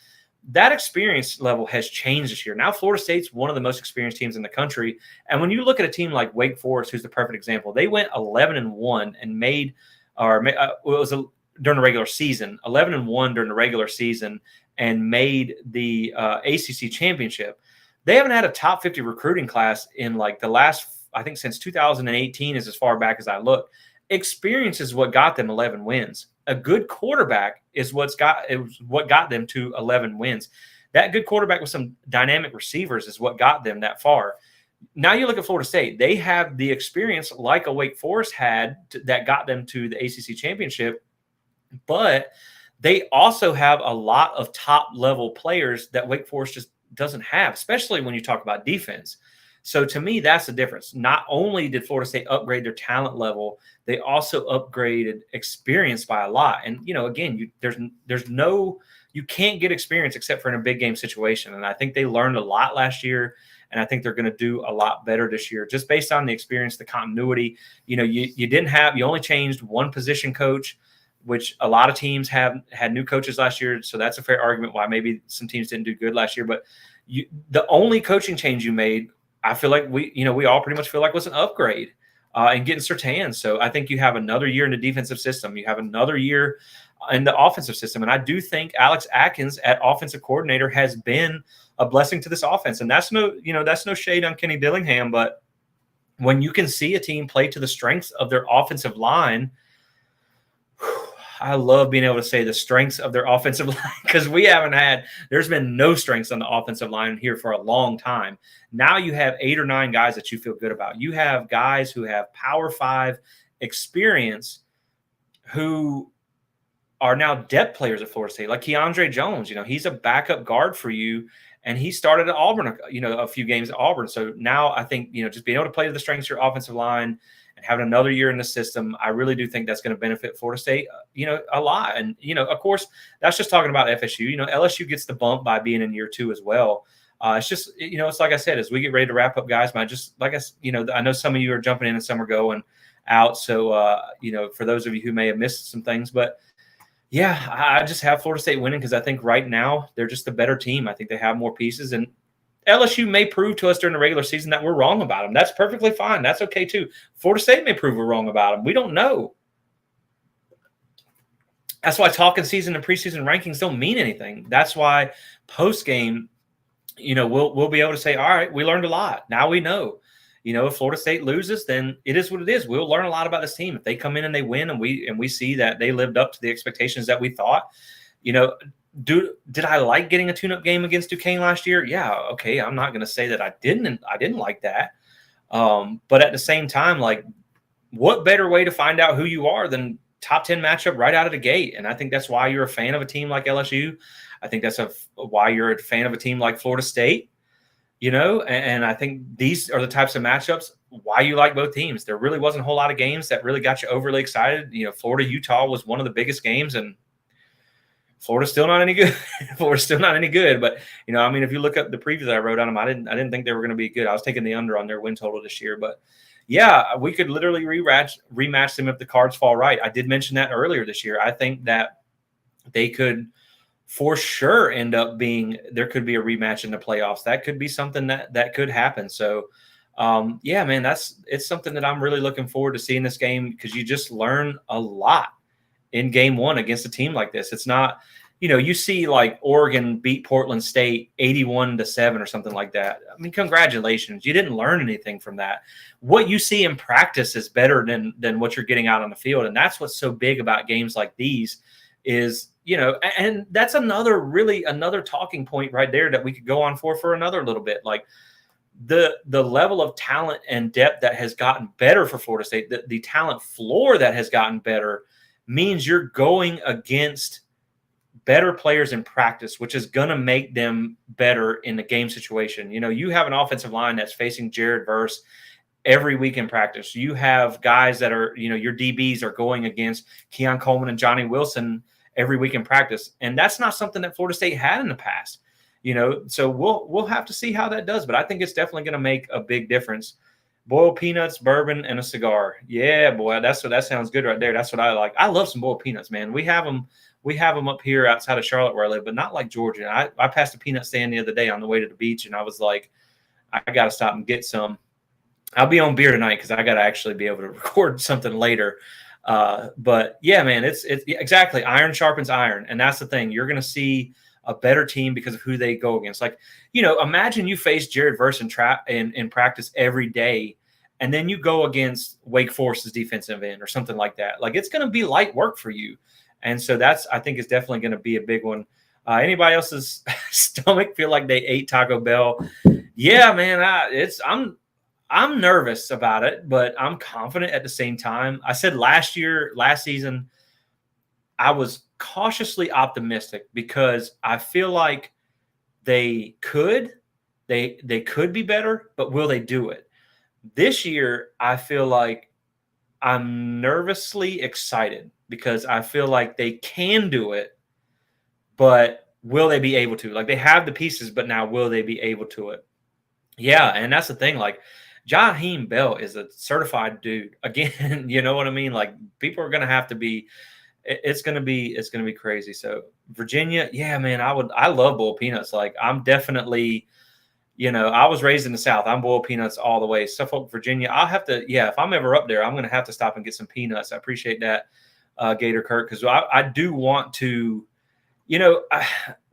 That experience level has changed this year. Now Florida State's one of the most experienced teams in the country. And when you look at a team like Wake Forest, who's the perfect example, they went 11-1 and made, during the regular season, 11-1 during the regular season and made the ACC championship. They haven't had a top 50 recruiting class in the last, I think since 2018 is as far back as I look. Experience is what got them 11 wins. A good quarterback is what got them to 11 wins. That good quarterback with some dynamic receivers is what got them that far. Now you look at Florida State. They have the experience like a Wake Forest had that got them to the ACC championship, but they also have a lot of top-level players that Wake Forest just doesn't have, especially when you talk about defense. So to me, that's the difference. Not only did Florida State upgrade their talent level, they also upgraded experience by a lot. And, again, you can't get experience except for in a big game situation. And I think they learned a lot last year, and I think they're going to do a lot better this year, just based on the experience, the continuity. You only changed one position coach, which a lot of teams have had new coaches last year. So that's a fair argument why maybe some teams didn't do good last year. But the only coaching change you made, I feel like we all pretty much feel like was an upgrade and getting Surtain. So I think you have another year in the defensive system. You have another year in the offensive system. And I do think Alex Atkins at offensive coordinator has been a blessing to this offense. And that's no shade on Kenny Dillingham, but when you can see a team play to the strengths of their offensive line, I love being able to say the strengths of their offensive line, because there's been no strengths on the offensive line here for a long time. Now you have 8 or 9 guys that you feel good about. You have guys who have Power 5 experience who are now depth players at Florida State, like Keandre Jones. He's a backup guard for you, and he started at Auburn, a few games at Auburn. So now I think, just being able to play to the strengths of your offensive line and having another year in the system, I really do think that's going to benefit Florida State, a lot. And, of course, that's just talking about FSU. LSU gets the bump by being in year 2 as well. It's just, it's like I said, as we get ready to wrap up, guys, I know some of you are jumping in and some are going out. So, for those of you who may have missed some things, but yeah, I just have Florida State winning because I think right now they're just a better team. I think they have more pieces, and LSU may prove to us during the regular season that we're wrong about them. That's perfectly fine. That's okay too. Florida State may prove we're wrong about them. We don't know. That's why talking season and preseason rankings don't mean anything. That's why post-game, we'll be able to say, all right, we learned a lot. Now we know. If Florida State loses, then it is what it is. We'll learn a lot about this team. If they come in and they win and we see that they lived up to the expectations that we thought, did I like getting a tune-up game against Duquesne last year? Yeah, okay. I'm not going to say that I didn't like that. But at the same time, what better way to find out who you are than top 10 matchup right out of the gate? And I think that's why you're a fan of a team like LSU. I think that's why you're a fan of a team like Florida State. And I think these are the types of matchups why you like both teams. There really wasn't a whole lot of games that really got you overly excited. Florida-Utah was one of the biggest games, and Florida's still not any good. Florida's still not any good. But, if you look up the previews that I wrote on them, I didn't think they were going to be good. I was taking the under on their win total this year. But, yeah, we could literally rematch them if the cards fall right. I did mention that earlier this year. I think that they could – for sure end up there could be a rematch in the playoffs. That could be something that could happen. So, yeah, man, it's something that I'm really looking forward to seeing this game, because you just learn a lot in game 1 against a team like this. It's not, you see like Oregon beat Portland State 81-7 or something like that. I mean, congratulations. You didn't learn anything from that. What you see in practice is better than what you're getting out on the field. And that's what's so big about games like these is and that's another talking point right there that we could go on for another little bit. Like the level of talent and depth that has gotten better for Florida State, the talent floor that has gotten better means you're going against better players in practice, which is going to make them better in the game situation. You have an offensive line that's facing Jared Verse every week in practice. You have guys that are, your DBs are going against Keon Coleman and Johnny Wilson every week in practice. And that's not something that Florida State had in the past, so we'll have to see how that does. But I think it's definitely going to make a big difference. Boiled peanuts, bourbon, and a cigar. Yeah, boy, that sounds good right there. That's what I like. I love some boiled peanuts, man. We have them up here outside of Charlotte where I live, but not like Georgia. I passed a peanut stand the other day on the way to the beach, and I was like, I got to stop and get some. I'll be on beer tonight because I got to actually be able to record something later. But yeah, man, it's exactly iron sharpens iron. And that's the thing. You're going to see a better team because of who they go against. Like, imagine you face Jared Verse in practice every day, and then you go against Wake Forest's defensive end or something like that. Like, it's going to be light work for you. And so I think is definitely going to be a big one. Anybody else's stomach feel like they ate Taco Bell? Yeah, man, I'm nervous about it, but I'm confident at the same time. I said last season, I was cautiously optimistic because I feel like they could be better, but will they do it? This year, I feel like I'm nervously excited because I feel like they can do it, but will they be able to? Like, they have the pieces, but now will they be able to it? Yeah, and that's the thing. Like, Jaheim Bell is a certified dude. Again, you know what I mean? Like, people are going to have to be – it's going to be crazy. So, Virginia, yeah, man, I love boiled peanuts. Like, I'm definitely – I was raised in the South. I'm boiled peanuts all the way. Suffolk, Virginia, I'll have to – yeah, if I'm ever up there, I'm going to have to stop and get some peanuts. I appreciate that, Gator Kirk, because I do want to –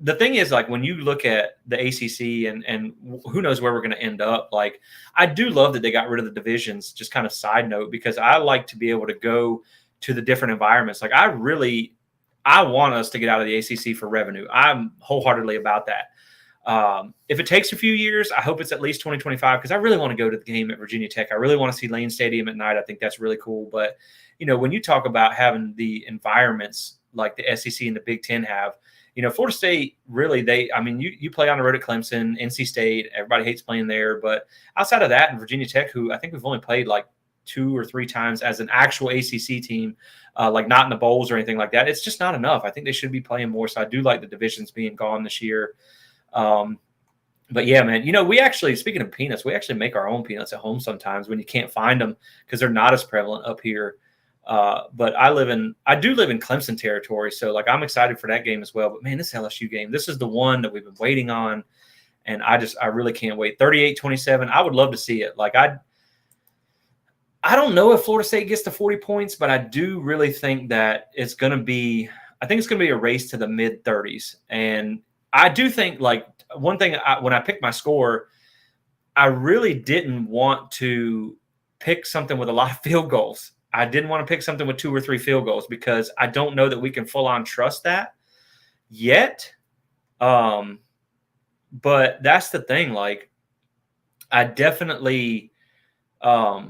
the thing is, like, when you look at the ACC and who knows where we're going to end up, like, I do love that they got rid of the divisions, just kind of side note, because I like to be able to go to the different environments. Like, I want us to get out of the ACC for revenue. I'm wholeheartedly about that. If it takes a few years, I hope it's at least 2025, because I really want to go to the game at Virginia Tech. I really want to see Lane Stadium at night. I think that's really cool. But, when you talk about having the environments like the SEC and the Big Ten have, Florida State, really, you play on the road at Clemson, NC State, everybody hates playing there. But outside of that, and Virginia Tech, who I think we've only played like 2 or 3 times as an actual ACC team, like not in the bowls or anything like that, it's just not enough. I think they should be playing more. So I do like the divisions being gone this year. But yeah, man, we actually, speaking of peanuts, we actually make our own peanuts at home sometimes when you can't find them because they're not as prevalent up here. But I do live in Clemson territory. So like, I'm excited for that game as well, but man, this LSU game, this is the one that we've been waiting on. And I really can't wait. 38-27. I would love to see it. Like, I don't know if Florida State gets to 40 points, but I do really think that it's going to be a race to the mid 30s. And I do think, like, one thing, when I picked my score, I really didn't want to pick something with a lot of field goals. I didn't want to pick something with 2 or 3 field goals because I don't know that we can full on trust that yet. But that's the thing. Like, I definitely, I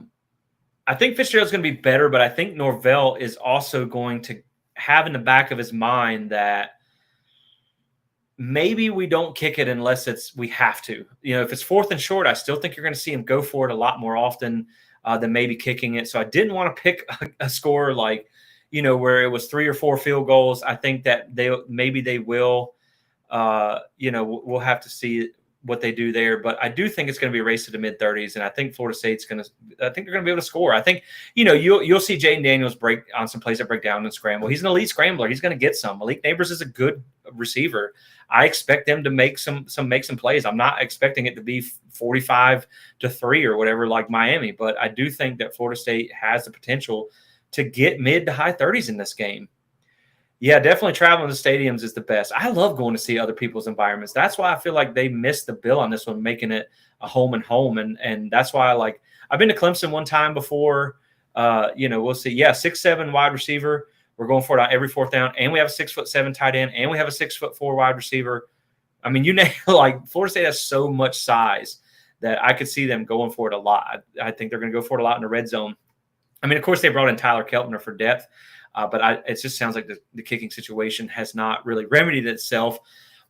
think Fitzgerald's going to be better, but I think Norvell is also going to have in the back of his mind that maybe we don't kick it unless we have to. If it's 4th and short, I still think you're going to see him go for it a lot more often than maybe kicking it. So I didn't want to pick a score like, where it was 3 or 4 field goals. I think that they will, we'll have to see what they do there. But I do think it's going to be a race to the mid 30s. And I think Florida State's I think they're going to be able to score. I think, you'll see Jayden Daniels break on some plays that break down and scramble. He's an elite scrambler. He's going to get some. Malik Neighbors is a good receiver. I expect them to make some plays. I'm not expecting it to be 45-3 or whatever like Miami, but I do think that Florida State has the potential to get mid to high 30s in this game. Yeah, definitely traveling to stadiums is the best. I love going to see other people's environments. That's why I feel like they missed the bill on this one, making it a home and home. And that's why I've been to Clemson one time before. We'll see. Yeah, 6'7" wide receiver. We're going for it on every fourth down, and we have a 6'7" tight end, and we have a 6'4" wide receiver. I mean, like Florida State has so much size that I could see them going for it a lot. I think they're going to go for it a lot in the red zone. I mean, of course, they brought in Tyler Keltner for depth, but it just sounds like the kicking situation has not really remedied itself.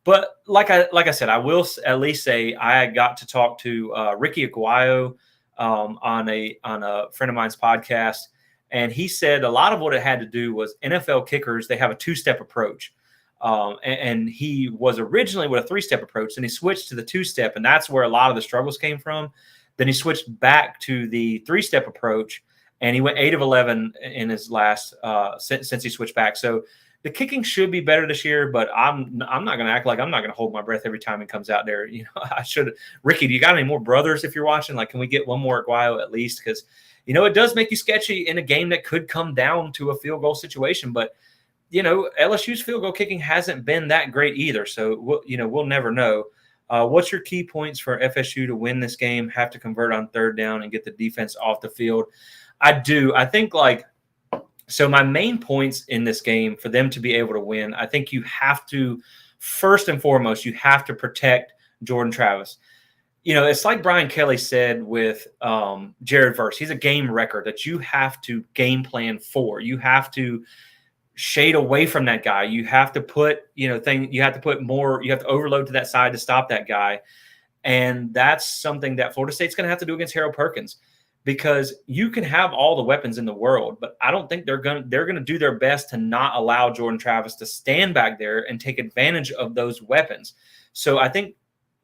But like I said, I will at least say I got to talk to Ricky Aguayo on a friend of mine's podcast, and he said a lot of what it had to do was NFL kickers, they have a two-step approach. And he was originally with a three-step approach, and he switched to the two-step, and that's where a lot of the struggles came from. Then he switched back to the three-step approach, and he went 8 of 11 in his last since he switched back. So the kicking should be better this year, but I'm not going to act like I'm not going to hold my breath every time he comes out there. I should. Ricky, do you got any more brothers if you're watching? Like, can we get one more Aguayo at least? Because it does make you sketchy in a game that could come down to a field goal situation, but LSU's field goal kicking hasn't been that great either. So we'll never know. What's your key points for FSU to win this game? Have to convert on third down and get the defense off the field. I think so my main points in this game for them to be able to win, I think you have to, first and foremost, you have to protect Jordan Travis. It's like Brian Kelly said with Jared Verse. He's a game record that you have to game plan for. You have to shade away from that guy. You have to put, you have to put more, you have to overload to that side to stop that guy. And that's something that Florida State's going to have to do against Harold Perkins, because you can have all the weapons in the world, but I don't think they're going to do their best to not allow Jordan Travis to stand back there and take advantage of those weapons. So I think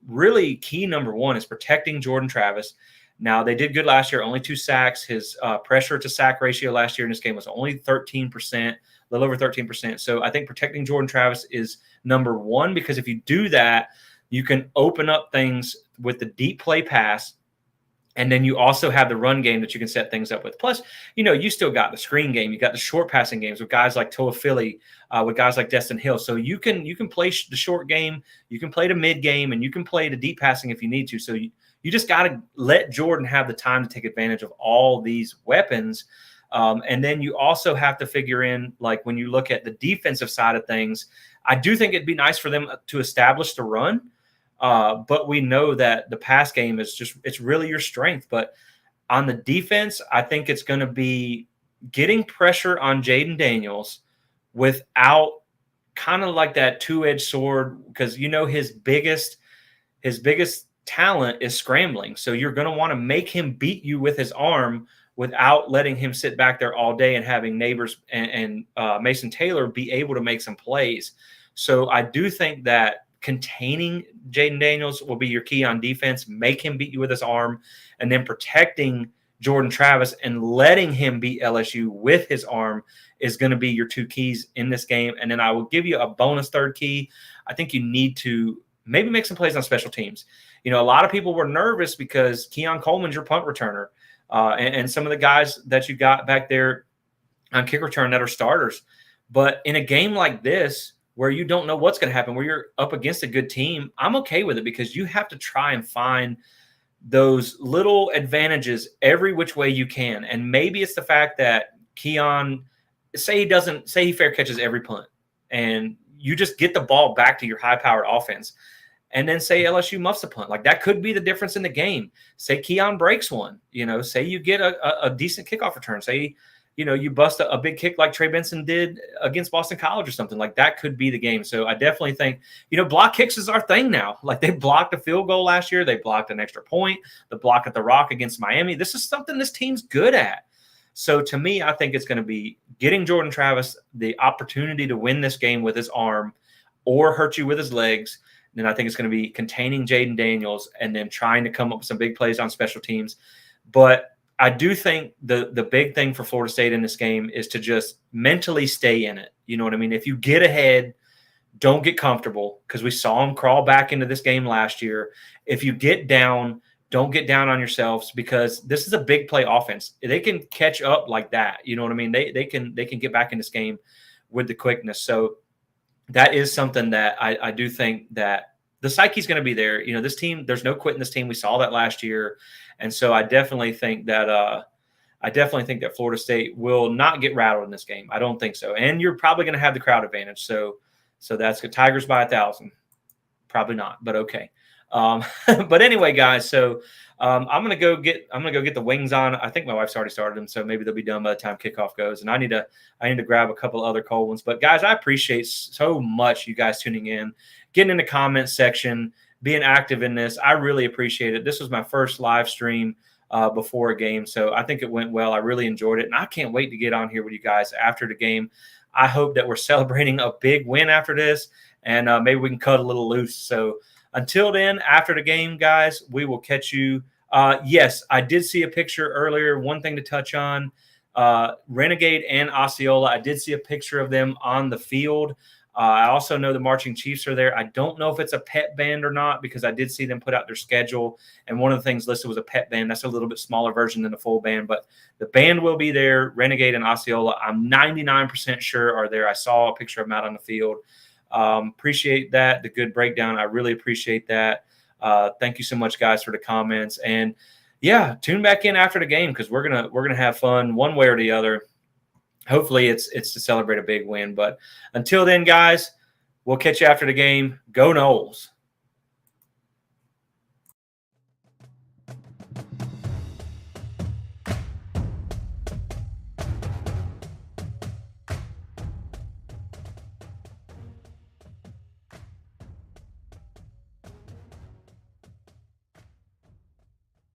really key number one is protecting Jordan Travis. Now, they did good last year, only 2 sacks. His pressure to sack ratio last year in this game was only 13%, a little over 13%. So I think protecting Jordan Travis is number one, because if you do that, you can open up things with the deep play pass. And then you also have the run game that you can set things up with. Plus, you still got the screen game. You got the short passing games with guys like Toa Philly, with guys like Destin Hill. So you can play the short game, you can play the mid game, and you can play the deep passing if you need to. So you just got to let Jordan have the time to take advantage of all these weapons. And then you also have to figure in, like, when you look at the defensive side of things, I do think it'd be nice for them to establish the run. But we know that the pass game it's really your strength. But on the defense, I think it's going to be getting pressure on Jayden Daniels without kind of like that two-edged sword, because his biggest talent is scrambling. So you're going to want to make him beat you with his arm without letting him sit back there all day and having Neighbors and Mason Taylor be able to make some plays. So I do think that containing Jayden Daniels will be your key on defense. Make him beat you with his arm, and then protecting Jordan Travis and letting him beat LSU with his arm is going to be your 2 keys in this game. And then I will give you a bonus third key. I think you need to maybe make some plays on special teams. A lot of people were nervous because Keon Coleman's your punt returner, and some of the guys that you got back there on kick return that are starters. But in a game like this, where you don't know what's going to happen, where you're up against a good team, I'm okay with it, because you have to try and find those little advantages every which way you can. And maybe it's the fact that Keon, say he fair catches every punt, and you just get the ball back to your high-powered offense. And then say LSU muffs a punt. Like, that could be the difference in the game. Say Keon breaks one, say you get a decent kickoff return. Say, you bust a big kick like Trey Benson did against Boston College or something. Like, that could be the game. So I definitely think, block kicks is our thing now. Like, they blocked a field goal last year. They blocked an extra point. The block at the Rock against Miami. This is something this team's good at. So to me, I think it's going to be getting Jordan Travis the opportunity to win this game with his arm or hurt you with his legs. And then I think it's going to be containing Jayden Daniels and then trying to come up with some big plays on special teams. But I do think the big thing for Florida State in this game is to just mentally stay in it. You know what I mean? If you get ahead, don't get comfortable, because we saw them crawl back into this game last year. If you get down, don't get down on yourselves, because this is a big play offense. They can catch up like that. You know what I mean? They can get back in this game with the quickness. So that is something that I do think that the psyche's going to be there. This team, there's no quitting this team. We saw that last year. And so I definitely think that I definitely think that Florida State will not get rattled in this game. I don't think so. And you're probably going to have the crowd advantage. So that's good. Tigers by 1,000. Probably not, but okay. But anyway, guys, so I'm gonna go get the wings on. I think my wife's already started them, so maybe they'll be done by the time kickoff goes. And I need to grab a couple other cold ones. But guys, I appreciate so much you guys tuning in, getting in the comment section, being active in this. I really appreciate it. This was my first live stream before a game, so I think it went well. I really enjoyed it, and I can't wait to get on here with you guys after the game. I hope that we're celebrating a big win after this, and maybe we can cut a little loose. So until then, after the game, guys, we will catch you. Yes, I did see a picture earlier. One thing to touch on, Renegade and Osceola, I did see a picture of them on the field. I also know the Marching Chiefs are there. I don't know if it's a pet band or not because I did see them put out their schedule, and one of the things listed was a pet band. That's a little bit smaller version than the full band, but the band will be there. Renegade and Osceola, I'm 99% sure are there. I saw a picture of them out on the field. Appreciate that, the good breakdown. I really appreciate that. Thank you so much, guys, for the comments. And yeah, tune back in after the game because we're gonna have fun one way or the other. Hopefully it's to celebrate a big win. But until then, guys, we'll catch you after the game. Go Noles.